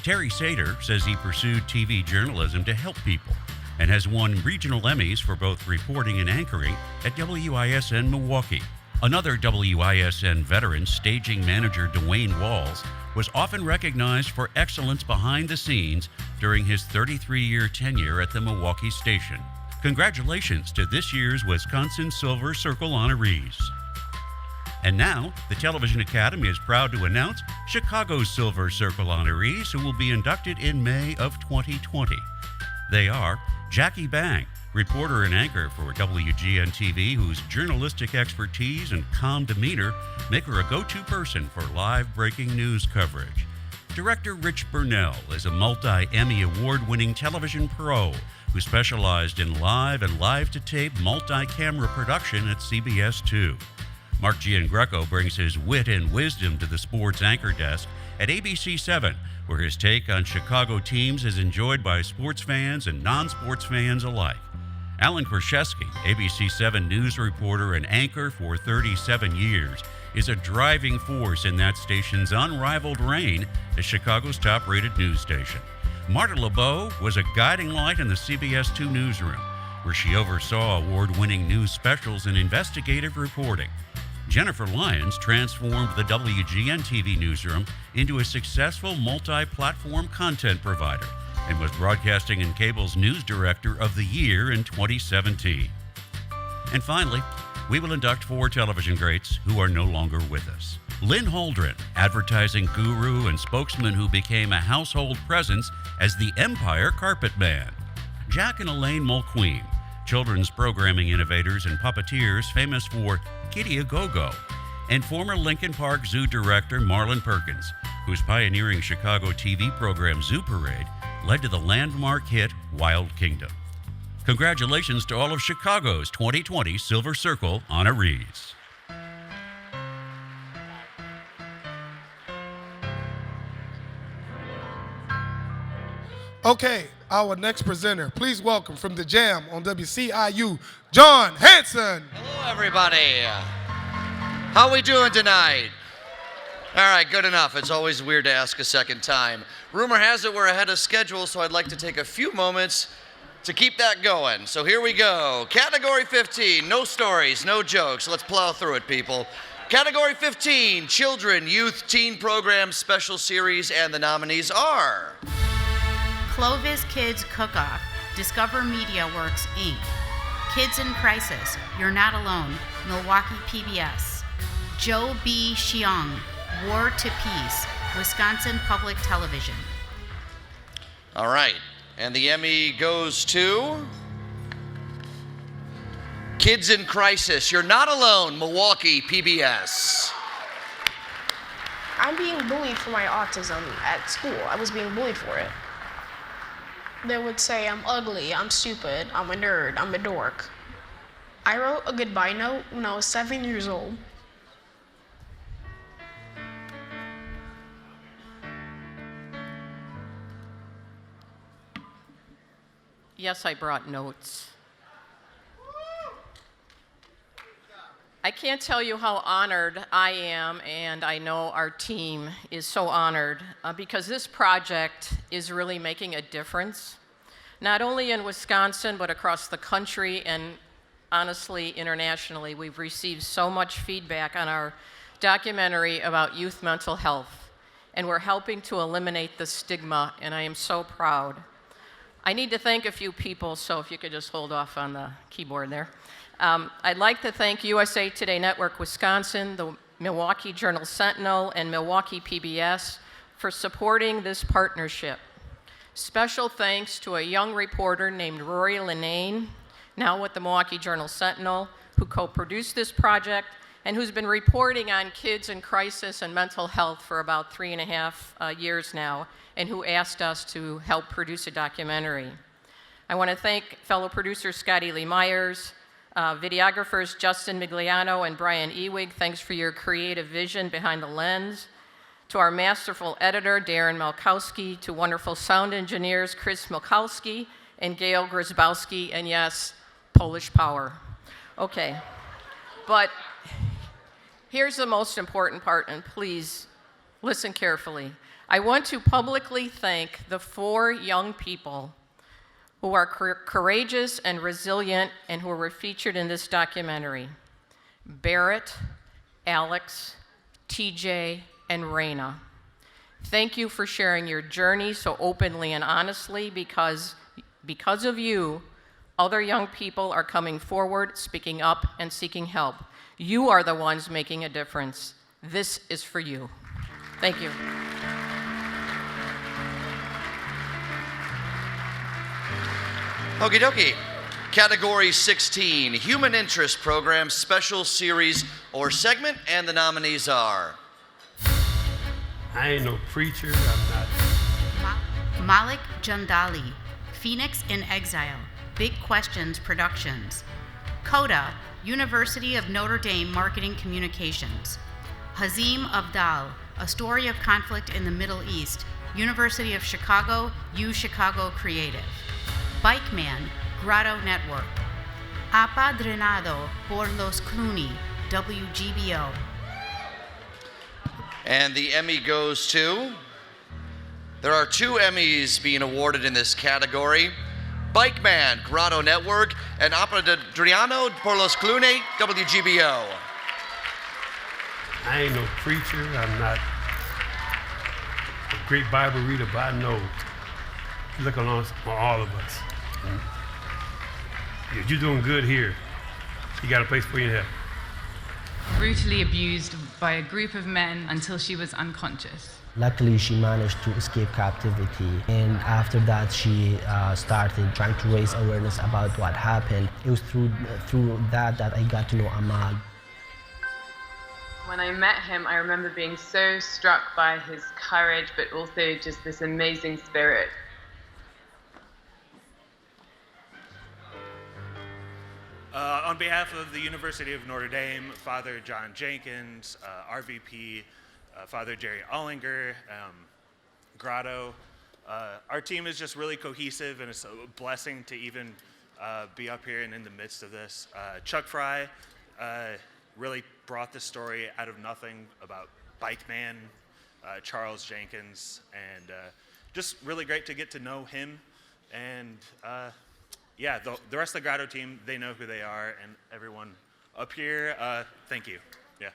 Terry Sater says he pursued TV journalism to help people and has won regional Emmys for both reporting and anchoring at WISN Milwaukee. Another WISN veteran, staging manager Dwayne Walls, was often recognized for excellence behind the scenes during his 33-year tenure at the Milwaukee station. Congratulations to this year's Wisconsin Silver Circle honorees. And now, the Television Academy is proud to announce Chicago's Silver Circle honorees who will be inducted in May of 2020. They are Jackie Bang, reporter and anchor for WGN-TV, whose journalistic expertise and calm demeanor make her a go-to person for live breaking news coverage. Director Rich Burnell is a multi-Emmy award-winning television pro who specialized in live and live-to-tape multi-camera production at CBS 2. Mark Giangreco brings his wit and wisdom to the sports anchor desk at ABC 7, where his take on Chicago teams is enjoyed by sports fans and non-sports fans alike. Alan Kraszewski, ABC 7 news reporter and anchor for 37 years, is a driving force in that station's unrivaled reign as Chicago's top-rated news station. Marta LeBeau was a guiding light in the CBS 2 newsroom, where she oversaw award-winning news specials and investigative reporting. Jennifer Lyons transformed the WGN-TV newsroom into a successful multi-platform content provider, and was Broadcasting and Cable's News Director of the Year in 2017. And finally, we will induct 4 television greats who are no longer with us. Lynn Holdren, advertising guru and spokesman who became a household presence as the Empire Carpet Man. Jack and Elaine Mulqueen, children's programming innovators and puppeteers famous for Kitty A Go-Go, and former Lincoln Park Zoo director Marlon Perkins, whose pioneering Chicago TV program Zoo Parade led to the landmark hit Wild Kingdom. Congratulations to all of Chicago's 2020 Silver Circle honorees. Okay, our next presenter, please welcome from the Jam on WCIU, John Hanson. Hello, everybody. How we doing tonight? All right, good enough. It's always weird to ask a second time. Rumor has it we're ahead of schedule, so I'd like to take a few moments to keep that going. So here we go. Category 15, no stories, no jokes. Let's plow through it, people. Category 15, Children, Youth, Teen Program Special Series, and the nominees are... Clovis Kids Cook-Off, Discover Media Works, Inc. Kids in Crisis, You're Not Alone, Milwaukee PBS. Joe B. Xiong, War to Peace, Wisconsin Public Television. All right, and the Emmy goes to... Kids in Crisis, You're Not Alone, Milwaukee PBS. I'm being bullied for my autism at school. I was being bullied for it. They would say I'm ugly, I'm stupid, I'm a nerd, I'm a dork. I wrote a goodbye note when I was 7 years old. Yes, I brought notes. I can't tell you how honored I am, and I know our team is so honored because this project is really making a difference, not only in Wisconsin, but across the country, and honestly, internationally. We've received so much feedback on our documentary about youth mental health, and we're helping to eliminate the stigma, and I am so proud. I need to thank a few people, so if you could just hold off on the keyboard there. I'd like to thank USA Today Network Wisconsin, the Milwaukee Journal Sentinel, and Milwaukee PBS for supporting this partnership. Special thanks to a young reporter named Rory Linnane, now with the Milwaukee Journal Sentinel, who co-produced this project and who's been reporting on kids in crisis and mental health for about 3.5 years now, and who asked us to help produce a documentary. I want to thank fellow producer Scotty Lee Myers, videographers Justin Migliano and Brian Ewig, thanks for your creative vision behind the lens. To our masterful editor, Darren Malkowski, to wonderful sound engineers, Chris Milkowski and Gail Grzybowski, and yes, Polish power. Okay, but here's the most important part, and please listen carefully. I want to publicly thank the 4 young people who are courageous and resilient and who were featured in this documentary. Barrett, Alex, TJ, and Raina. Thank you for sharing your journey so openly and honestly because of you, other young people are coming forward, speaking up, and seeking help. You are the ones making a difference. This is for you. Thank you. Okie dokie. Category 16, Human Interest Program Special Series or Segment, and the nominees are... I ain't no preacher, I'm not. Malik Jandali, Phoenix in Exile, Big Questions Productions. Coda, University of Notre Dame Marketing Communications. Hazim Abdal, A Story of Conflict in the Middle East, University of Chicago, UChicago Creative. Bike Man, Grotto Network. Apadrinado por los Clooney, WGBO. And the Emmy goes to... There are 2 Emmys being awarded in this category. Bike Man, Grotto Network, and Apadrinado por los Clooney, WGBO. I ain't no preacher, I'm not a great Bible reader, but I know look on all of us. You're doing good here. You got a place for you in heaven. Brutally abused by a group of men until she was unconscious. Luckily, she managed to escape captivity, and after that, she started trying to raise awareness about what happened. It was through that I got to know Amal. When I met him, I remember being so struck by his courage, but also just this amazing spirit. On behalf of the University of Notre Dame, Father John Jenkins, RVP, Father Jerry Ollinger, Grotto, our team is just really cohesive, and it's a blessing to even be up here and in the midst of this. Chuck Fry really brought this story out of nothing about Bike Man, Charles Jenkins, and just really great to get to know him. And yeah, the rest of the Grotto team, they know who they are, and everyone up here, thank you. Yeah.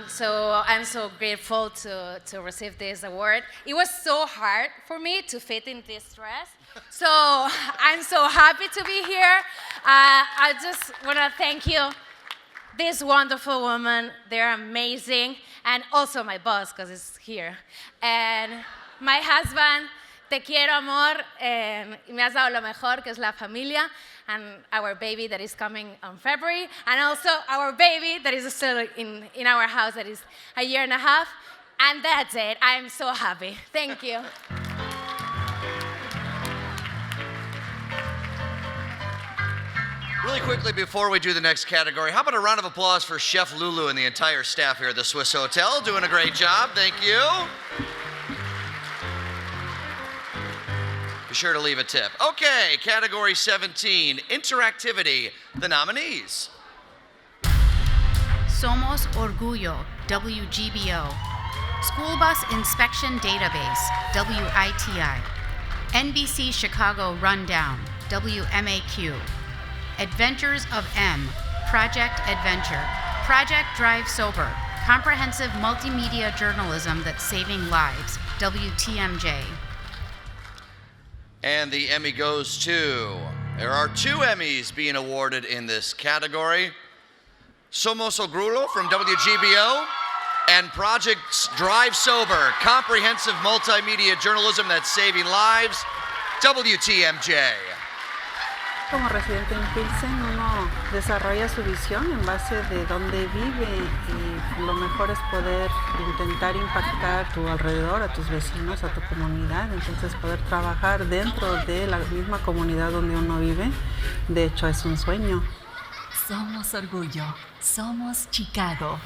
So I'm so grateful to receive this award. It was so hard for me to fit in this dress. So I'm so happy to be here. I just want to thank you, this wonderful woman. They're amazing. And also my boss, because he's here. And my husband, te quiero, amor. Me has dado lo mejor, que es la familia. And our baby that is coming on February, and also our baby that is still in our house that is a year and a half. And that's it. I'm so happy. Thank you. Really quickly before we do the next category, how about a round of applause for Chef Lulu and the entire staff here at the Swissotel, doing a great job. Thank you. Be sure to leave a tip. Okay, category 17, interactivity. The nominees. Somos Orgullo, WGBO. School Bus Inspection Database, WITI. NBC Chicago Rundown, WMAQ. Adventures of M, Project Adventure. Project Drive Sober, comprehensive multimedia journalism that's saving lives, WTMJ. And the Emmy goes to, there are 2 Emmys being awarded in this category. Somos Orgullo from WGBO and Project Drive Sober, comprehensive multimedia journalism that's saving lives, WTMJ. Como residente en Pilsen, uno desarrolla su visión en base de dónde vive y lo mejor es poder intentar impactar tu alrededor, a tus vecinos, a tu comunidad, entonces poder trabajar dentro de la misma comunidad donde uno vive, de hecho es un sueño. Somos Orgullo, somos Chicago.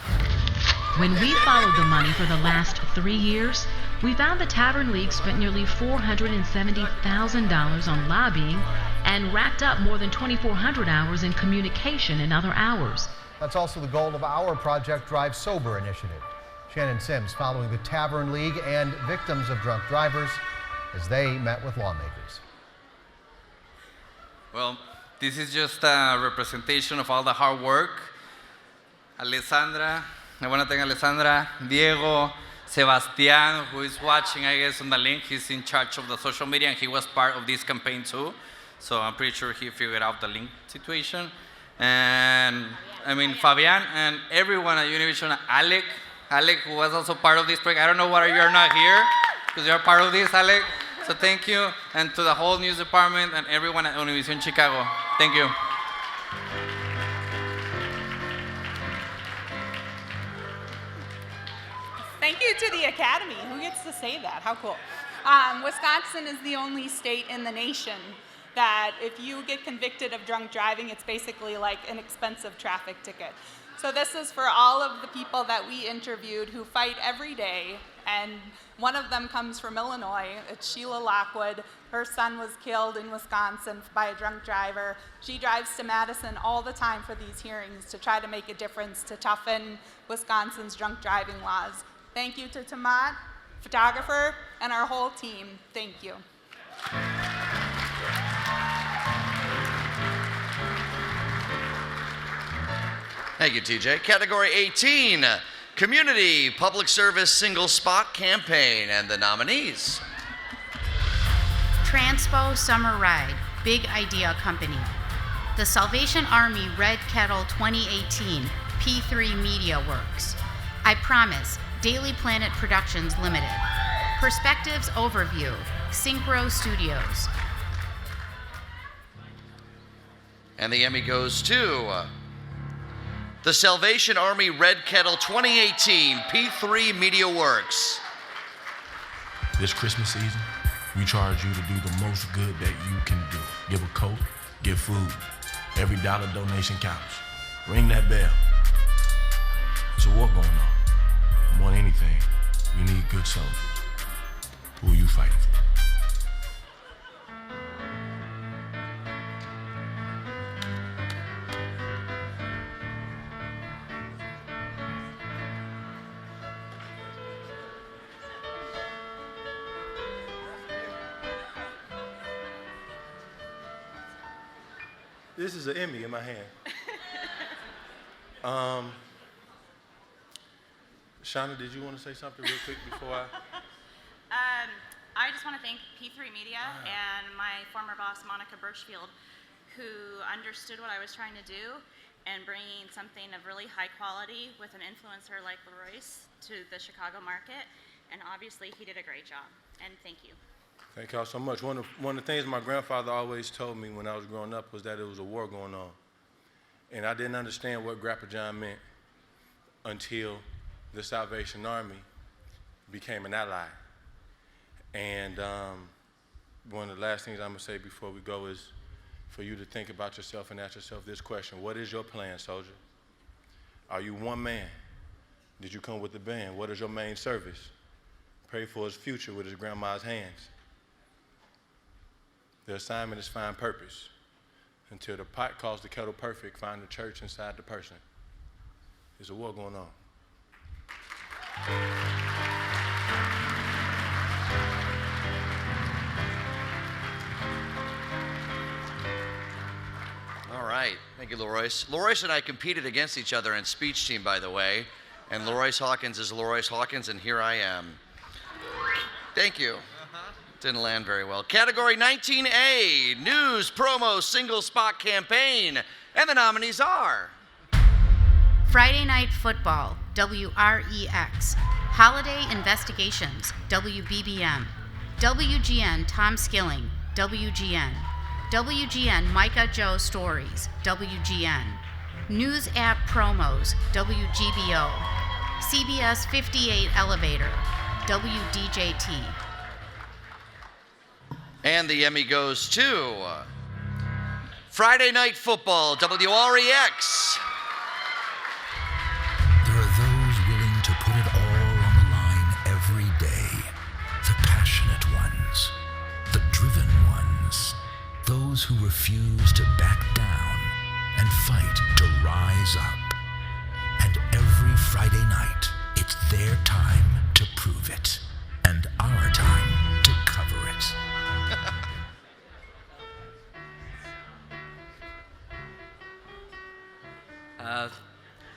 When we followed the money for the last 3 years, we found the Tavern League spent nearly $470,000 on lobbying and racked up more than 2,400 hours in communication and other hours. That's also the goal of our Project Drive Sober initiative. Shannon Sims following the Tavern League and victims of drunk drivers as they met with lawmakers. Well, this is just a representation of all the hard work. Alessandra, I want to thank Alessandra, Diego, Sebastian, who is watching, I guess, on the link. He's in charge of the social media, and he was part of this campaign too. So I'm pretty sure he figured out the link situation. And I mean, Fabian and everyone at Univision, Alec, who was also part of this project. I don't know why you're not here, because you're part of this, Alec. So thank you, and to the whole news department and everyone at Univision Chicago. Thank you. Thank you to the Academy. Who gets to say that? How cool. Wisconsin is the only state in the nation that if you get convicted of drunk driving, it's basically like an expensive traffic ticket. So this is for all of the people that we interviewed who fight every day, and one of them comes from Illinois. It's Sheila Lockwood. Her son was killed in Wisconsin by a drunk driver. She drives to Madison all the time for these hearings to try to make a difference to toughen Wisconsin's drunk driving laws. Thank you to Tamat, photographer, and our whole team. Thank you. Thank you, TJ. Category 18, Community Public Service Single Spot Campaign, and the nominees. Transpo Summer Ride, Big Idea Company. The Salvation Army Red Kettle 2018, P3 Media Works. I Promise, Daily Planet Productions Limited. Perspectives Overview, Synchro Studios. And the Emmy goes to the Salvation Army Red Kettle 2018, P3 Media Works. This Christmas season, we charge you to do the most good that you can do. Give a coat, give food. Every dollar donation counts. Ring that bell. There's a war going on. More than anything, you need good soldiers. Who are you fighting for? This is an Emmy in my hand. Shauna, did you want to say something real quick before I? I just want to thank P3 Media and my former boss, Monica Birchfield, who understood what I was trying to do and bringing something of really high quality with an influencer like Leroyce to the Chicago market. And obviously, he did a great job. And thank you. Thank y'all so much. One of the things my grandfather always told me when I was growing up was that there was a war going on. And I didn't understand what Grandpa John meant until the Salvation Army became an ally. And one of the last things I'm gonna say before we go is for you to think about yourself and ask yourself this question: what is your plan, soldier? Are you one man? Did you come with a band? What is your main service? Pray for his future with his grandma's hands. The assignment is find purpose. Until the pot calls the kettle perfect, find the church inside the person. There's a war going on. All right, thank you, Leroyce. Leroyce and I competed against each other in speech team, by the way, and Leroyce Hawkins is Leroyce Hawkins, and here I am. Thank you. Didn't land very well. Category 19A, News Promo Single Spot Campaign, and the nominees are Friday Night Football, WREX. Holiday Investigations, WBBM. WGN Tom Skilling, WGN. WGN Micah Joe Stories, WGN. News App Promos, WGBO. CBS 58 Elevator, WDJT. And the Emmy goes to Friday Night Football, WREX. There are those willing to put it all on the line every day. The passionate ones, the driven ones, those who refuse to back down and fight to rise up. And every Friday night, it's their time to prove it, and our time to cover it.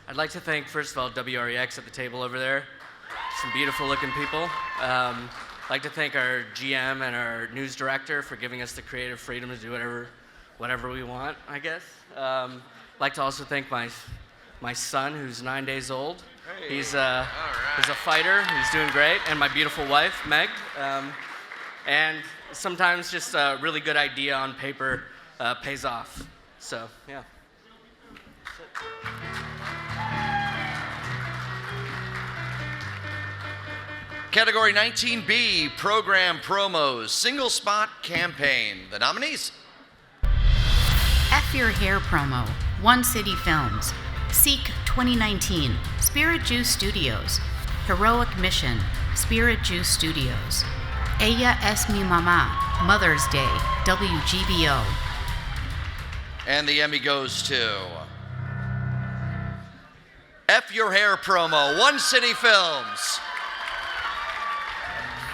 I'd like to thank, first of all, WREX at the table over there. Some beautiful looking people. I'd like to thank our GM and our news director for giving us the creative freedom to do whatever we want, I guess. I'd like to also thank my son, who's 9 days old. Hey. He's a fighter. He's doing great. And my beautiful wife, Meg. And sometimes just a really good idea on paper pays off. So, yeah. Category 19B, Program Promos, Single Spot Campaign. The nominees. F Your Hair Promo, One City Films. Seek 2019, Spirit Juice Studios. Heroic Mission, Spirit Juice Studios. Ella es mi mamá, Mother's Day, WGBO. And the Emmy goes to F Your Hair Promo, One City Films.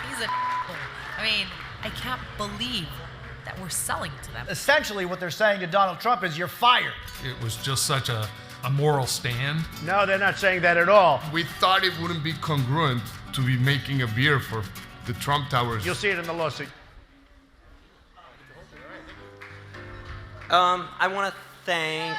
He's I mean, I can't believe that we're selling to them. Essentially, what they're saying to Donald Trump is you're fired. It was just such a a moral stand? No, they're not saying that at all. We thought it wouldn't be congruent to be making a beer for the Trump Towers. You'll see it in the lawsuit. I want to thank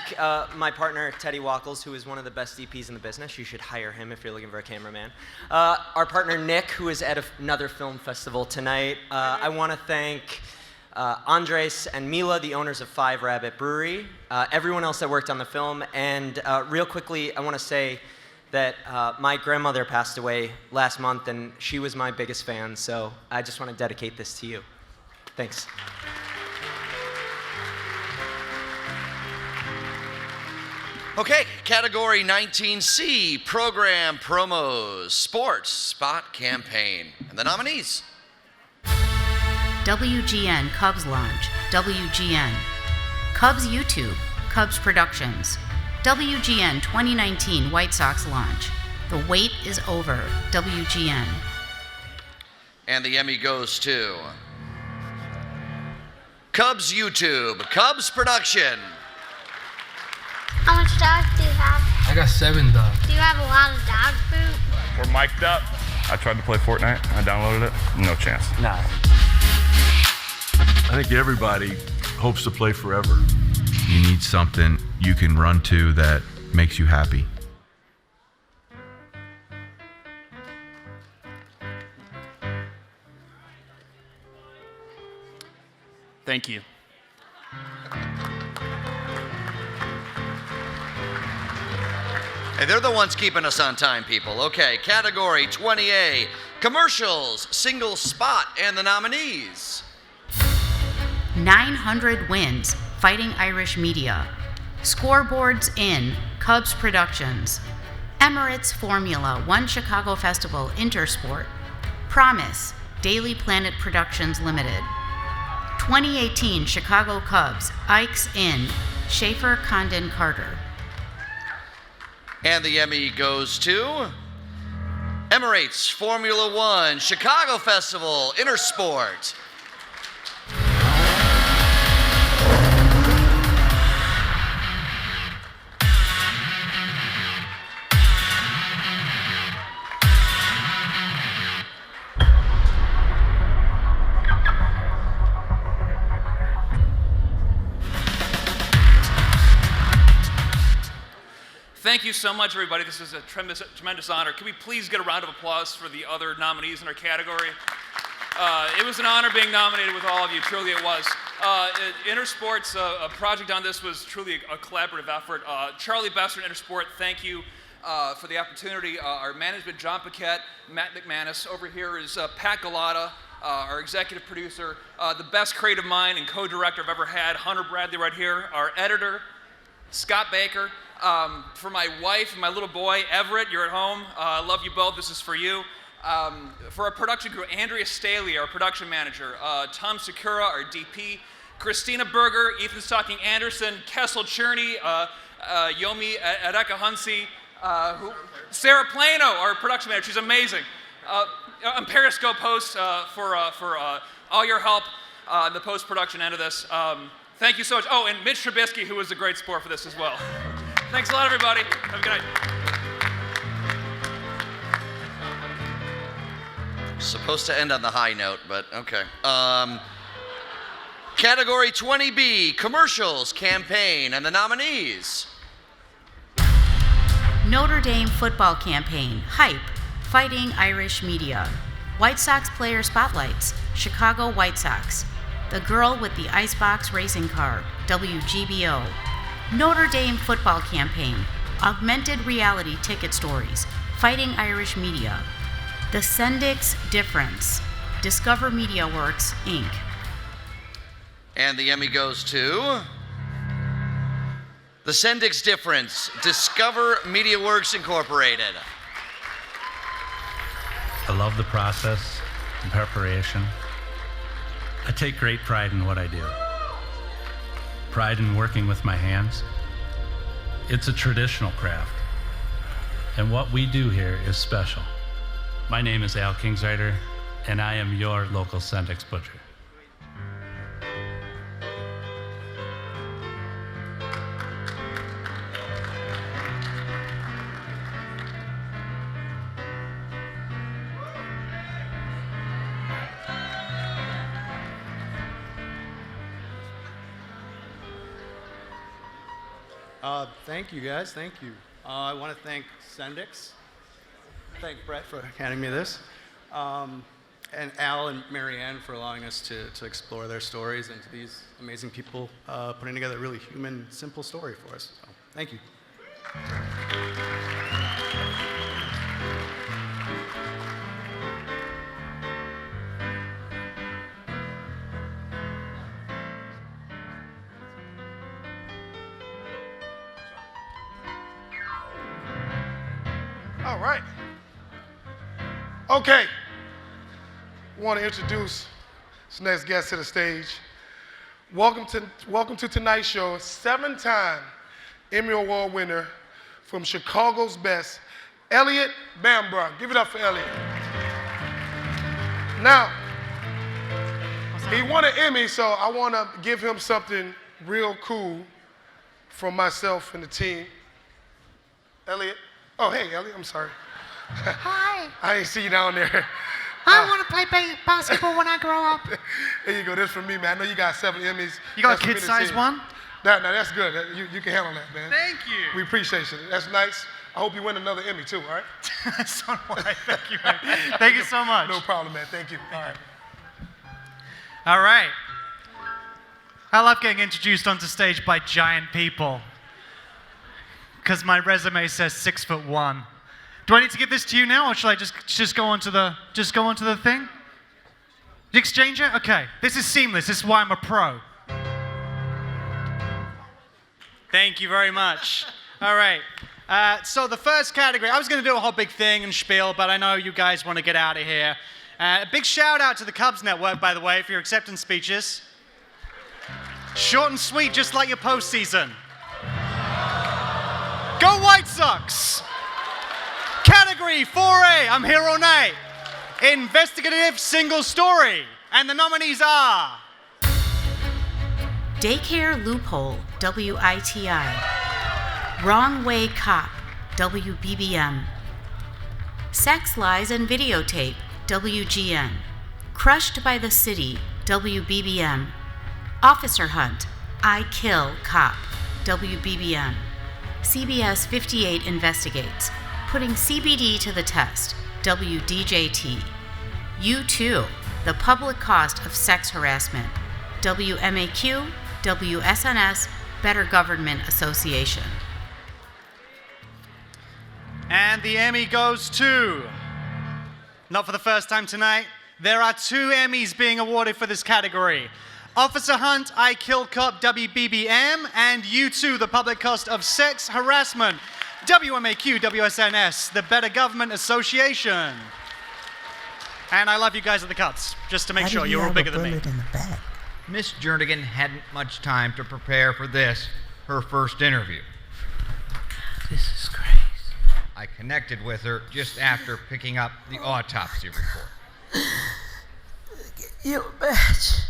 my partner, Teddy Wackles, who is one of the best DPs in the business. You should hire him if you're looking for a cameraman. Our partner, Nick, who is at another film festival tonight. I want to thank Andres and Mila, the owners of Five Rabbit Brewery, everyone else that worked on the film, and real quickly, I want to say that my grandmother passed away last month, and she was my biggest fan, so I just want to dedicate this to you. Thanks. Okay, category 19C, program promos, sports, spot campaign. And the nominees. WGN Cubs Launch, WGN. Cubs YouTube, Cubs Productions. WGN 2019 White Sox Launch. The wait is over, WGN. And the Emmy goes to Cubs YouTube, Cubs Production. How much dogs do you have? I got 7 dogs. Do you have a lot of dog food? We're mic'd up. I tried to play Fortnite. I downloaded it. No chance. Nah. I think everybody hopes to play forever. You need something you can run to that makes you happy. Thank you. Hey, they're the ones keeping us on time, people. Okay, category 20A, commercials, single spot, and the nominees. 900 Wins, Fighting Irish Media. Scoreboards in, Cubs Productions. Emirates Formula, One Chicago Festival, Intersport. Promise, Daily Planet Productions Limited. 2018 Chicago Cubs, Ike's Inn, Schaefer Condon Carter. And the Emmy goes to Emirates Formula One, Chicago Festival, Intersport. Thank you so much, everybody. This is a tremendous honor. Can we please get a round of applause for the other nominees in our category? It was an honor being nominated with all of you. Truly, it was. Intersport's project on this was truly a collaborative effort. Charlie Besser and Intersport, thank you for the opportunity. Our management, John Paquette, Matt McManus. Over here is Pat Galata, our executive producer, the best creative mind and co-director I've ever had, Hunter Bradley right here. Our editor, Scott Baker. For my wife and my little boy, Everett, you're at home. I love you both. This is for you. For our production crew, Andrea Staley, our production manager, Tom Sakura, our DP, Christina Berger, Ethan Stocking Anderson, Kessel Cherney, Yomi Adeka Hunsi, Sarah Plano, our production manager. She's amazing. I'm Periscope host for all your help in the post-production end of this. Thank you so much. Oh, and Mitch Trubisky, who was a great sport for this as well. Thanks a lot, everybody. Have a good night. Supposed to end on the high note, but okay. Category 20B, commercials, campaign, and the nominees. Notre Dame Football Campaign, Hype, Fighting Irish Media. White Sox Player Spotlights, Chicago White Sox. The Girl with the Icebox Racing Car, WGBO. Notre Dame Football Campaign, Augmented Reality Ticket Stories, Fighting Irish Media. The Sendix Difference, Discover Media Works, Inc. And the Emmy goes to The Sendix Difference, Discover Media Works, Incorporated. I love the process and preparation. I take great pride in what I do. Pride in working with my hands. It's a traditional craft, and what we do here is special. My name is Al Kingsrider, and I am your local Sendix butcher. Thank you, guys. Thank you. I want to thank Sendix. Thank Brett for handing me this. And Al and Marianne for allowing us to explore their stories, and to these amazing people putting together a really human, simple story for us. So, thank you. All right. Okay. Want to introduce this next guest to the stage. Welcome to tonight's show, 7-time Emmy Award winner from Chicago's Best, Elliot Bambrough. Give it up for Elliot. Now, he won an Emmy, so I want to give him something real cool from myself and the team. Elliot. Oh, hey, Elliot, I'm sorry. Hi. I didn't see you down there. I want to play basketball when I grow up. There you go. This from me, man. I know you got 7 Emmys. You got That's a for me kid to size see. one? No, that's good. You can handle that, man. Thank you. We appreciate you. That's nice. I hope you win another Emmy, too, all right? So do I. Thank you, man. Thank you so much. No problem, man. Thank you. All right. All right. I love getting introduced onto stage by giant people, because my resume says 6'1". Do I need to give this to you now, or should I just go onto the thing? The exchanger? Okay. This is seamless. This is why I'm a pro. Thank you very much. All right. So the first category, I was going to do a whole big thing and spiel, but I know you guys want to get out of here. A big shout out to the Cubs Network, by the way, for your acceptance speeches. Short and sweet, just like your postseason. Go White Sox! Category 4A, I'm here all night. Investigative single story. And the nominees are... Daycare Loophole, WITI. Wrong Way Cop, WBBM. Sex Lies and Videotape, WGN. Crushed by the City, WBBM. Officer Hunt, I Kill Cop, WBBM. CBS 58 Investigates, Putting CBD to the Test, WDJT. U2, The Public Cost of Sex Harassment, WMAQ, WSNS, Better Government Association. And the Emmy goes to... Not for the first time tonight, there are 2 Emmys being awarded for this category. Officer Hunt, I Kill Cop, WBBM, and U2, The Public Cost of Sex Harassment, WMAQ, WSNS, the Better Government Association. And I love you guys at the Cubs, just to make sure you're all bigger than me. Miss Jernigan hadn't much time to prepare for this, her first interview. This is crazy. I connected with her just after picking up the autopsy report. You bitch.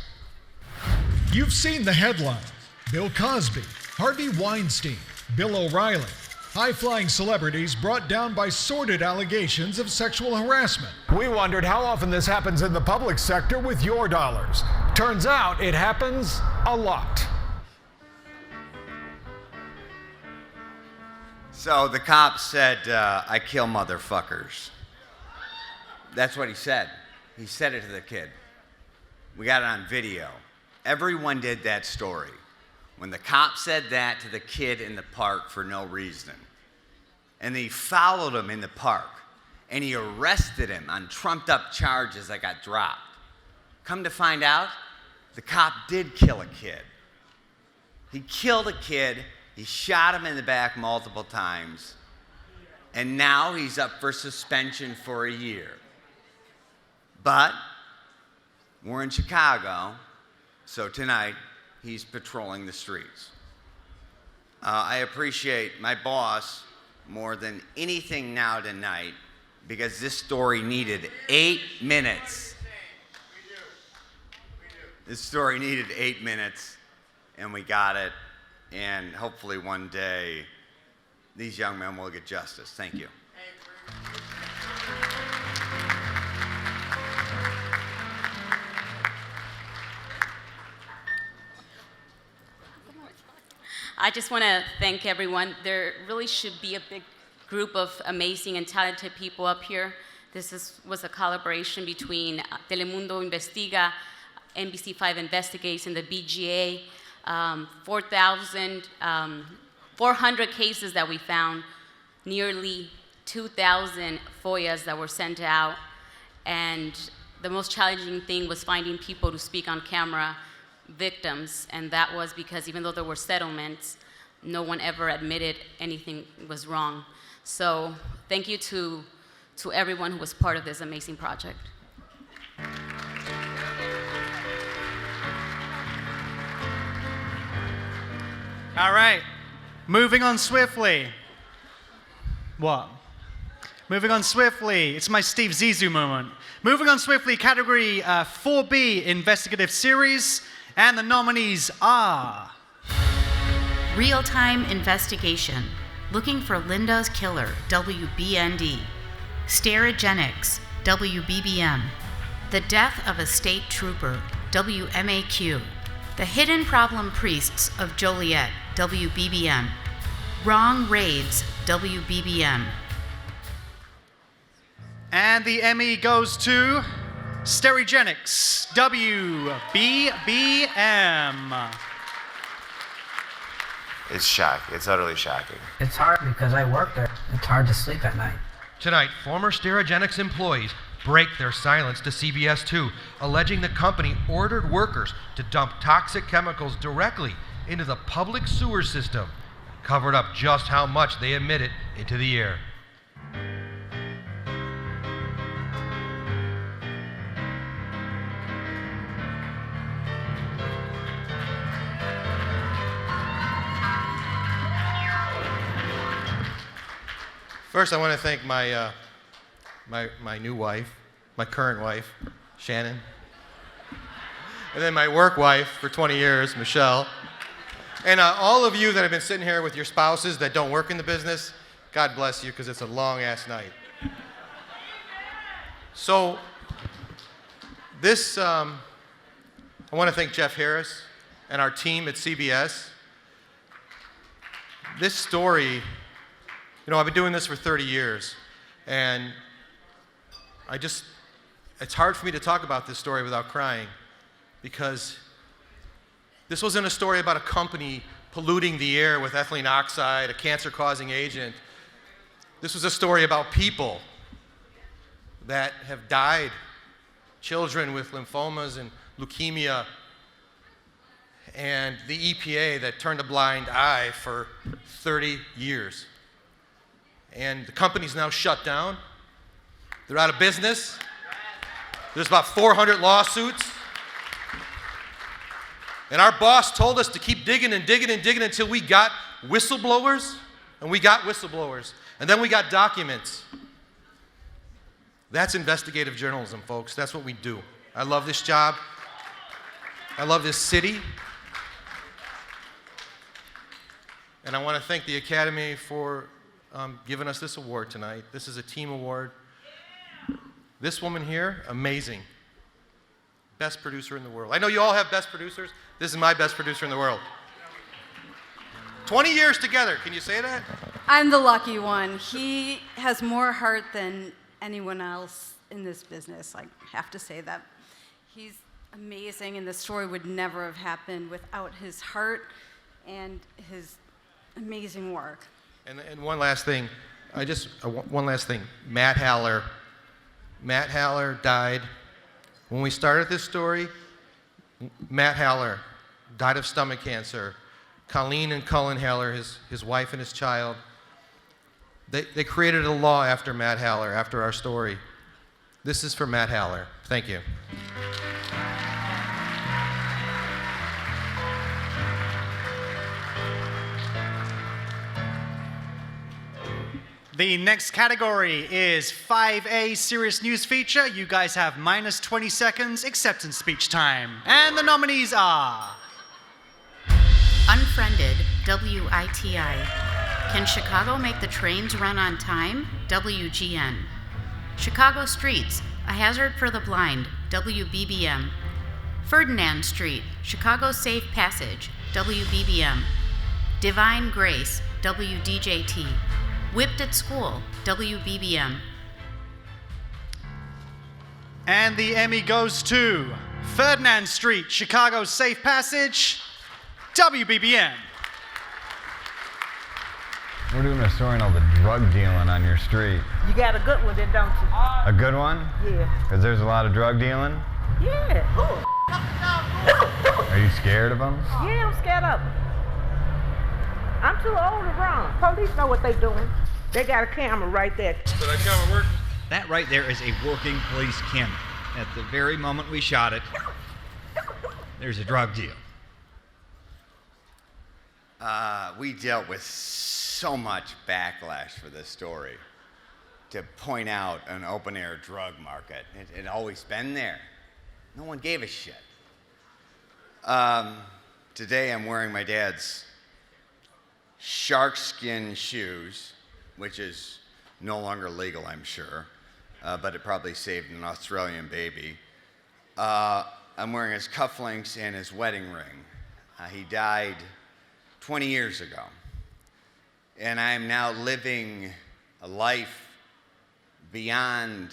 You've seen the headline. Bill Cosby, Harvey Weinstein, Bill O'Reilly. High-flying celebrities brought down by sordid allegations of sexual harassment. We wondered how often this happens in the public sector with your dollars. Turns out it happens a lot. So the cop said, I kill motherfuckers. That's what he said. He said it to the kid. We got it on video. Everyone did that story. When the cop said that to the kid in the park for no reason, and he followed him in the park, and he arrested him on trumped-up charges that got dropped. Come to find out, the cop did kill a kid. He killed a kid, he shot him in the back multiple times, and now he's up for suspension for a year. But we're in Chicago, so tonight, he's patrolling the streets. I appreciate my boss more than anything now tonight because this story needed 8 minutes. This story needed 8 minutes, and we got it. And hopefully one day, these young men will get justice. Thank you. I just want to thank everyone. There really should be a big group of amazing and talented people up here. Was a collaboration between Telemundo Investiga, NBC5 Investigates, and the BGA. 400 cases that we found, nearly 2,000 FOIAs that were sent out, and the most challenging thing was finding people to speak on camera, victims, and that was because even though there were settlements, no one ever admitted anything was wrong. So thank you to everyone who was part of this amazing project. All right, moving on swiftly. What? Moving on swiftly, it's my Steve Zissou moment. Moving on swiftly, category 4B, investigative series, and the nominees are... Real-time investigation, looking for Linda's killer, WBND. Sterigenics, WBBM. The death of a state trooper, WMAQ. The hidden problem priests of Joliet, WBBM. Wrong raids, WBBM. And the Emmy goes to Sterigenics, WBBM. It's shocking. It's utterly shocking. It's hard because I work there. It's hard to sleep at night. Tonight, former Sterigenics employees break their silence to CBS 2, alleging the company ordered workers to dump toxic chemicals directly into the public sewer system, covered up just how much they emitted into the air. First, I want to thank my new wife, my current wife, Shannon, and then my work wife for 20 years, Michelle, and all of you that have been sitting here with your spouses that don't work in the business. God bless you, because it's a long-ass night. So, I want to thank Jeff Harris and our team at CBS. This story, I've been doing this for 30 years, and it's hard for me to talk about this story without crying, because this wasn't a story about a company polluting the air with ethylene oxide, a cancer-causing agent. This was a story about people that have died, children with lymphomas and leukemia, and the EPA that turned a blind eye for 30 years. And the company's now shut down. They're out of business. There's about 400 lawsuits. And our boss told us to keep digging and digging and digging until we got whistleblowers, and we got whistleblowers. And then we got documents. That's investigative journalism, folks. That's what we do. I love this job. I love this city. And I want to thank the Academy for giving us this award tonight. This is a team award. This woman here, amazing. Best producer in the world. I know you all have best producers. This is my best producer in the world. 20 years together. Can you say that? I'm the lucky one. He has more heart than anyone else in this business. I have to say that. He's amazing, and the story would never have happened without his heart and his amazing work. And one last thing. One last thing. Matt Haller. Matt Haller died. When we started this story, Matt Haller died of stomach cancer. Colleen and Cullen Haller, his wife and his child, they created a law after Matt Haller, after our story. This is for Matt Haller. Thank you. The next category is 5A Serious News Feature. You guys have minus 20 seconds acceptance speech time. And the nominees are... Unfriended, WITI. Can Chicago make the trains run on time? WGN. Chicago Streets, a hazard for the blind, WBBM. Ferdinand Street, Chicago Safe Passage, WBBM. Divine Grace, WDJT. Whipped at School, WBBM. And the Emmy goes to Ferdinand Street, Chicago's Safe Passage, WBBM. We're doing a story on all the drug dealing on your street. You got a good one then, don't you? A good one? Yeah. Because there's a lot of drug dealing? Yeah. Are you scared of them? Yeah, I'm scared of them. I'm too old to run. Police know what they doing. They got a camera right there. So that camera work? That right there is a working police camera. At the very moment we shot it, there's a drug deal. We dealt with so much backlash for this story to point out an open-air drug market. It had always been there. No one gave a shit. Today I'm wearing my dad's sharkskin shoes, which is no longer legal, I'm sure, but it probably saved an Australian baby. I'm wearing his cufflinks and his wedding ring. He died 20 years ago. And I'm now living a life beyond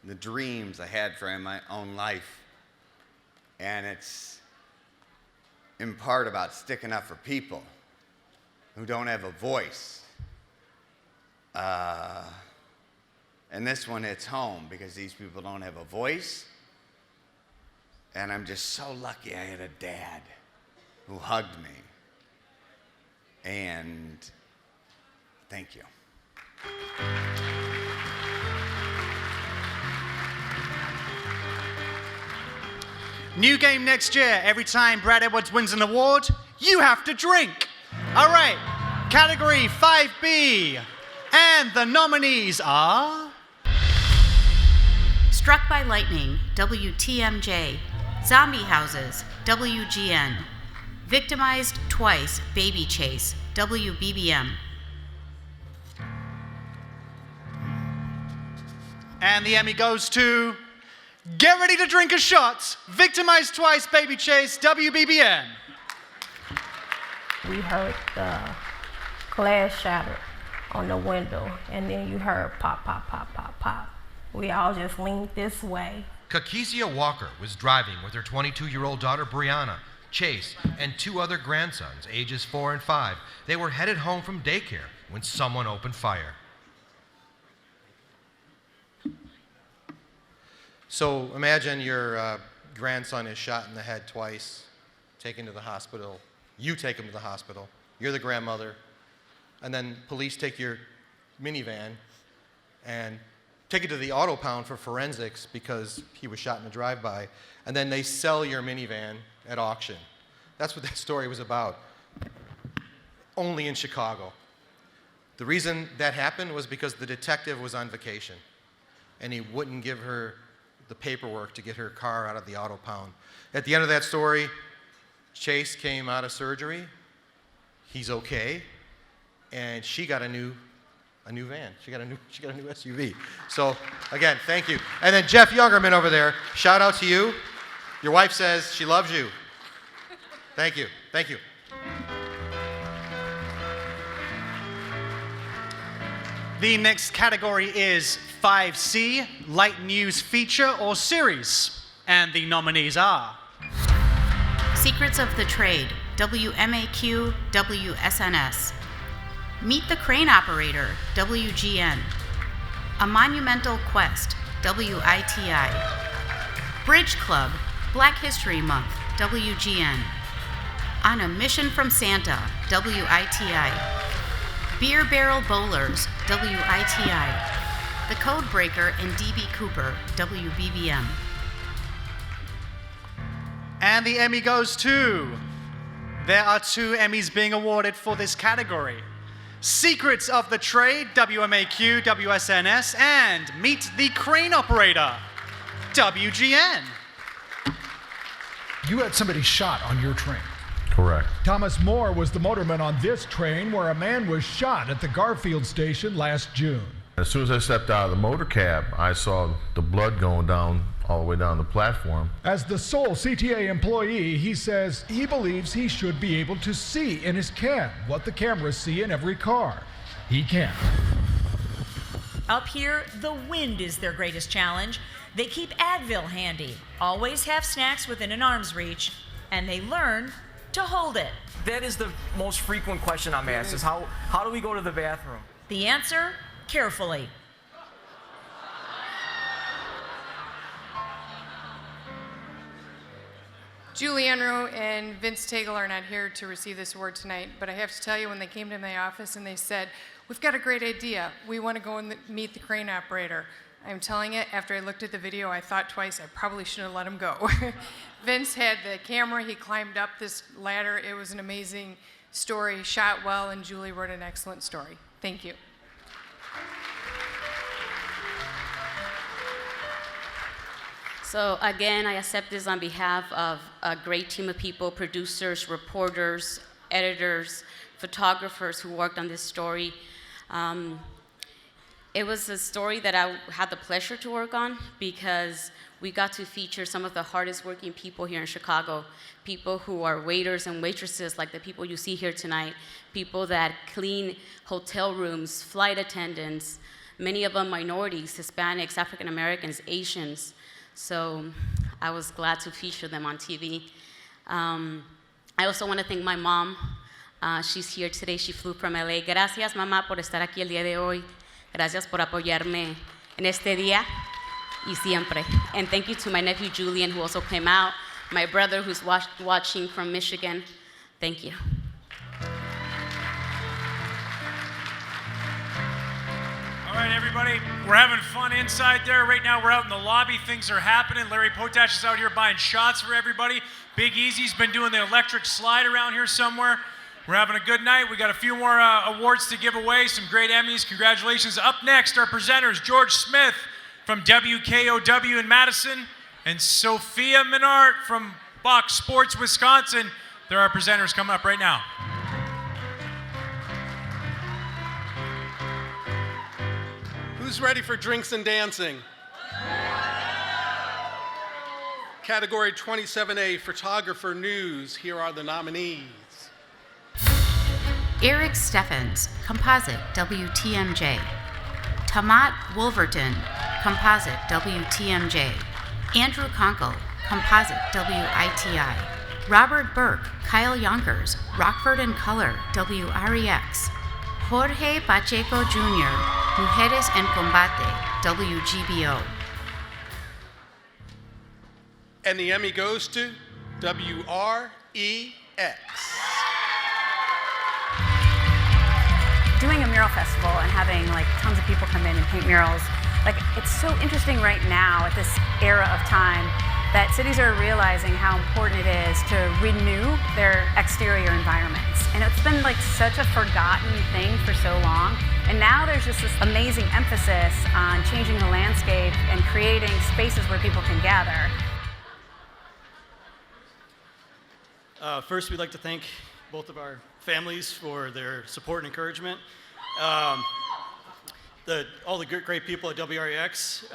the dreams I had for my own life. And it's in part about sticking up for people who don't have a voice. And this one hits home because these people don't have a voice. And I'm just so lucky I had a dad who hugged me. And thank you. New game next year. Every time Brad Edwards wins an award, you have to drink. All right, category 5B. And the nominees are... Struck by Lightning, WTMJ. Zombie Houses, WGN. Victimized Twice, Baby Chase, WBBM. And the Emmy goes to Get Ready to Drink a Shot, Victimized Twice, Baby Chase, WBBM. We heard the glass shatter on the window, and then you heard pop, pop, pop, pop, pop. We all just leaned this way. Kakesia Walker was driving with her 22-year-old daughter Brianna, Chase, and two other grandsons, ages 4 and 5. They were headed home from daycare when someone opened fire. So imagine your grandson is shot in the head twice, taken to the hospital. You take him to the hospital. You're the grandmother. And then police take your minivan and take it to the auto pound for forensics because he was shot in a drive-by. And then they sell your minivan at auction. That's what that story was about. Only in Chicago. The reason that happened was because the detective was on vacation and he wouldn't give her the paperwork to get her car out of the auto pound. At the end of that story, Chase came out of surgery. He's okay. And she got a new van. She got a new SUV. So again, thank you. And then Jeff Youngerman over there, shout out to you. Your wife says she loves you. Thank you. Thank you. The next category is 5C, Light News Feature or Series. And the nominees are... Secrets of the Trade, WMAQ, WSNS. Meet the Crane Operator, WGN. A Monumental Quest, WITI. Bridge Club, Black History Month, WGN. On a Mission from Santa, WITI. Beer Barrel Bowlers, WITI. The Code Breaker and DB Cooper, WBBM. And the Emmy goes to... There are 2 Emmys being awarded for this category. Secrets of the Trade, WMAQ, WSNS, and Meet the Crane Operator, WGN. You had somebody shot on your train. Correct. Thomas Moore was the motorman on this train where a man was shot at the Garfield station last June. As soon as I stepped out of the motor cab, I saw the blood going down all the way down the platform. As the sole CTA employee, he says he believes he should be able to see in his cab what the cameras see in every car. He can't. Up here, the wind is their greatest challenge. They keep Advil handy, always have snacks within an arm's reach, and they learn to hold it. That is the most frequent question I'm asked, is how do we go to the bathroom? The answer, carefully. Julie Unruh and Vince Tagle are not here to receive this award tonight, but I have to tell you, when they came to my office and they said, "We've got a great idea. We want to go and meet the crane operator." I'm telling you, after I looked at the video, I thought twice. I probably shouldn't have let him go. Vince had the camera. He climbed up this ladder. It was an amazing story, shot well, and Julie wrote an excellent story. Thank you. So again, I accept this on behalf of a great team of people, producers, reporters, editors, photographers who worked on this story. It was a story that I had the pleasure to work on because we got to feature some of the hardest working people here in Chicago, people who are waiters and waitresses like the people you see here tonight, people that clean hotel rooms, flight attendants, many of them minorities, Hispanics, African Americans, Asians. So I was glad to feature them on TV. I also want to thank my mom. She's here today. She flew from LA. Gracias, mamá, por estar aquí el día de hoy. Gracias por apoyarme en este día y siempre. And thank you to my nephew Julian, who also came out, my brother who's watching from Michigan. Thank you. All right, everybody, we're having fun inside there. Right now, we're out in the lobby. Things are happening. Larry Potash is out here buying shots for everybody. Big Easy's been doing the electric slide around here somewhere. We're having a good night. We got a few more awards to give away, some great Emmys. Congratulations. Up next, our presenters, George Smith from WKOW in Madison and Sophia Minart from Fox Sports Wisconsin. They're our presenters coming up right now. Who's ready for drinks and dancing? Category 27A, Photographer News. Here are the nominees. Eric Steffens, Composite, WTMJ. Tamat Wolverton, Composite, WTMJ. Andrew Conkle, Composite, WITI. Robert Burke, Kyle Yonkers, Rockford and Color, WREX. Jorge Pacheco Jr., Mujeres en Combate, WGBO. And the Emmy goes to WREX. Doing a mural festival and having like tons of people come in and paint murals, like it's so interesting right now at this era of time that cities are realizing how important it is to renew their exterior environments. And it's been like such a forgotten thing for so long. And now there's just this amazing emphasis on changing the landscape and creating spaces where people can gather. First, we'd like to thank both of our families for their support and encouragement. All the great people at WREX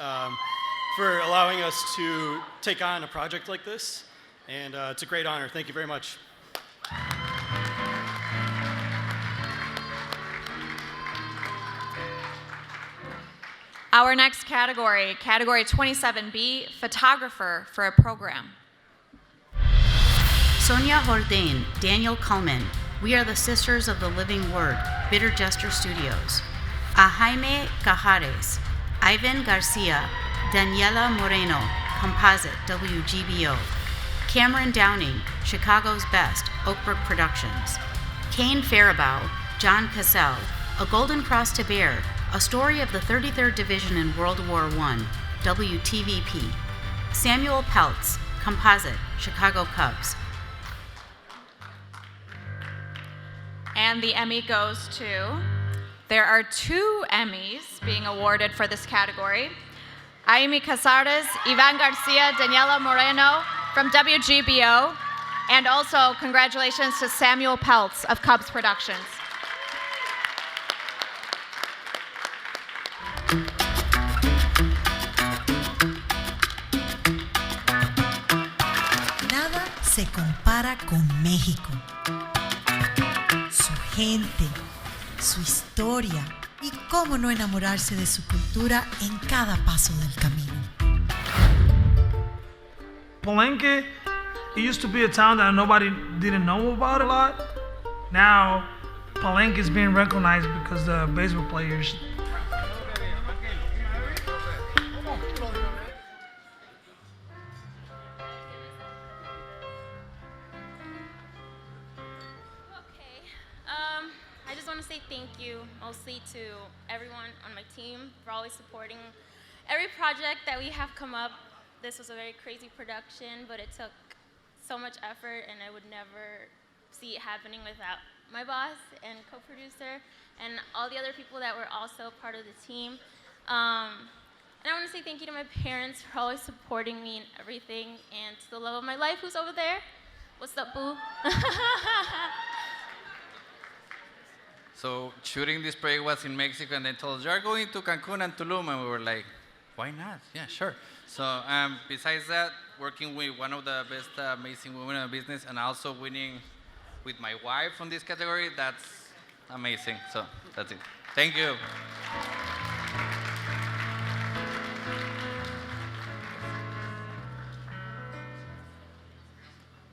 for allowing us to take on a project like this. And it's a great honor. Thank you very much. Our next category, category 27B, Photographer for a Program. Sonia Jordain, Daniel Cullman, We Are the Sisters of the Living Word, Bitter Jester Studios. A Jaime Cajares, Ivan Garcia, Daniela Moreno, Composite, WGBO. Cameron Downing, Chicago's Best, Oakbrook Productions. Kane Faribault, John Cassell, A Golden Cross to Bear, A Story of the 33rd Division in World War I, WTVP. Samuel Peltz, Composite, Chicago Cubs. And the Emmy goes to, there are 2 Emmys being awarded for this category. Jaime Casares, Ivan Garcia, Daniela Moreno from WGBO, and also congratulations to Samuel Peltz of Cubs Productions. se compara con México. Su gente, su historia y cómo no enamorarse de su cultura en cada paso del camino. Palenque, it used to be a town that nobody didn't know about a lot. Now, Palenque is being recognized because the baseball players. I just want to say thank you mostly to everyone on my team for always supporting every project that we have come up. This was a very crazy production, but it took so much effort, and I would never see it happening without my boss and co-producer and all the other people that were also part of the team. And I want to say thank you to my parents for always supporting me in everything, and to the love of my life who's over there. What's up, boo? So shooting this project was in Mexico, and they told us, you're going to Cancun and Tulum, and we were like, why not? Yeah, sure. So besides that, working with one of the best amazing women in the business, and also winning with my wife on this category, that's amazing. So that's it. Thank you.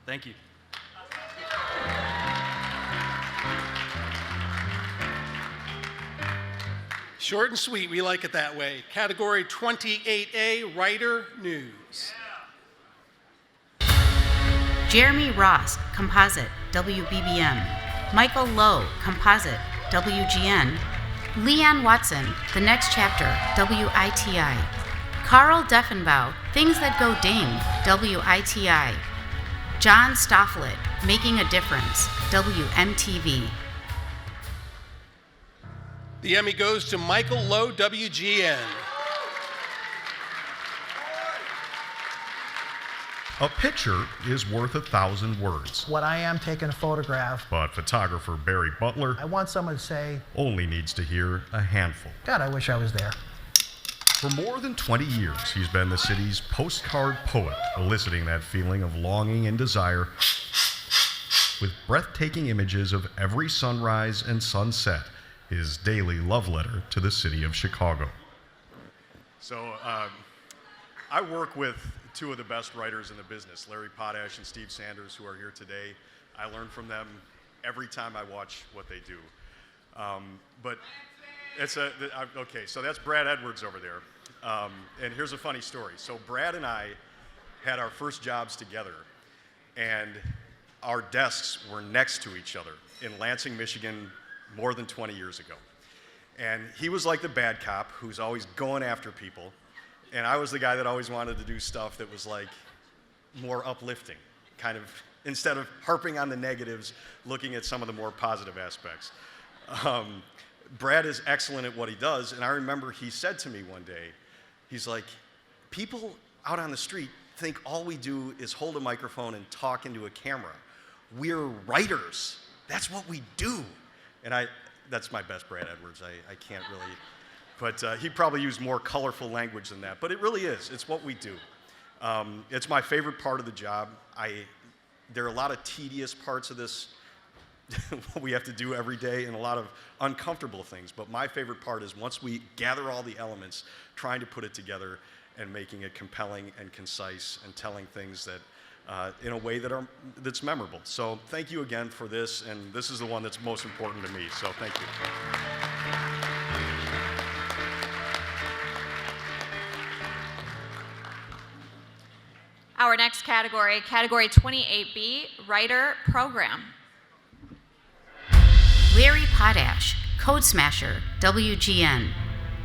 Thank you. Short and sweet, we like it that way. Category 28A, Writer News. Jeremy Ross, Composite, WBBM. Michael Lowe, Composite, WGN. Leanne Watson, The Next Chapter, WITI. Carl Deffenbaugh, Things That Go Ding, WITI. John Stofflet, Making a Difference, WMTV. The Emmy goes to Michael Lowe, WGN. A picture is worth 1,000 words. What I am taking a photograph. But photographer Barry Butler I want someone to say, only needs to hear a handful. God, I wish I was there. For more than 20 years, he's been the city's postcard poet, eliciting that feeling of longing and desire with breathtaking images of every sunrise and sunset, his daily love letter to the city of Chicago. So I work with two of the best writers in the business, Larry Potash and Steve Sanders, who are here today. I learn from them every time I watch what they do. But it's okay, so that's Brad Edwards over there. And here's a funny story. So Brad and I had our first jobs together, and our desks were next to each other in Lansing, Michigan, more than 20 years ago. And he was like the bad cop who's always going after people, and I was the guy that always wanted to do stuff that was like more uplifting, kind of, instead of harping on the negatives, looking at some of the more positive aspects. Brad is excellent at what he does, and I remember he said to me one day, he's like, people out on the street think all we do is hold a microphone and talk into a camera. We're writers. That's what we do. And that's my best Brad Edwards. I can't really, but he probably used more colorful language than that. But it really is. It's what we do. It's my favorite part of the job. There are a lot of tedious parts of this what we have to do every day, and a lot of uncomfortable things. But my favorite part is once we gather all the elements, trying to put it together and making it compelling and concise and telling things that in a way that's memorable. So thank you again for this, and this is the one that's most important to me, so thank you. Our next category, category 28B, Writer Program. Larry Potash, Code Smasher, WGN.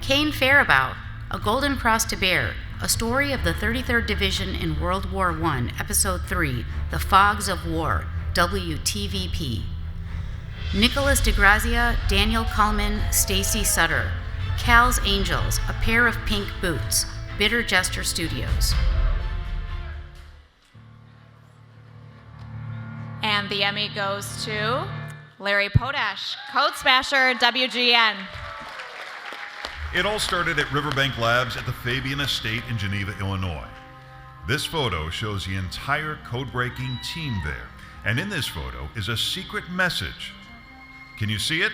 Kane Faribault, A Golden Cross to Bear, a story of the 33rd Division in World War I, Episode 3, The Fogs of War, WTVP. Nicholas DeGrazia, Daniel Cullman, Stacy Sutter. Cal's Angels, A Pair of Pink Boots, Bitter Jester Studios. And the Emmy goes to Larry Potash, Code Smasher, WGN. It all started at Riverbank Labs at the Fabian Estate in Geneva, Illinois. This photo shows the entire code-breaking team there. And in this photo is a secret message. Can you see it?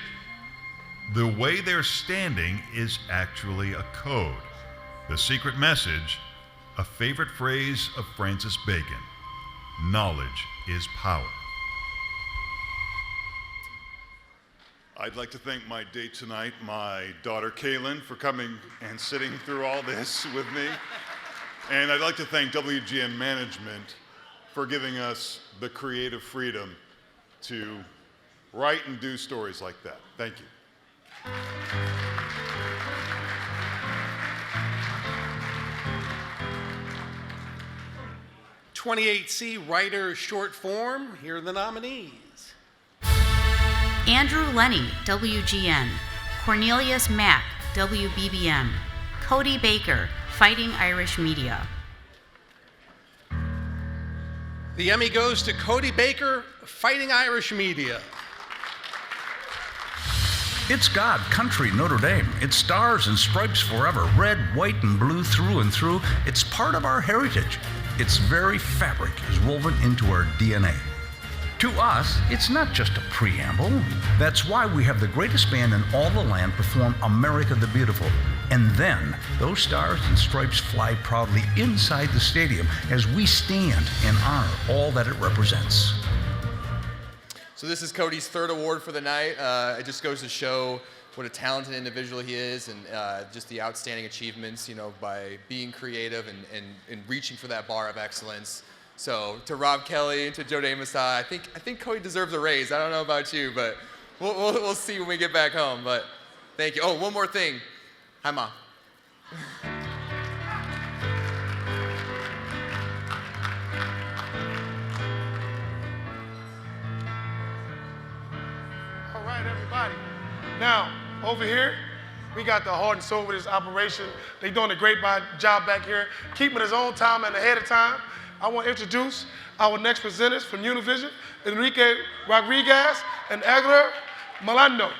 The way they're standing is actually a code. The secret message, a favorite phrase of Francis Bacon: knowledge is power. I'd like to thank my date tonight, my daughter Kaylin, for coming and sitting through all this with me. And I'd like to thank WGN Management for giving us the creative freedom to write and do stories like that. Thank you. 28C writer short form. Here are the nominees. Andrew Lenny, WGN. Cornelius Mack, WBBM. Cody Baker, Fighting Irish Media. The Emmy goes to Cody Baker, Fighting Irish Media. It's God, country, Notre Dame. It's stars and stripes forever, red, white, and blue through and through. It's part of our heritage. Its very fabric is woven into our DNA. To us, it's not just a preamble. That's why we have the greatest band in all the land perform America the Beautiful. And then, those stars and stripes fly proudly inside the stadium as we stand and honor all that it represents. So this is Cody's third award for the night. It just goes to show what a talented individual he is, and just the outstanding achievements, by being creative and reaching for that bar of excellence. So to Rob Kelly and to Joe DeMassa, I think Cody deserves a raise. I don't know about you, but we'll see when we get back home. But thank you. Oh, one more thing. Hi, Mom. All right, everybody. Now, over here, we got the heart and soul with this operation. They're doing a great job back here, keeping us on time and ahead of time. I want to introduce our next presenters from Univision, Enrique Rodriguez and Edgar Malando.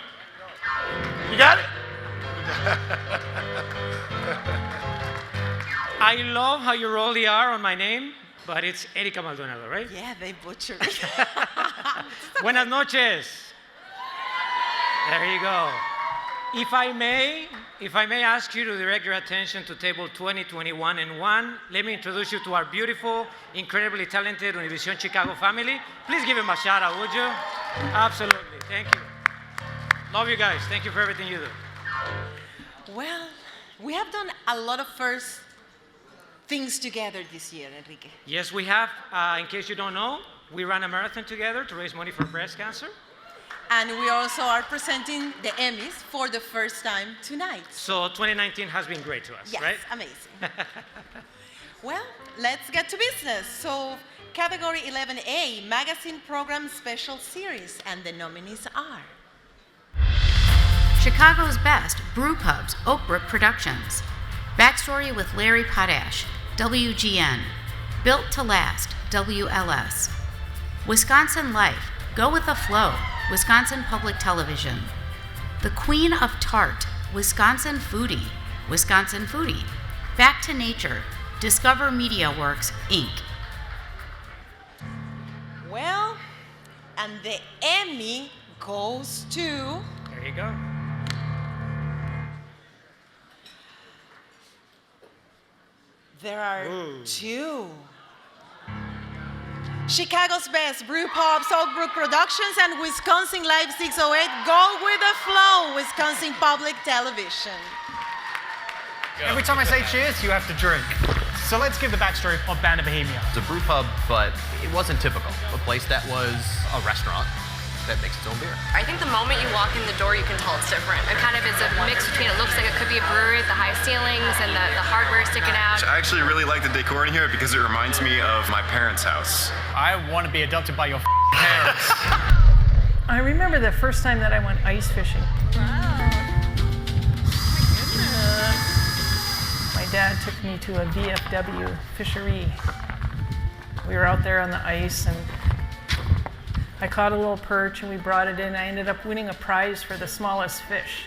You got it? I love how you roll the R on my name, but it's Erika Maldonado, right? Yeah, they butchered it. Buenas noches. There you go. If I may ask you to direct your attention to table 20, 21, and 1, let me introduce you to our beautiful, incredibly talented Univision Chicago family. Please give them a shout out, would you? Absolutely. Thank you. Love you guys. Thank you for everything you do. Well, we have done a lot of first things together this year, Enrique. Yes, we have. In case you don't know, we ran a marathon together to raise money for breast cancer. And we also are presenting the Emmys for the first time tonight. So 2019 has been great to us, yes, right? Amazing. Well, let's get to business. So category 11A, Magazine Program Special Series, and the nominees are Chicago's Best, Brew Pubs, Oakbrook Productions. Backstory with Larry Potash, WGN. Built to Last, WLS. Wisconsin Life, Go with the Flow, Wisconsin Public Television. The Queen of Tart, Wisconsin Foodie, Wisconsin Foodie. Back to Nature, Discover Media Works, Inc. Well, and the Emmy goes to... There you go. There are two. Chicago's Best, Brew Pubs, Oakbrook Productions, and Wisconsin Live 608, Go with the Flow, Wisconsin Public Television. Every time I say cheers, you have to drink. So let's give the backstory of Band of Bohemia. It's a brew pub, but it wasn't typical. A place that was a restaurant that makes its own beer. I think the moment you walk in the door, you can tell it's different. It kind of is a mix between, it looks like it could be a brewery with the high ceilings and the hardware sticking out. I actually really like the decor in here because it reminds me of my parents' house. I want to be adopted by your parents. I remember the first time that I went ice fishing. Wow. My dad took me to a VFW fishery. We were out there on the ice and I caught a little perch and we brought it in. I ended up winning a prize for the smallest fish.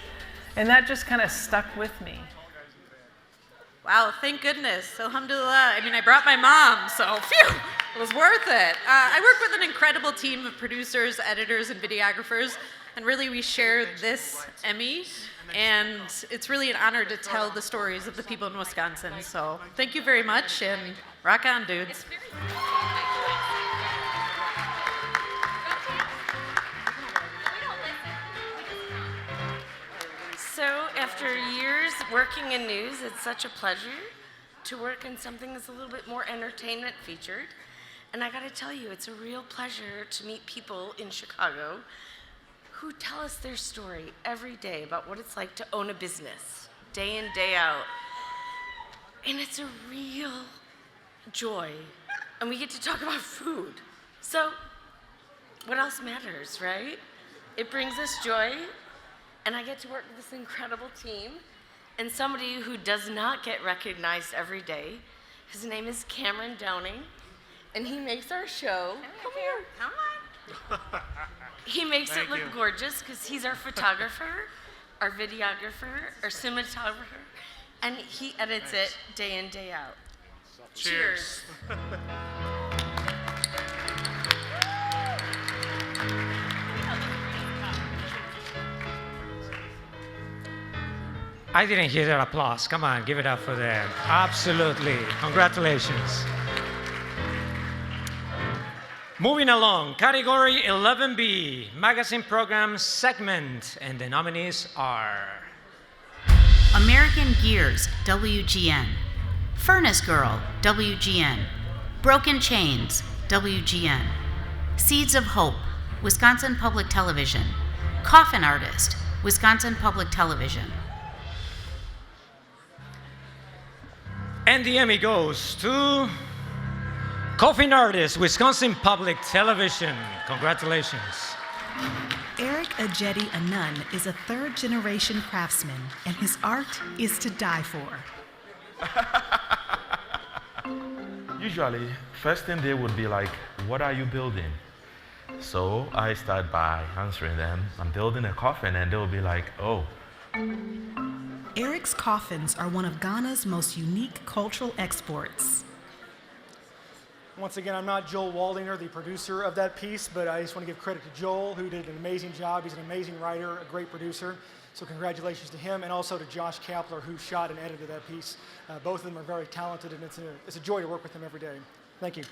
And that just kind of stuck with me. Wow, thank goodness. Alhamdulillah. I mean, I brought my mom, so phew, it was worth it. I work with an incredible team of producers, editors, and videographers, and really we share this Emmy, and it's really an honor to tell the stories of the people in Wisconsin. So thank you very much, and rock on, dudes. So after years working in news, it's such a pleasure to work in something that's a little bit more entertainment featured. And I gotta tell you, it's a real pleasure to meet people in Chicago who tell us their story every day about what it's like to own a business, day in, day out. And it's a real joy. And we get to talk about food. So what else matters, right? It brings us joy. And I get to work with this incredible team and somebody who does not get recognized every day. His name is Cameron Downing, and he makes our show. Come here. Come on. He makes it look gorgeous because he's our photographer, our videographer, our cinematographer, and he edits it day in, day out. Cheers. I didn't hear that applause. Come on, give it up for them. Absolutely. Congratulations. Moving along, category 11B, magazine program segment, and the nominees are American Gears, WGN. Furnace Girl, WGN. Broken Chains, WGN. Seeds of Hope, Wisconsin Public Television. Coffin Artist, Wisconsin Public Television. And the Emmy goes to Coffin Artist, Wisconsin Public Television. Congratulations. Eric Ajeti Anun is a third-generation craftsman, and his art is to die for. Usually, first thing they would be like, what are you building? So I start by answering them, I'm building a coffin, and they'll be like, oh. Eric's coffins are one of Ghana's most unique cultural exports. Once again, I'm not Joel Waldinger, the producer of that piece, but I just want to give credit to Joel, who did an amazing job. He's an amazing writer, a great producer. So congratulations to him, and also to Josh Kapler, who shot and edited that piece. Both of them are very talented, and it's a joy to work with them every day. Thank you.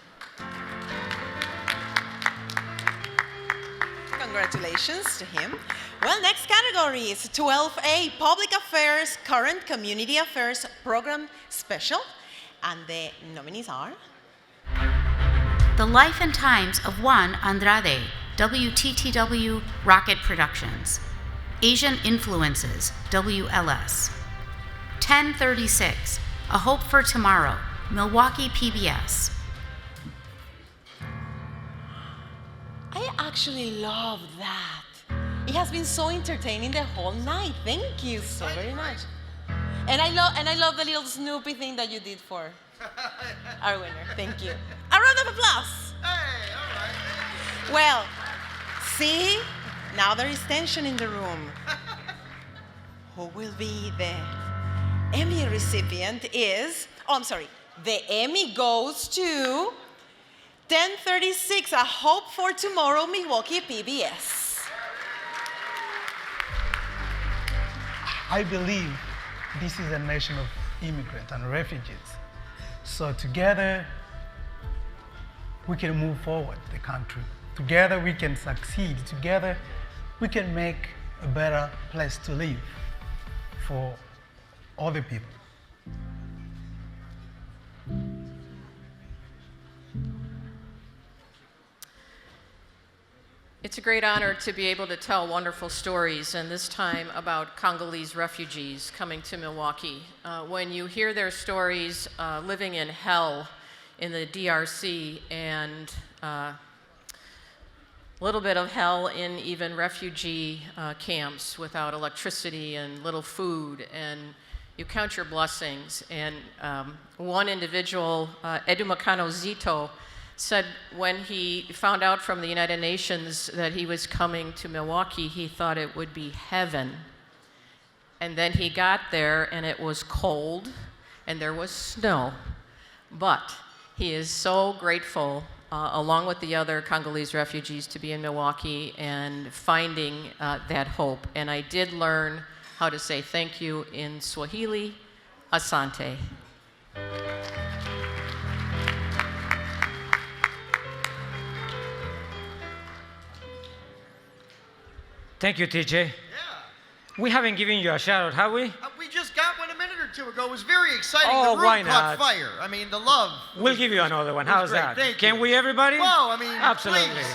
Congratulations to him. Well, next category is 12A, Public Affairs, Current Community Affairs Program Special. And the nominees are The Life and Times of Juan Andrade, WTTW Rocket Productions. Asian Influences, WLS. 1036, A Hope for Tomorrow, Milwaukee PBS. I actually love that. It has been so entertaining the whole night. Thank you so very much. And I love the little Snoopy thing that you did for our winner. Thank you. A round of applause. Hey, all right. Well, see, now there is tension in the room. Who will be the Emmy recipient is, the Emmy goes to 1036, A Hope for Tomorrow, Milwaukee PBS. I believe this is a nation of immigrants and refugees. So together, we can move forward the country. Together, we can succeed. Together, we can make a better place to live for all the people. It's a great honor to be able to tell wonderful stories, and this time about Congolese refugees coming to Milwaukee. When you hear their stories living in hell in the DRC and a little bit of hell in even refugee camps without electricity and little food, and you count your blessings. And one individual, Edumakano Zito, said when he found out from the United Nations that he was coming to Milwaukee, he thought it would be heaven. And then he got there and it was cold and there was snow. But he is so grateful, along with the other Congolese refugees, to be in Milwaukee and finding that hope. And I did learn how to say thank you in Swahili, asante. Thank you, TJ. We haven't given you a shout out, have we? We just got one a minute or two ago. It was very exciting. Oh, the room why caught not? fire. I mean, the love. We'll give you another one. was How's great. that? Thank Can you. we, everybody? Well, I mean, absolutely. please,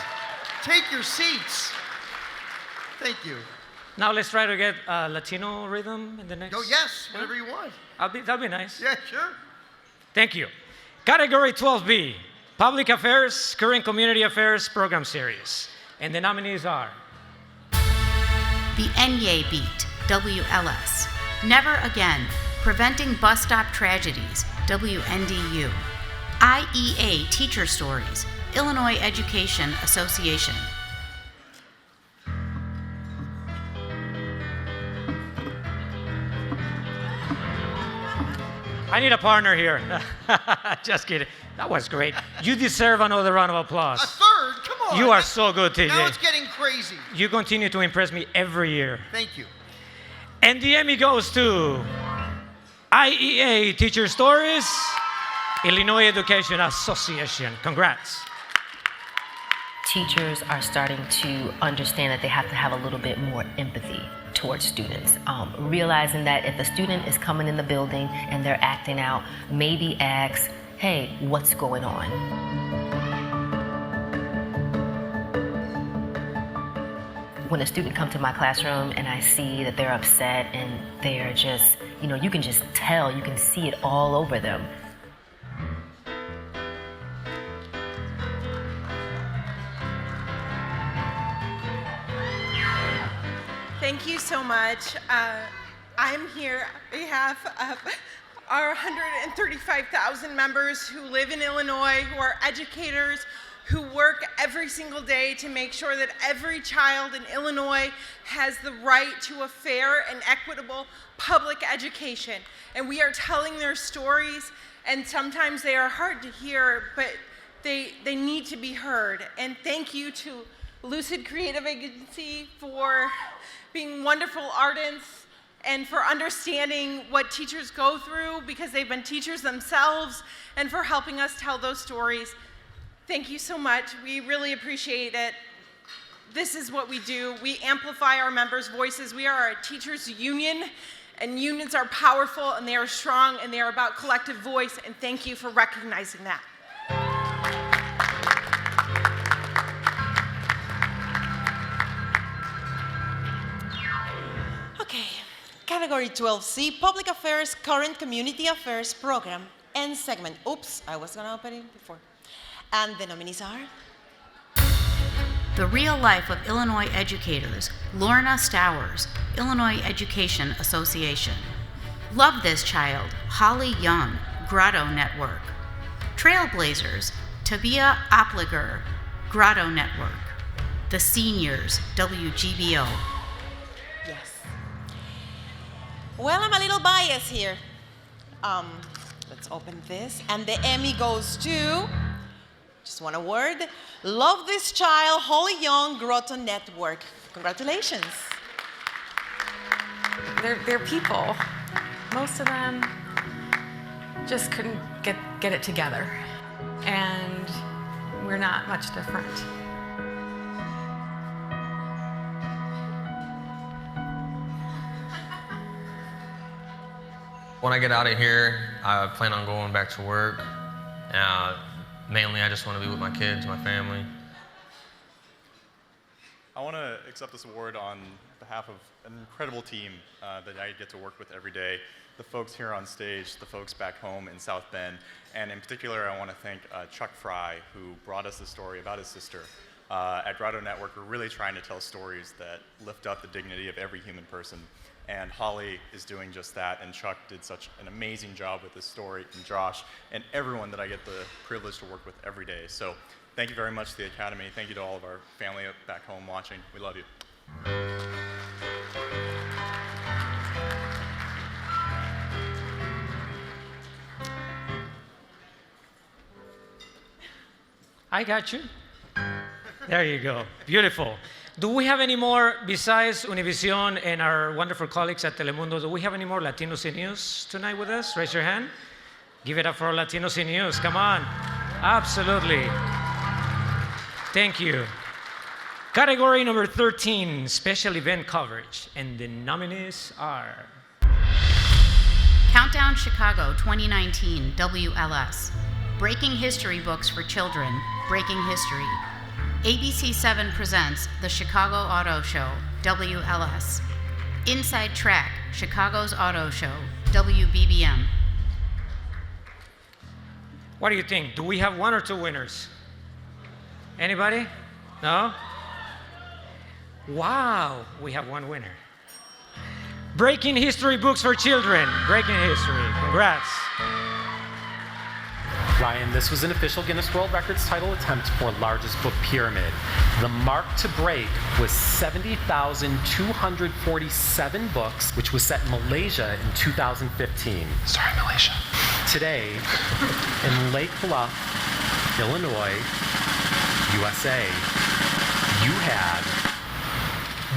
take your seats. Thank you. Now let's try to get Latino rhythm in the next. Oh, yes, whatever you want. That'll be nice. Yeah, sure. Thank you. Category 12B, Public Affairs, Current Community Affairs Program Series. And the nominees are The Enye Beat, WLS. Never Again, Preventing Bus Stop Tragedies, WNDU. IEA Teacher Stories, Illinois Education Association. I need a partner here. Just kidding. That was great. You deserve another round of applause. A third? Come on. You are so good, TJ. Now it's getting crazy. You continue to impress me every year. Thank you. And the Emmy goes to IEA Teacher Stories, Illinois Education Association. Congrats. Teachers are starting to understand that they have to have a little bit more empathy towards students. Realizing that if a student is coming in the building and they're acting out, maybe ask, hey, what's going on? When a student comes to my classroom and I see that they're upset and they're just, you can just tell, you can see it all over them. Thank you so much. I'm here on behalf of our 135,000 members who live in Illinois, who are educators, who work every single day to make sure that every child in Illinois has the right to a fair and equitable public education. And we are telling their stories, and sometimes they are hard to hear, but they need to be heard. And thank you to Lucid Creative Agency for being wonderful artists and for understanding what teachers go through because they've been teachers themselves, and for helping us tell those stories. Thank you so much. We really appreciate it. This is what we do. We amplify our members' voices. We are a teachers' union, and unions are powerful, and they are strong, and they are about collective voice, and thank you for recognizing that. Okay, Category 12C, Public Affairs, Current Community Affairs Program and Segment. Oops, I was gonna open it before. And the nominees are? The Real Life of Illinois Educators, Lorna Stowers, Illinois Education Association. Love This Child, Holly Young, Grotto Network. Trailblazers, Tabia Opliger, Grotto Network. The Seniors, WGBO. Yes. Well, I'm a little biased here. Let's open this. And the Emmy goes to, just one award, Love This Child, Holly Young, Grotto Network. Congratulations. They're people. Most of them just couldn't get it together. And we're not much different. When I get out of here, I plan on going back to work. Mainly, I just want to be with my kids, my family. I want to accept this award on behalf of an incredible team that I get to work with every day. The folks here on stage, the folks back home in South Bend, and in particular, I want to thank Chuck Fry, who brought us the story about his sister. At Grotto Network, we're really trying to tell stories that lift up the dignity of every human person. And Holly is doing just that, and Chuck did such an amazing job with this story, and Josh, and everyone that I get the privilege to work with every day. So thank you very much to the Academy. Thank you to all of our family back home watching. We love you. I got you. There you go. Beautiful. Do we have any more, besides Univision and our wonderful colleagues at Telemundo, do we have any more Latinos in News tonight with us? Raise your hand. Give it up for Latinos in News. Come on. Absolutely. Thank you. Category number 13, special event coverage. And the nominees are... Countdown Chicago 2019, WLS. Breaking History Books for Children, Breaking History. ABC7 presents The Chicago Auto Show, WLS. Inside Track, Chicago's Auto Show, WBBM. What do you think? Do we have one or two winners? Anybody? No? Wow, we have one winner. Breaking History Books for Children, Breaking History. Congrats. Ryan, this was an official Guinness World Records title attempt for largest book pyramid. The mark to break was 70,247 books, which was set in Malaysia in 2015. Sorry, Malaysia. Today, in Lake Bluff, Illinois, USA, you had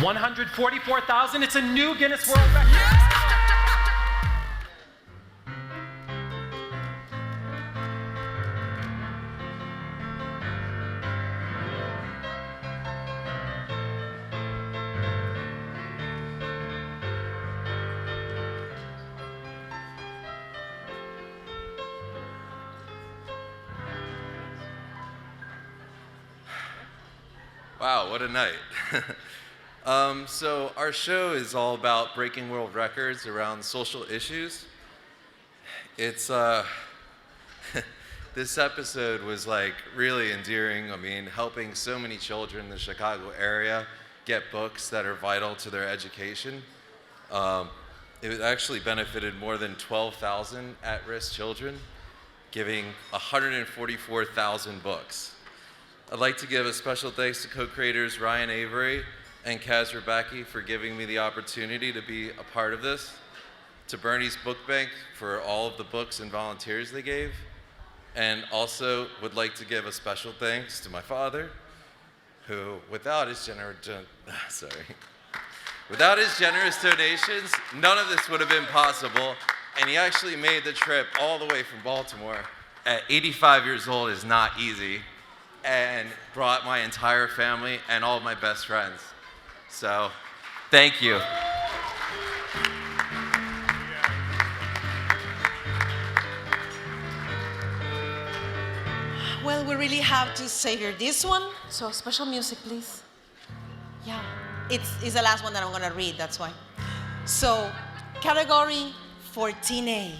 144,000. It's a new Guinness World Record. Wow, what a night. So our show is all about breaking world records around social issues. It's, this episode was like really endearing. I mean, helping so many children in the Chicago area get books that are vital to their education. It actually benefited more than 12,000 at-risk children, giving 144,000 books. I'd like to give a special thanks to co-creators Ryan Avery and Kaz Rebecki for giving me the opportunity to be a part of this, to Bernie's Book Bank for all of the books and volunteers they gave, and also would like to give a special thanks to my father, who, without his generous donations, none of this would have been possible, and he actually made the trip all the way from Baltimore at 85 years old is not easy, and brought my entire family and all of my best friends. So, thank you. Well, we really have to savor this one. So special music, please. Yeah, it's the last one that I'm gonna read, that's why. So, category 14A.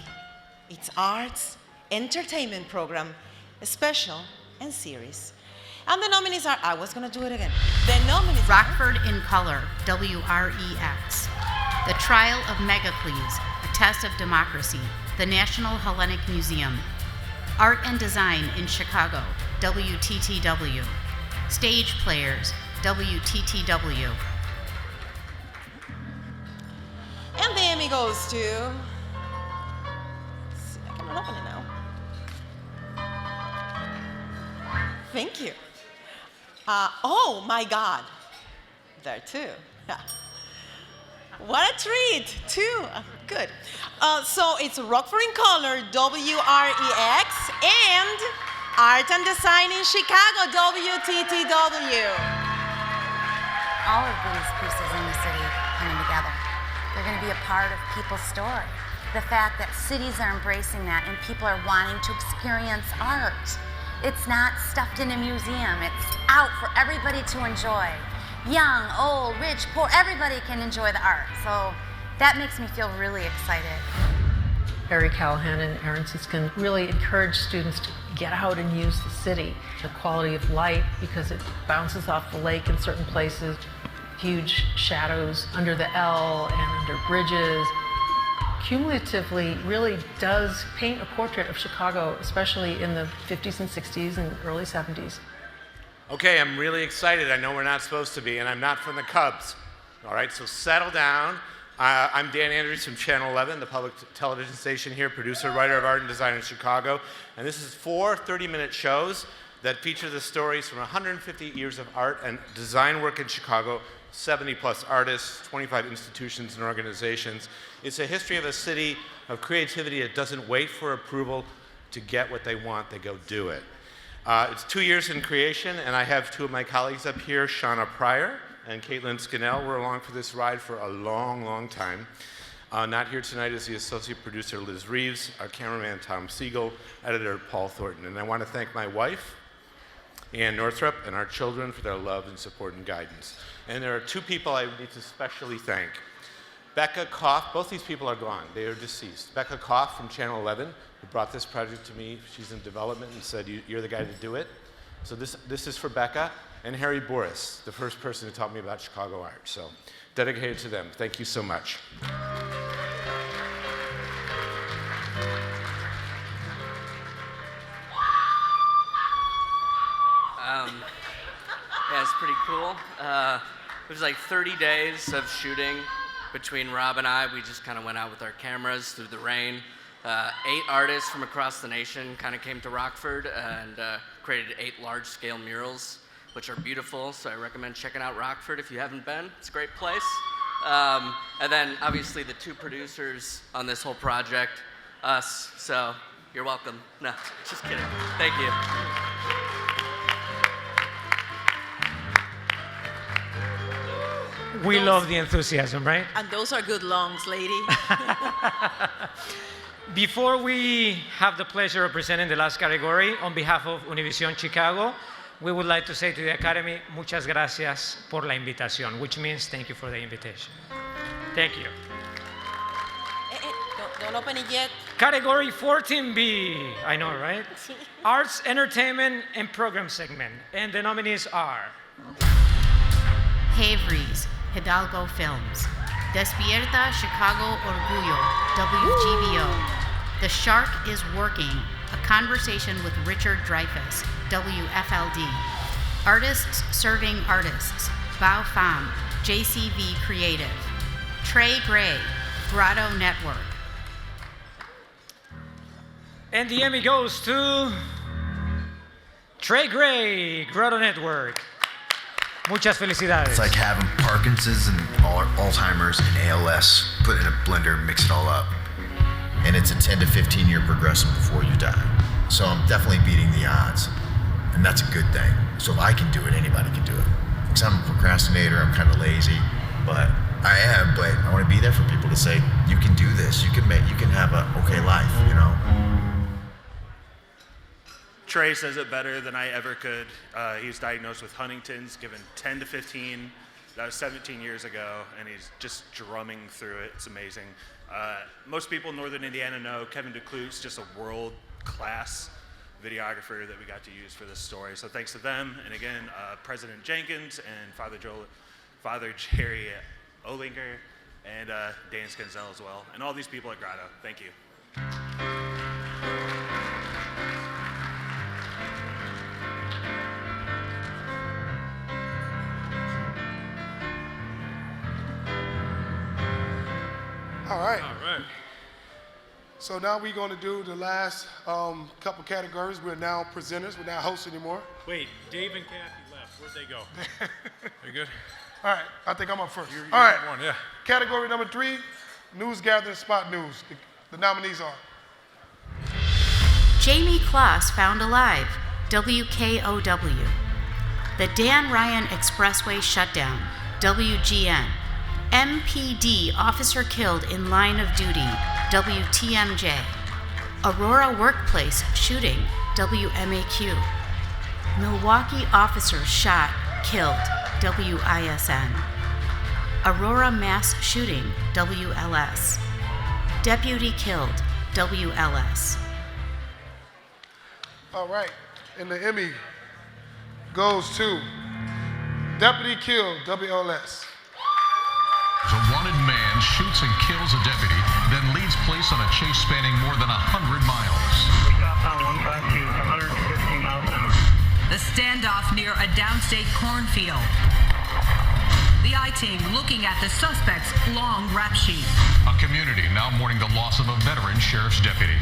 It's arts, entertainment program, special, and series. And the nominees are, I was gonna do it again. The nominees Rockford in Color, WREX. The Trial of Megacles, A Test of Democracy, the National Hellenic Museum. Art and Design in Chicago, WTTW. Stage Players, WTTW. And the Emmy goes to, let's see, I cannot open it now. Thank you. Oh my God, there too. What a treat, too. Good. So it's Rockford in Color, WREX, and Art and Design in Chicago, WTTW. All of these pieces in the city coming together. They're going to be a part of people's story. The fact that cities are embracing that and people are wanting to experience art. It's not stuffed in a museum. It's out for everybody to enjoy. Young, old, rich, poor, everybody can enjoy the art. So that makes me feel really excited. Barry Callahan and Aaron Siskin really encourage students to get out and use the city. The quality of light, because it bounces off the lake in certain places, huge shadows under the L and under bridges. Cumulatively really does paint a portrait of Chicago, especially in the 50s and 60s and early 70s. Okay, I'm really excited. I know we're not supposed to be, and I'm not from the Cubs. All right, so settle down. I'm Dan Andrews from Channel 11, the public television station here, producer, writer of art and design in Chicago. And this is 4 30-minute shows that feature the stories from 150 years of art and design work in Chicago, 70 plus artists, 25 institutions and organizations. It's a history of a city of creativity that doesn't wait for approval to get what they want, they go do it. It's 2 years in creation, and I have two of my colleagues up here, Shauna Pryor and Caitlin Scannell. We're along for this ride for a long, long time. Not here tonight is the associate producer, Liz Reeves, our cameraman, Tom Siegel, editor, Paul Thornton. And I want to thank my wife, Ann Northrup, and our children for their love and support and guidance. And there are two people I need to specially thank. Becca Koff, both these people are gone, they are deceased. Becca Koff from Channel 11, who brought this project to me, she's in development, and said, you're the guy to do it. So this is for Becca. And Harry Boris, the first person who taught me about Chicago art. So dedicated to them. Thank you so much. Yeah, it's pretty cool. It was like 30 days of shooting between Rob and I. We just kind of went out with our cameras through the rain. 8 artists from across the nation kind of came to Rockford and created 8 large-scale murals, which are beautiful. So I recommend checking out Rockford if you haven't been. It's a great place. And then obviously the 2 producers on this whole project, us. So you're welcome. No, just kidding. Thank you. We love the enthusiasm, right? And those are good lungs, lady. Before we have the pleasure of presenting the last category, on behalf of Univision Chicago, we would like to say to the Academy, muchas gracias por la invitación, which means thank you for the invitation. Thank you. Don't open it yet. Category 14B, I know, right? Arts, Entertainment, and Program segment. And the nominees are Havries, Hidalgo Films. Despierta Chicago Orgullo, WGBO. The Shark is Working, a conversation with Richard Dreyfuss, WFLD. Artists Serving Artists, Bao Pham, JCV Creative. Trey Gray, Grotto Network. And the Emmy goes to Trey Gray, Grotto Network. Muchas felicidades. It's like having Parkinson's and Alzheimer's and ALS, put it in a blender, mix it all up. And it's a 10 to 15 year progression before you die. So I'm definitely beating the odds. And that's a good thing. So if I can do it, anybody can do it. Because I'm a procrastinator, I'm kind of lazy, but I want to be there for people to say, you can do this, you can have a okay life, you know? Trey says it better than I ever could. He was diagnosed with Huntington's, given 10 to 15. That was 17 years ago, and he's just drumming through it. It's amazing. Most people in Northern Indiana know Kevin DeClute's just a world-class videographer that we got to use for this story. So thanks to them, and again, President Jenkins and Father Jerry Olinker, and Dan Skenzel as well, and all these people at Grotto. Thank you. All right. So now we're going to do the last couple categories. We're now presenters. We're not hosts anymore. Wait, Dave and Kathy left. Where'd they go? You good? All right. I think I'm up first. You're All right. one, yeah. Category number 3, news gathering spot news. The nominees are Jamie Kloss found alive, WKOW. The Dan Ryan Expressway shutdown, WGN. MPD officer killed in line of duty, WTMJ. Aurora workplace shooting, WMAQ. Milwaukee officer shot, killed, WISN. Aurora mass shooting, WLS. Deputy killed, WLS. all right. And the Emmy goes to Deputy Killed, WLS. A wanted man shoots and kills a deputy, then leads police on a chase spanning more than 100 miles. Southbound 152, 115 miles an hour. The standoff near a downstate cornfield. The I-team looking at the suspect's long rap sheet. A community now mourning the loss of a veteran sheriff's deputy.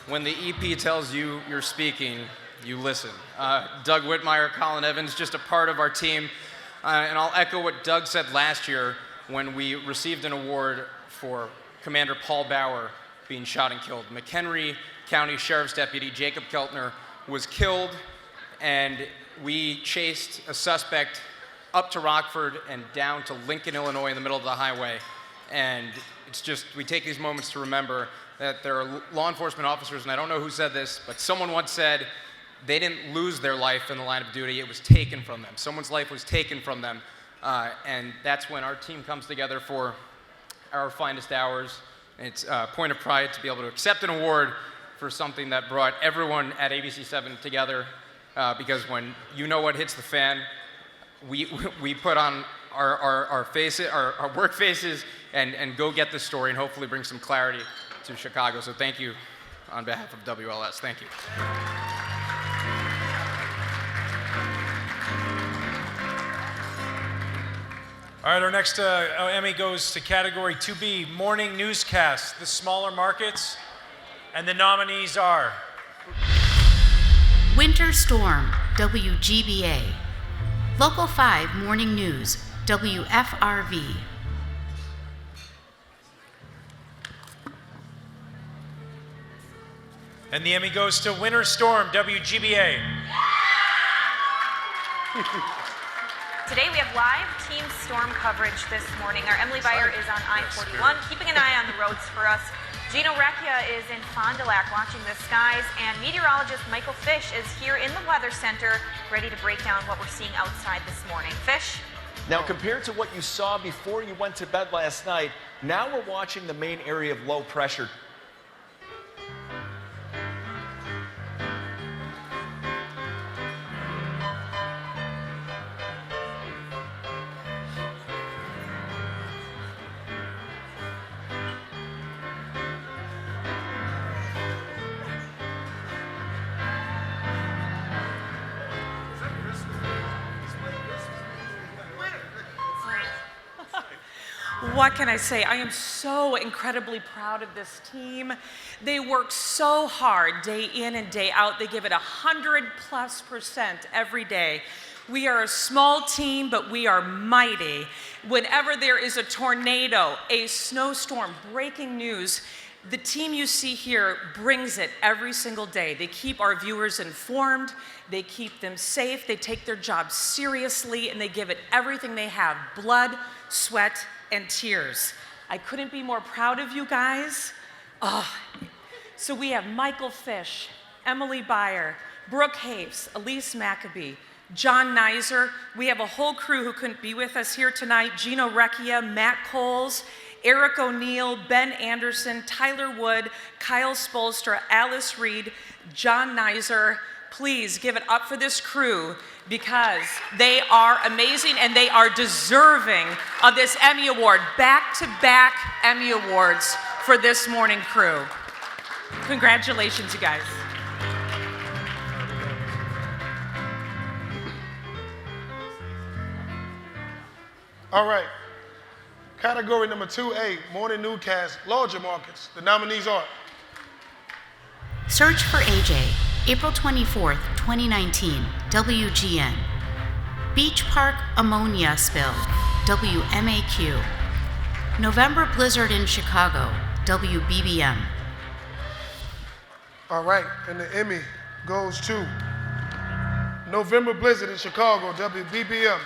when the EP tells you you're speaking, you listen. Doug Whitmire, Colin Evans, just a part of our team. And I'll echo what Doug said last year when we received an award for Commander Paul Bauer being shot and killed. McHenry County Sheriff's Deputy Jacob Keltner was killed, and we chased a suspect up to Rockford and down to Lincoln, Illinois, in the middle of the highway. And it's just, we take these moments to remember that there are law enforcement officers, and I don't know who said this, but someone once said they didn't lose their life in the line of duty, it was taken from them. Someone's life was taken from them, and that's when our team comes together for our finest hours. It's a point of pride to be able to accept an award for something that brought everyone at ABC7 together, because when you know what hits the fan, we put on our faces, our work faces, and go get this story and hopefully bring some clarity to Chicago. So thank you on behalf of WLS. Thank you. All right, our next Emmy goes to category 2B, Morning Newscast, the smaller markets, and the nominees are Winter Storm, WGBA. Local 5 Morning News, WFRV. And the Emmy goes to Winter Storm, WGBA. Today we have live team storm coverage this morning. Our Emily Beyer is on I-41, keeping an eye on the roads for us. Gino Recchia is in Fond du Lac watching the skies, and meteorologist Michael Fish is here in the Weather Center, ready to break down what we're seeing outside this morning. Fish? Now, compared to what you saw before you went to bed last night, now we're watching the main area of low pressure. What can I say? I am so incredibly proud of this team. They work so hard day in and day out. They give it 100+% every day. We are a small team, but we are mighty. Whenever there is a tornado, a snowstorm, breaking news, the team you see here brings it every single day. They keep our viewers informed, they keep them safe, they take their job seriously, and they give it everything they have: blood, sweat, and tears. I couldn't be more proud of you guys. So we have Michael Fish, Emily Beyer, Brooke Hapes, Elise Maccabee, John Nizer. We have a whole crew who couldn't be with us here tonight: Gino Recchia, Matt Coles, Eric O'Neill, Ben Anderson, Tyler Wood, Kyle Spolstra, Alice Reed, John Nizer. Please give it up for this crew, because they are amazing and they are deserving of this Emmy Award. Back-to-back Emmy Awards for this morning crew. Congratulations, you guys. All right. Category number 2A, Morning Newscast, larger markets. The nominees are Search for AJ, April 24th, 2019, WGN. Beach Park ammonia spill, WMAQ. November blizzard in Chicago, WBBM. All right, and the Emmy goes to November blizzard in Chicago, WBBM.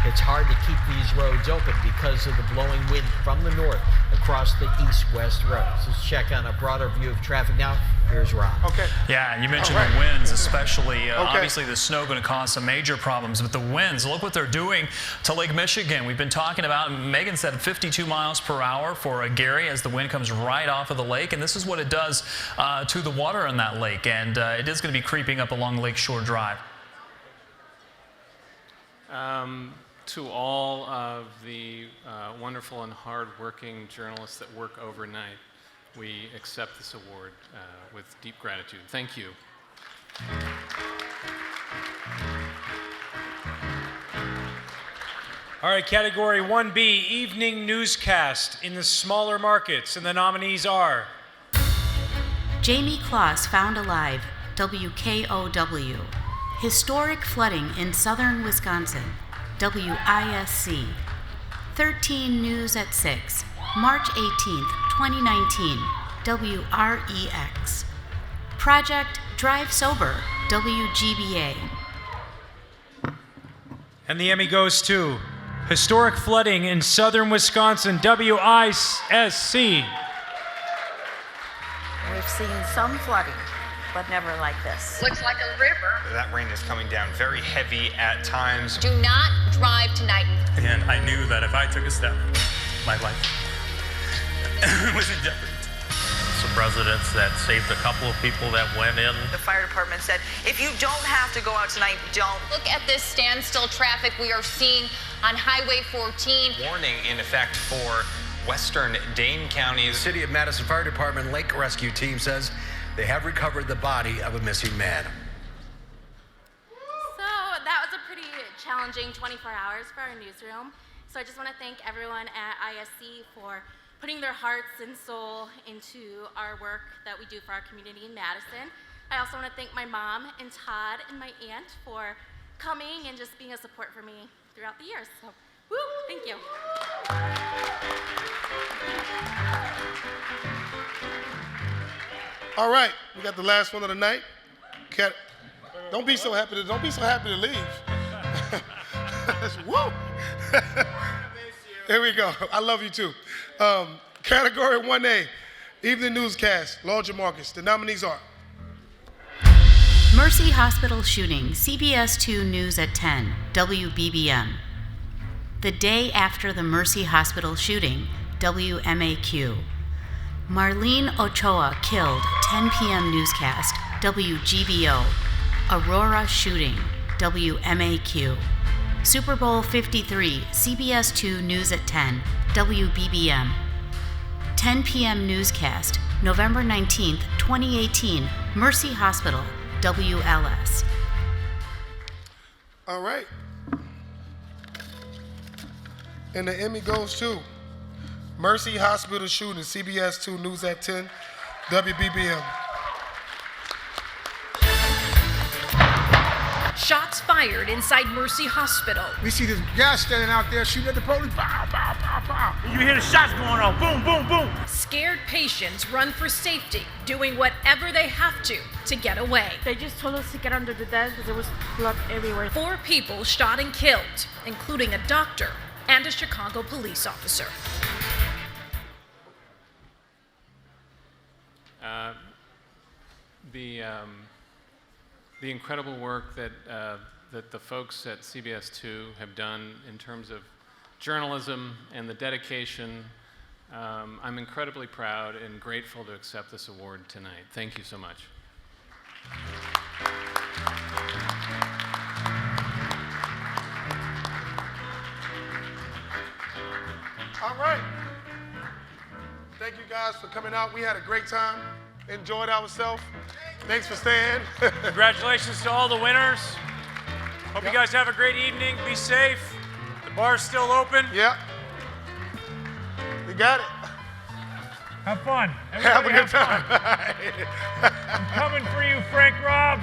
It's hard to keep these roads open because of the blowing wind from the north across the east-west roads. Let's check on a broader view of traffic now. Here's Rob. Okay. Yeah, you mentioned the winds, especially. Obviously, the snow going to cause some major problems, but the winds, look what they're doing to Lake Michigan. We've been talking about, Megan said 52 miles per hour for Gary as the wind comes right off of the lake, and this is what it does to the water in that lake, and it is going to be creeping up along Lakeshore Drive. To all of the wonderful and hard-working journalists that work overnight, we accept this award with deep gratitude. Thank you. All right, category 1B, Evening Newscast in the smaller markets, and the nominees are Jamie Kloss found alive, WKOW. Historic flooding in southern Wisconsin, WISC. 13 News at 6, March 18th, 2019, WREX. Project Drive Sober, WGBA. And the Emmy goes to Historic Flooding in Southern Wisconsin, WISC. We've seen some flooding, but never like this. Looks like a river. That rain is coming down very heavy at times. Do not drive tonight. And I knew that if I took a step, my life was in jeopardy. Some residents that saved a couple of people that went in. The fire department said, if you don't have to go out tonight, don't. Look at this standstill traffic we are seeing on Highway 14. Warning in effect for western Dane County. The City of Madison Fire Department Lake Rescue Team says they have recovered the body of a missing man. So that was a pretty challenging 24 hours for our newsroom. So I just want to thank everyone at ISC for putting their hearts and soul into our work that we do for our community in Madison. I also want to thank my mom and Todd and my aunt for coming and just being a support for me throughout the years. So, woo, thank you. All right, we got the last one of the night. Don't be so happy to leave. Woo! Here we go. I love you too. Category 1A, Evening Newscast, Larger Marcus. The nominees are Mercy Hospital shooting, CBS 2 News at 10, WBBM. The day after the Mercy Hospital shooting, WMAQ. Marlene Ochoa killed, 10 p.m. newscast, WGBO. Aurora shooting, WMAQ. Super Bowl 53, CBS 2 News at 10, WBBM. 10 p.m. newscast, November 19th, 2018, Mercy Hospital, WLS. All right. And the Emmy goes to Mercy Hospital shooting, CBS 2 News at 10, WBBM. Shots fired inside Mercy Hospital. We see this guy standing out there shooting at the police. Bow, bow, bow, bow. You hear the shots going off. Boom, boom, boom. Scared patients run for safety, doing whatever they have to get away. They just told us to get under the desk because there was blood everywhere. 4 people shot and killed, including a doctor and a Chicago police officer. The incredible work that the folks at CBS 2 have done in terms of journalism and the dedication, I'm incredibly proud and grateful to accept this award tonight. Thank you so much. All right. Thank you guys for coming out. We had a great time. Enjoyed ourselves. Thanks for staying. Congratulations to all the winners. Hope you guys have a great evening. Be safe. The bar's still open. Yep. We got it. Have fun. Have a good time. I'm coming for you, Frank Robb.